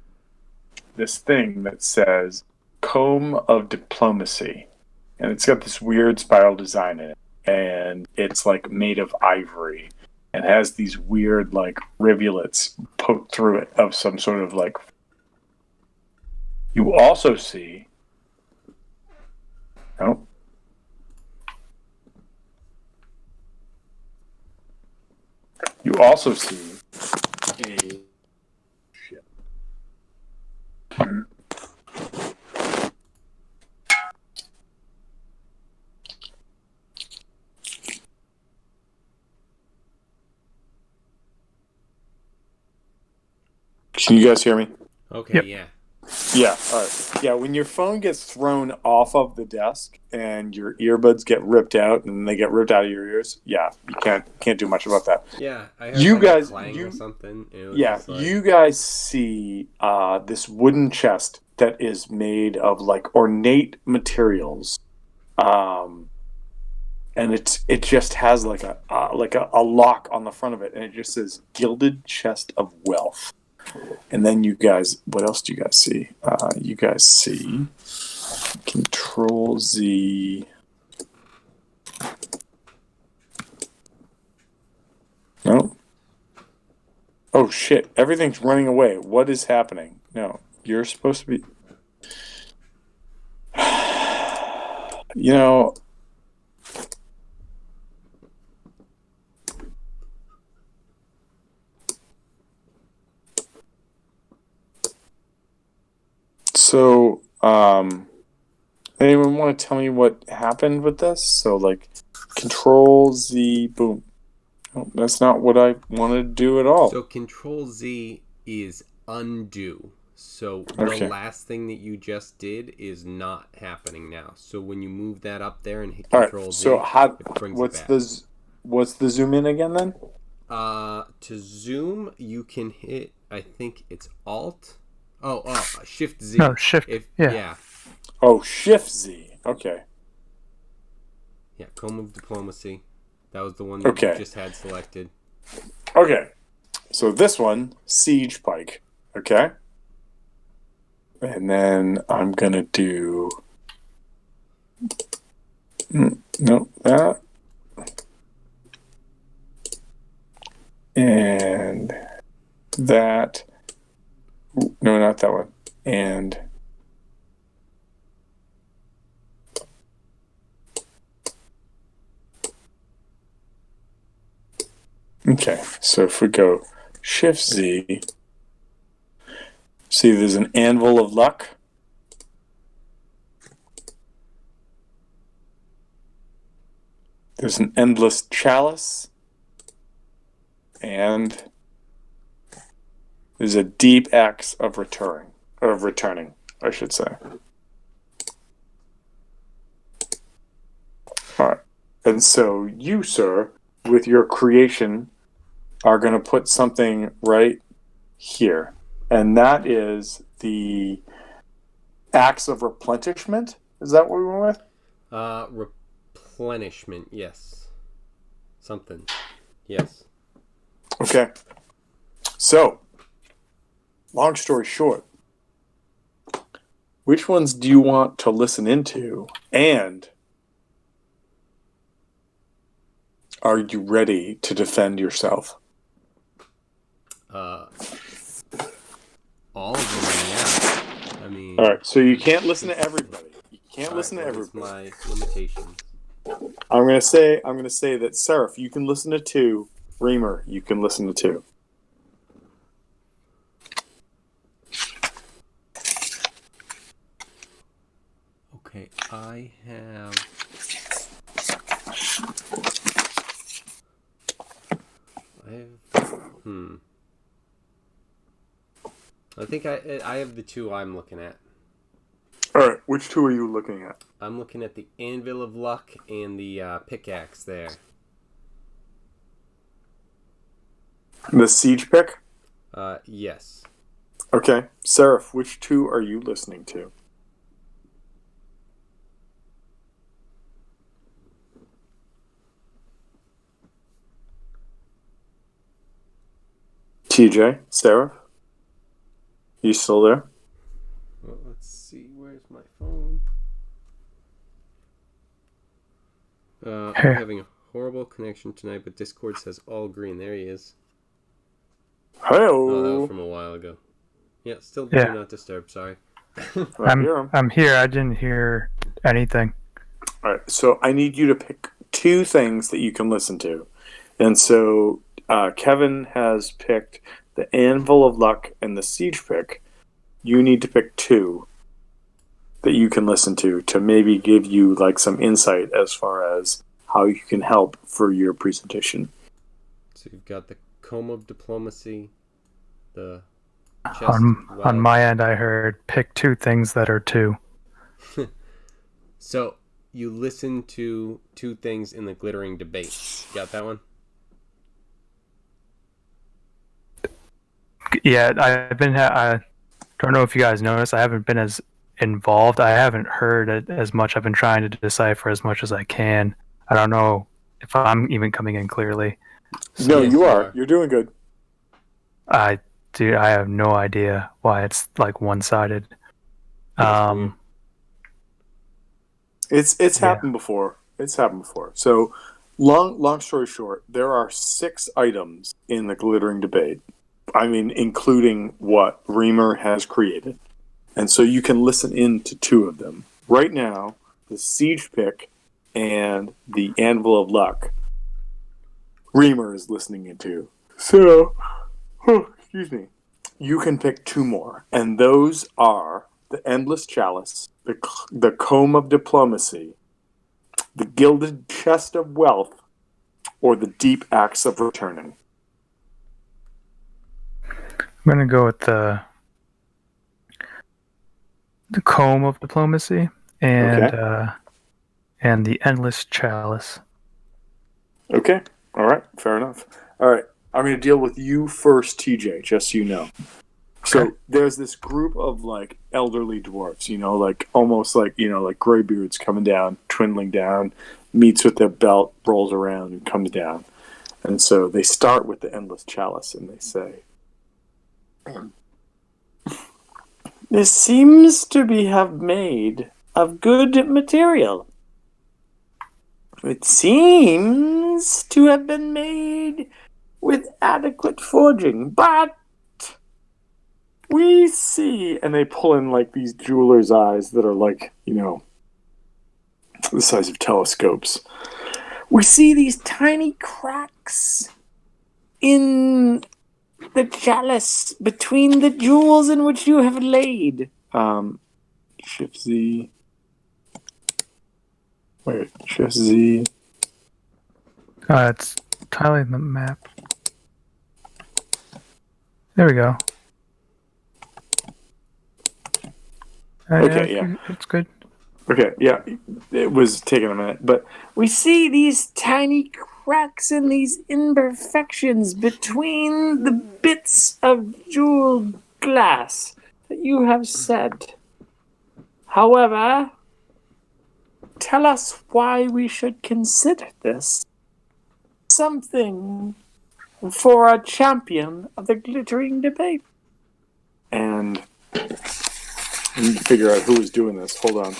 S1: this thing that says Comb of Diplomacy. And it's got this weird spiral design in it. And it's like made of ivory and has these weird like rivulets poked through it of some sort of like. You also see. Oh. You also see a. Shit. Can you guys hear me?
S2: Okay.
S3: Yep.
S2: Yeah.
S1: Yeah, all right. Yeah, when your phone gets thrown off of the desk and your earbuds get ripped out and they get ripped out of your ears, yeah, you can't do much about that.
S2: Yeah. I heard
S1: You
S2: like
S1: guys-
S2: a clang
S1: you-
S2: or something. It was
S1: Yeah,
S2: just like,
S1: you guys see this wooden chest that is made of like ornate materials, and it just has like a lock on the front of it, and it just says "Gilded Chest of Wealth." And then you guys, what else do you guys see? You guys see Control Z. No. Oh shit! Everything's running away. What is happening? No, you're supposed to be. You know. So, anyone want to tell me what happened with this? So, like, Control Z, boom. Oh, that's not what I wanted to do at all.
S2: so Control Z is undo. So
S1: Okay.
S2: the last thing that you just did is not happening now. So when you move that up there and hit
S1: All
S2: Control
S1: right.
S2: Z,
S1: So, how?
S2: it brings
S1: What's
S2: it back.
S1: what's the zoom in again then?
S2: To zoom, you can hit. I think it's Alt. Shift Z.
S3: No, Shift. Yeah.
S2: Yeah.
S1: Oh, Shift Z. Okay.
S2: Yeah. Comb of Diplomacy. That was the one that
S1: Okay.
S2: you just had selected.
S1: Okay. So this one, Siege Pike. Okay. And then I'm gonna do. No, that. And that. No, not that one. And. Okay, so if we go Shift Z, see there's an Anvil of Luck. There's an Endless Chalice. And there's a Deep Axe of returning, I should say. All right. And so you, sir, with your creation, are going to put something right here. And that is the Axe of Replenishment. Is that what we went with?
S2: Replenishment. Yes. Something. Yes.
S1: Okay. So, long story short, which ones do you want to listen into? And are you ready to defend yourself?
S2: All of them, yeah. I mean,
S1: All right, so you can't listen to everybody. You can't
S2: all
S1: listen
S2: right,
S1: to
S2: what is
S1: everybody.
S2: my limitations?
S1: I'm gonna say that Seraph, you can listen to 2. Reamer, you can listen to 2.
S2: Okay, I have. I think I have the 2 I'm looking at.
S1: All right, which 2 are you looking at?
S2: I'm looking at the Anvil of Luck and the pickaxe there.
S1: The siege pick?
S2: Yes.
S1: Okay. Seraph, which 2 are you listening to? TJ, Seraph? You still there?
S2: Well, let's see. Where's my phone? I'm having a horrible connection tonight, but Discord says all green. There he is.
S1: Hello.
S2: Oh, that was from a while ago. Yeah, still
S3: Yeah.
S2: do not disturb. Sorry.
S3: I'm here. I didn't hear anything.
S1: All right, so I need you to pick 2 things that you can listen to. And so Kevin has picked the Anvil of Luck and the Siege pick. You need to pick 2 that you can listen to maybe give you like some insight as far as how you can help for your presentation.
S2: So you've got the Comb of Diplomacy, the Chest
S3: On
S2: of Wealth.
S3: on my end, I heard pick 2 things that are 2.
S2: So you listen to 2 things in the Glittering Debate. Got that one?
S3: Yeah, I don't know if you guys noticed. I haven't been as involved. I haven't heard it as much. I've been trying to decipher as much as I can. I don't know if I'm even coming in clearly.
S1: No,
S2: Yes,
S1: you
S2: you
S1: are.
S2: are.
S1: You're doing good.
S3: I have no idea why it's like one-sided.
S2: That's weird.
S1: It's happened before. It's happened before. So, long story short, there are 6 items in the Glittering Debate. I mean, including what Reamer has created. And so you can listen in to 2 of them. Right now, the Siege pick and the Anvil of Luck, Reamer is listening into. So, excuse me. You can pick 2 more. And those are the Endless Chalice, the Comb of Diplomacy, the Gilded Chest of Wealth, or the Deep Axe of Returning.
S3: I'm gonna go with the Comb of Diplomacy and the Endless Chalice.
S1: Okay. All right. Fair enough. All right. I'm going to deal with you first, TJ, just so you know. So
S3: Okay.
S1: there's this group of like elderly dwarfs, like almost like, like graybeards coming down, twindling down, meets with their belt, rolls around, and comes down. And so they start with the Endless Chalice and they say, "This seems to have made of good material. It seems to have been made with adequate forging, but we see," and they pull in like these jeweler's eyes that are like, the size of telescopes. "We see these tiny cracks in the chalice between the jewels in which you have laid." Shift Z. Wait, Shift Z.
S3: It's tiling the map. There we go.
S1: Okay, yeah.
S3: It's good.
S1: Okay, yeah, it was taking a minute, but we see these tiny cracks and these imperfections between the bits of jeweled glass that you have said. However, tell us why we should consider this something for a champion of the Glittering Debate. and I need to figure out who was doing this. Hold on.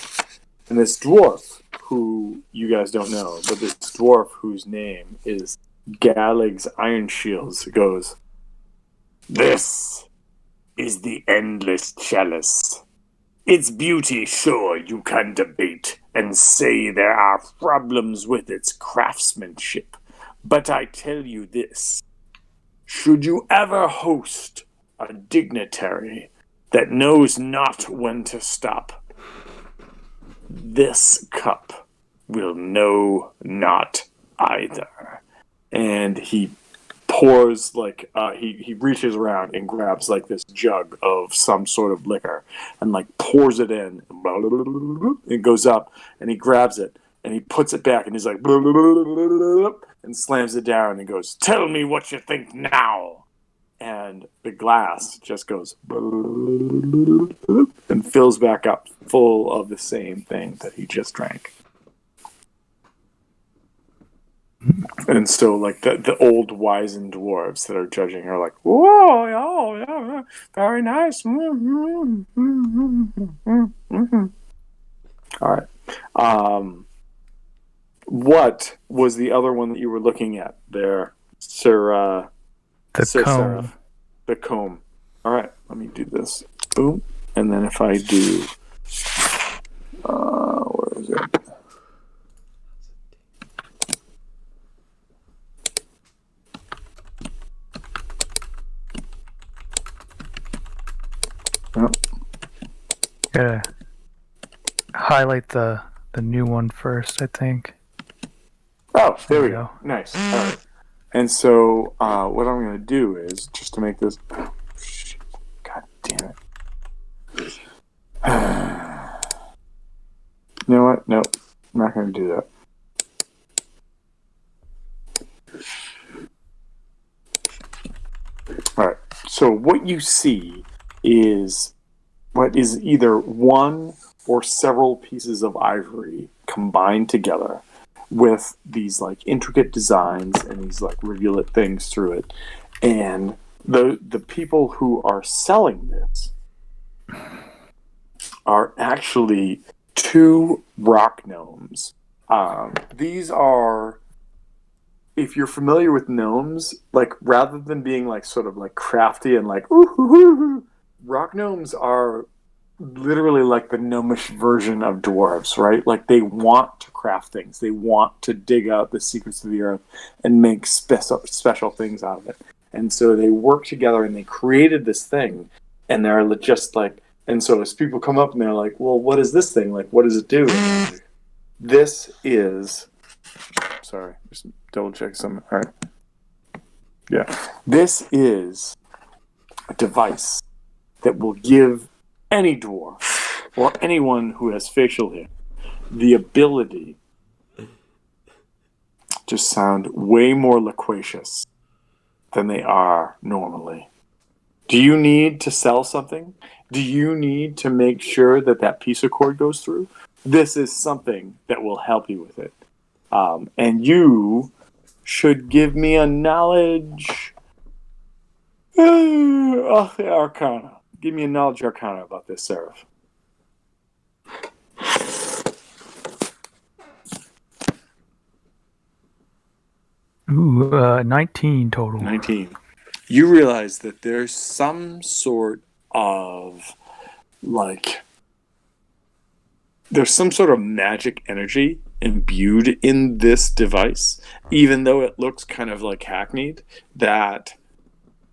S1: And this dwarf, who you guys don't know, but this dwarf whose name is Galig's Iron Shields, goes, "This is the endless chalice. Its beauty, sure, you can debate and say there are problems with its craftsmanship. But I tell you this, should you ever host a dignitary that knows not when to stop, this cup will know not either." And he pours he reaches around and grabs like this jug of some sort of liquor and like pours it in. It goes up and he grabs it and he puts it back and he's like and slams it down and goes, "Tell me what you think now." And the glass just goes and fills back up full of the same thing that he just drank. And so, like, the old wizened dwarves that are judging are like, "Whoa, yeah, very nice." All right. What was the other one that you were looking at there, Sir?
S3: The comb.
S1: Seraph? The comb. All right. Let me do this. Boom. And then if I do, where is it?
S3: Gotta highlight the new one first, I think.
S1: Oh, there we
S3: There you
S1: go. Nice. All right. And so what I'm going to do is, just to make this... Oh, shit. God damn it. You know what? Nope. I'm not going to do that. All right. So what you see is what is either one or several pieces of ivory combined together with these like intricate designs and these like rivulet things through it. And the people who are selling this are actually two rock gnomes. These are, if you're familiar with gnomes, like rather than being like sort of like crafty and like ooh, hoo, hoo, hoo, rock gnomes are literally like the gnomish version of dwarves, right? Like they want to craft things. They want to dig out the secrets of the earth and make special things out of it. And so they work together and they created this thing. And they're just like, and so as people come up and they're like, "Well, what is this thing? Like, what does it do?" Like, this is, sorry, just double check something. All right. Yeah. This is a device that will give any dwarf or anyone who has facial hair the ability to sound way more loquacious than they are normally. Do you need to sell something? Do you need to make sure that that piece of cord goes through? This is something that will help you with it. And you should give me a knowledge arcana. Give me a knowledge arcana about this, Seraph.
S3: Ooh, 19 total.
S1: 19. You realize that there's some sort of there's some sort of magic energy imbued in this device, even though it looks kind of like hackneyed, that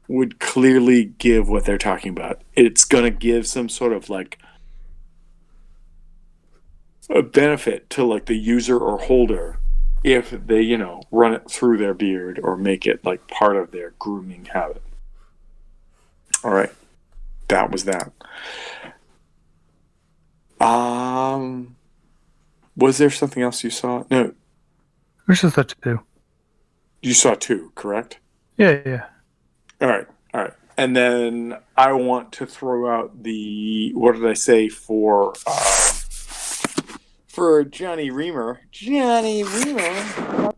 S1: would clearly give what they're talking about. It's going to give some sort of like a benefit to like the user or holder if they, run it through their beard or make it like part of their grooming habit. All right. That was that. Was there something else you saw? No.
S3: Which is that two?
S1: You saw two, correct?
S3: Yeah.
S1: All right. And then I want to throw out what did I say for Johnny Reamer? Johnny Reamer.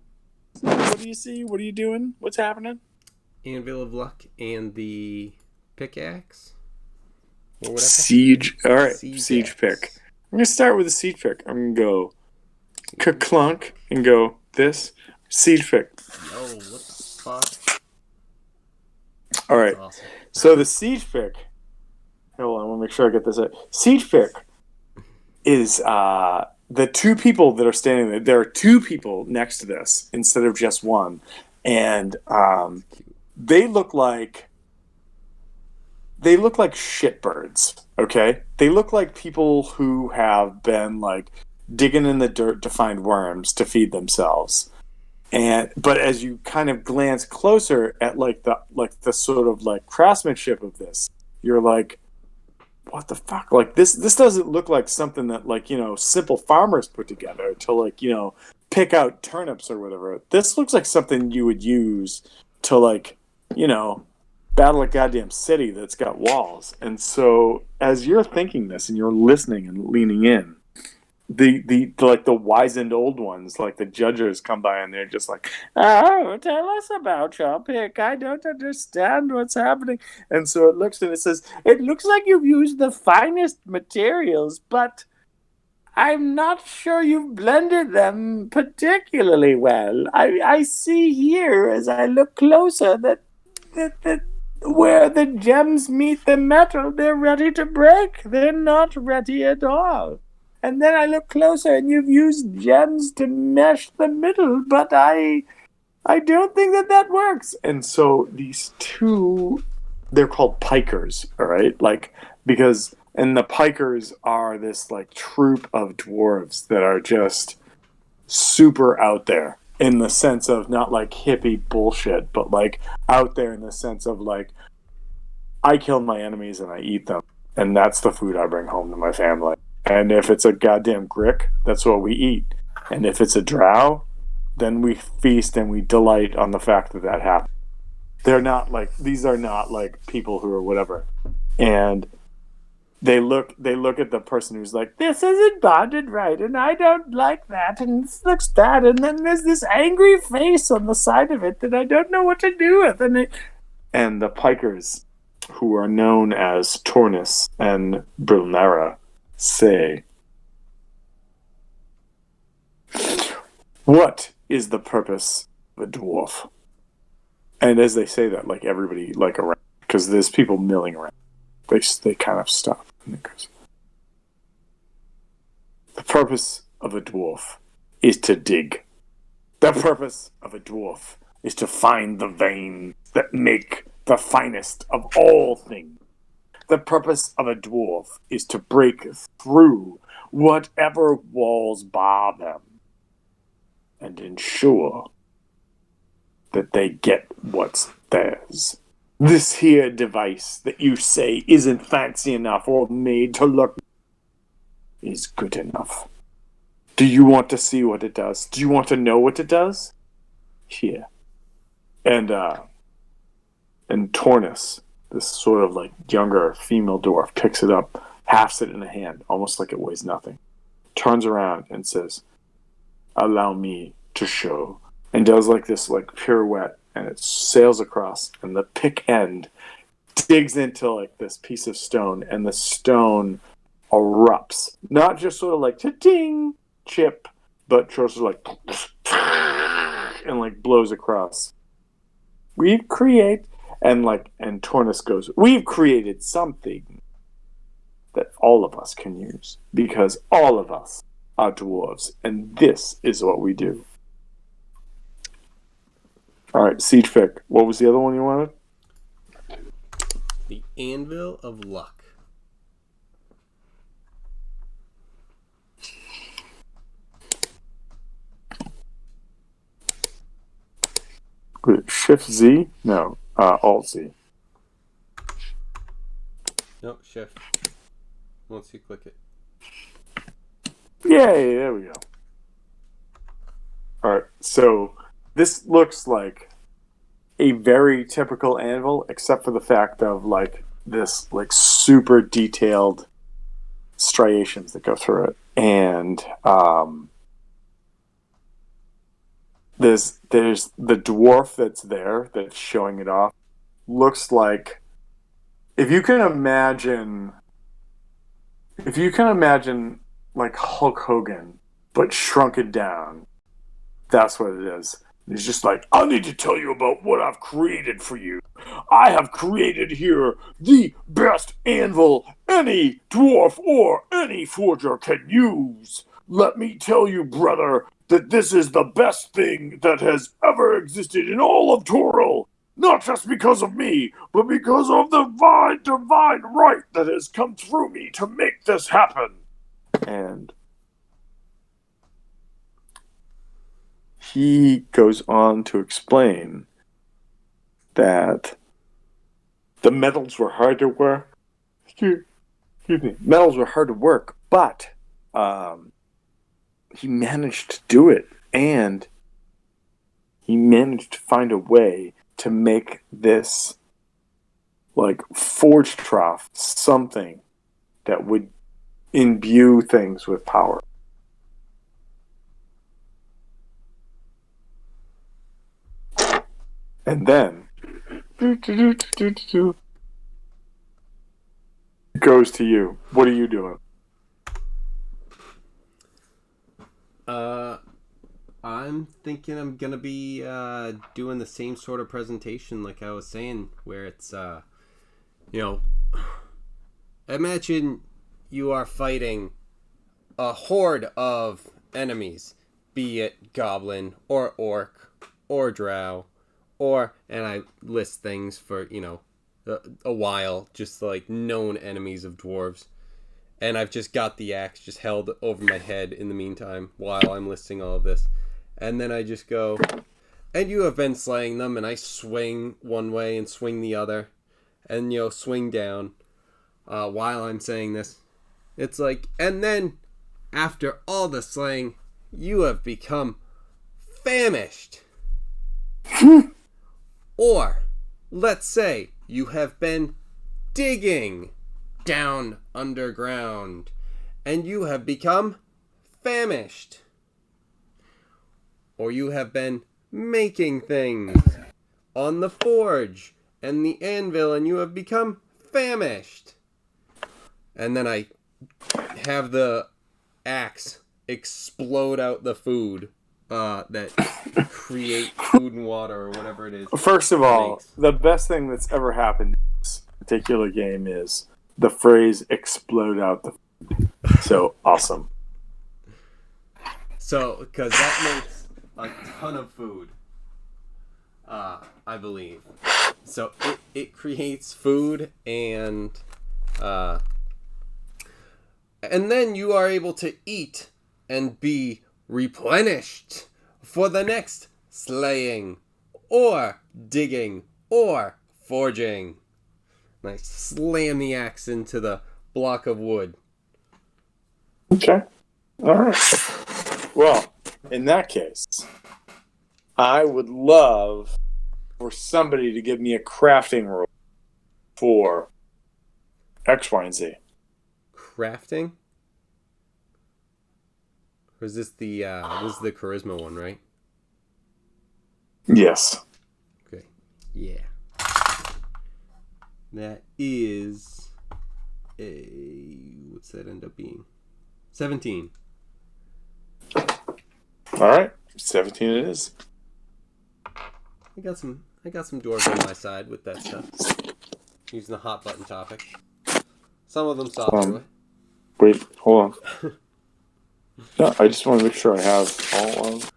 S1: What do you see? What are you doing? What's happening?
S2: Anvil of Luck and the pickaxe. or whatever.
S1: Siege. All right, siege
S2: axe.
S1: pick. I'm gonna start with a siege pick. I'm gonna go ka-clunk and go this siege pick.
S2: Yo, what the fuck?
S1: All right.
S2: That's awesome.
S1: So the siege pick. Hold on, I want to make sure I get this right. Siege pick is the two people that are standing there. There are two people next to this instead of just one, and they look like shitbirds. Okay, they look like people who have been like digging in the dirt to find worms to feed themselves. But as you kind of glance closer at like the sort of like craftsmanship of this, you're like, what the fuck? Like this doesn't look like something that like, simple farmers put together to like, pick out turnips or whatever. This looks like something you would use to like, battle a goddamn city that's got walls. And so as you're thinking this and you're listening and leaning in, the like the wizened old ones, like the judges, come by and they're just like, "Oh, tell us about your pick. I don't understand what's happening." And so it looks and it says, "It looks like you've used the finest materials, but I'm not sure you've blended them particularly well. I see here as I look closer that where the gems meet the metal, they're ready to break. They're not ready at all. And then I look closer and you've used gems to mesh the middle, but I don't think that works." And so these two, they're called pikers, all right? Like, and the pikers are this like troop of dwarves that are just super out there in the sense of not like hippie bullshit, but like out there in the sense of like, I kill my enemies and I eat them. And that's the food I bring home to my family. And if it's a goddamn grick, that's what we eat. And if it's a drow, then we feast and we delight on the fact that happened. These are not like people who are whatever. And they look at the person who's like, "This isn't bonded right, and I don't like that, and this looks bad." And then there's this angry face on the side of it that I don't know what to do with. And the pikers, who are known as Tornis and Brilnera, say, "What is the purpose of a dwarf?" And as they say that, like everybody like around, because there's people milling around, they kind of stop. And it goes, "The purpose of a dwarf is to dig. The purpose of a dwarf is to find the veins that make the finest of all things. The purpose of a dwarf is to break through whatever walls bar them and ensure that they get what's theirs. This here device that you say isn't fancy enough or made to look is good enough. Do you want to see what it does? Do you want to know what it does? Here." And Tornis, this sort of like younger female dwarf, picks it up, halves it in a hand, almost like it weighs nothing, turns around and says, "Allow me to show," and does like this like pirouette, and it sails across, and the pick end digs into like this piece of stone, and the stone erupts, not just sort of like cha-ting chip, but sort of like and like blows across. "We've created," and Tornis goes, "We've created something that all of us can use, because all of us are dwarves, and this is what we do." All right, siege pick. What was the other one you wanted?
S2: The Anvil of Luck.
S1: Shift Z? No, Alt Z.
S2: Nope, shift. Once you click it.
S1: Yay, there we go. Alright, so this looks like a very typical anvil, except for the fact of like this like super detailed striations that go through it. And there's the dwarf that's showing it off. Looks like, if you can imagine If you can imagine like Hulk Hogan, but shrunk it down, that's what it is. He's just like, I need to tell you about what I've created for you. I have created here the best anvil any dwarf or any forger can use. Let me tell you, brother, that this is the best thing that has ever existed in all of Toril. Not just because of me, but because of the divine right that has come through me to make this happen. And he goes on to explain that the metals were hard to work. Excuse me. Metals were hard to work, but he managed to do it, and he managed to find a way to make this like forge trough something that would imbue things with power. And then it goes to you. What are you doing?
S2: I'm thinking I'm gonna be doing the same sort of presentation like I was saying, where it's imagine you are fighting a horde of enemies, be it goblin or orc or drow, and I list things for a while, just like known enemies of dwarves. And I've just got the axe just held over my head in the meantime while I'm listing all of this. And then I just go, and you have been slaying them, and I swing one way and swing the other, and swing down while I'm saying this. It's like, and then after all the slaying, you have become famished. Or, let's say you have been digging down underground and you have become famished. Or you have been making things on the forge and the anvil and you have become famished. And then I have the axe explode out the food that create food and water or whatever it is.
S1: First of all, the best thing that's ever happened in this particular game is the phrase explode out the food. So awesome.
S2: So, because that makes a ton of food, I believe. So it creates food and then you are able to eat and be replenished for the next slaying or digging or forging. And I slam the axe into the block of wood.
S1: Okay. All right. Well, in that case, I would love for somebody to give me a crafting roll for X, Y, and Z.
S2: Crafting? Or is this the charisma one, right?
S1: Yes.
S2: Okay. Yeah. That is what's that end up being? 17.
S1: All right. 17 it is.
S2: I got some dwarves on my side with that stuff. Using the hot button topic. Some of them soft to it.
S1: Wait, hold on. No, I just want to make sure I have all of.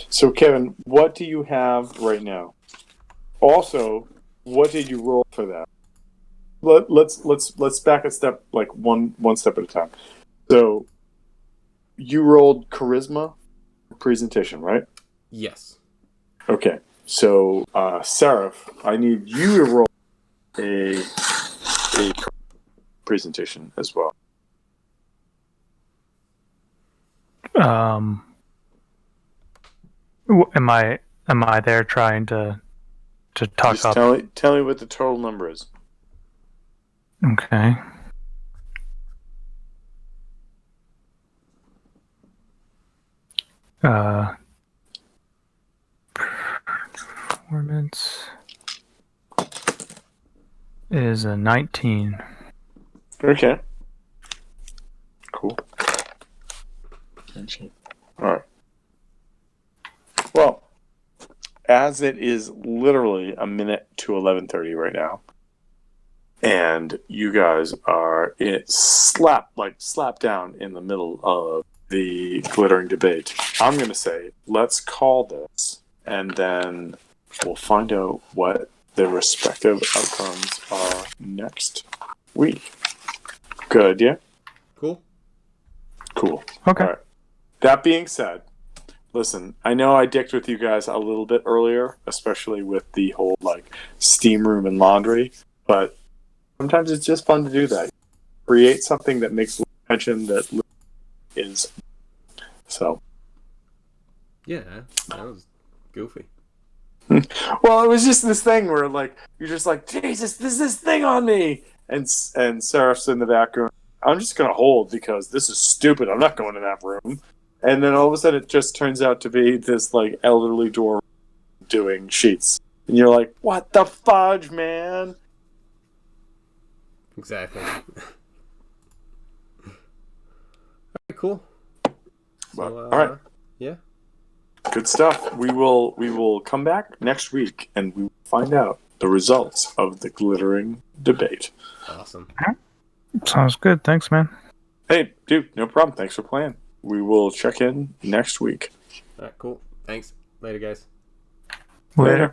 S1: So, Kevin, what do you have right now? Also, what did you roll for that? Let's back a step, like one step at a time. So, you rolled charisma presentation, right?
S2: Yes.
S1: Okay. So, Seraph, I need you to roll a presentation as well.
S3: Am I there trying to talk
S1: Just
S3: up?
S1: tell me what the total number is.
S3: Okay. intelligence is a 19.
S1: Okay. Cool. All right. Well, as it is literally a minute to 11:30 right now, and you guys are slap down in the middle of the glittering debate, I'm going to say let's call this, and then we'll find out what the respective outcomes are next week. Good idea?
S2: Cool.
S1: Cool.
S3: Okay.
S1: All right. That being said, listen, I know I dicked with you guys a little bit earlier, especially with the whole like steam room and laundry, but sometimes it's just fun to do that. Create something that makes attention that is so.
S2: Yeah, that was goofy.
S1: Well, it was just this thing where like you're just like, Jesus, there's this thing on me, and Seraph's in the background. I'm just gonna hold because this is stupid. I'm not going in that room. And then all of a sudden, it just turns out to be this like elderly dwarf doing sheets, and you're like, "What the fudge, man?"
S2: Exactly. Alright, cool.
S1: But,
S2: So,
S1: all right,
S2: yeah.
S1: good stuff. We will come back next week, and we will find out the results of the glittering debate.
S2: Awesome.
S3: Sounds good. Thanks, man.
S1: Hey, dude, no problem. Thanks for playing. We will check in next week.
S2: Alright, cool. Thanks. Later, guys.
S3: Later.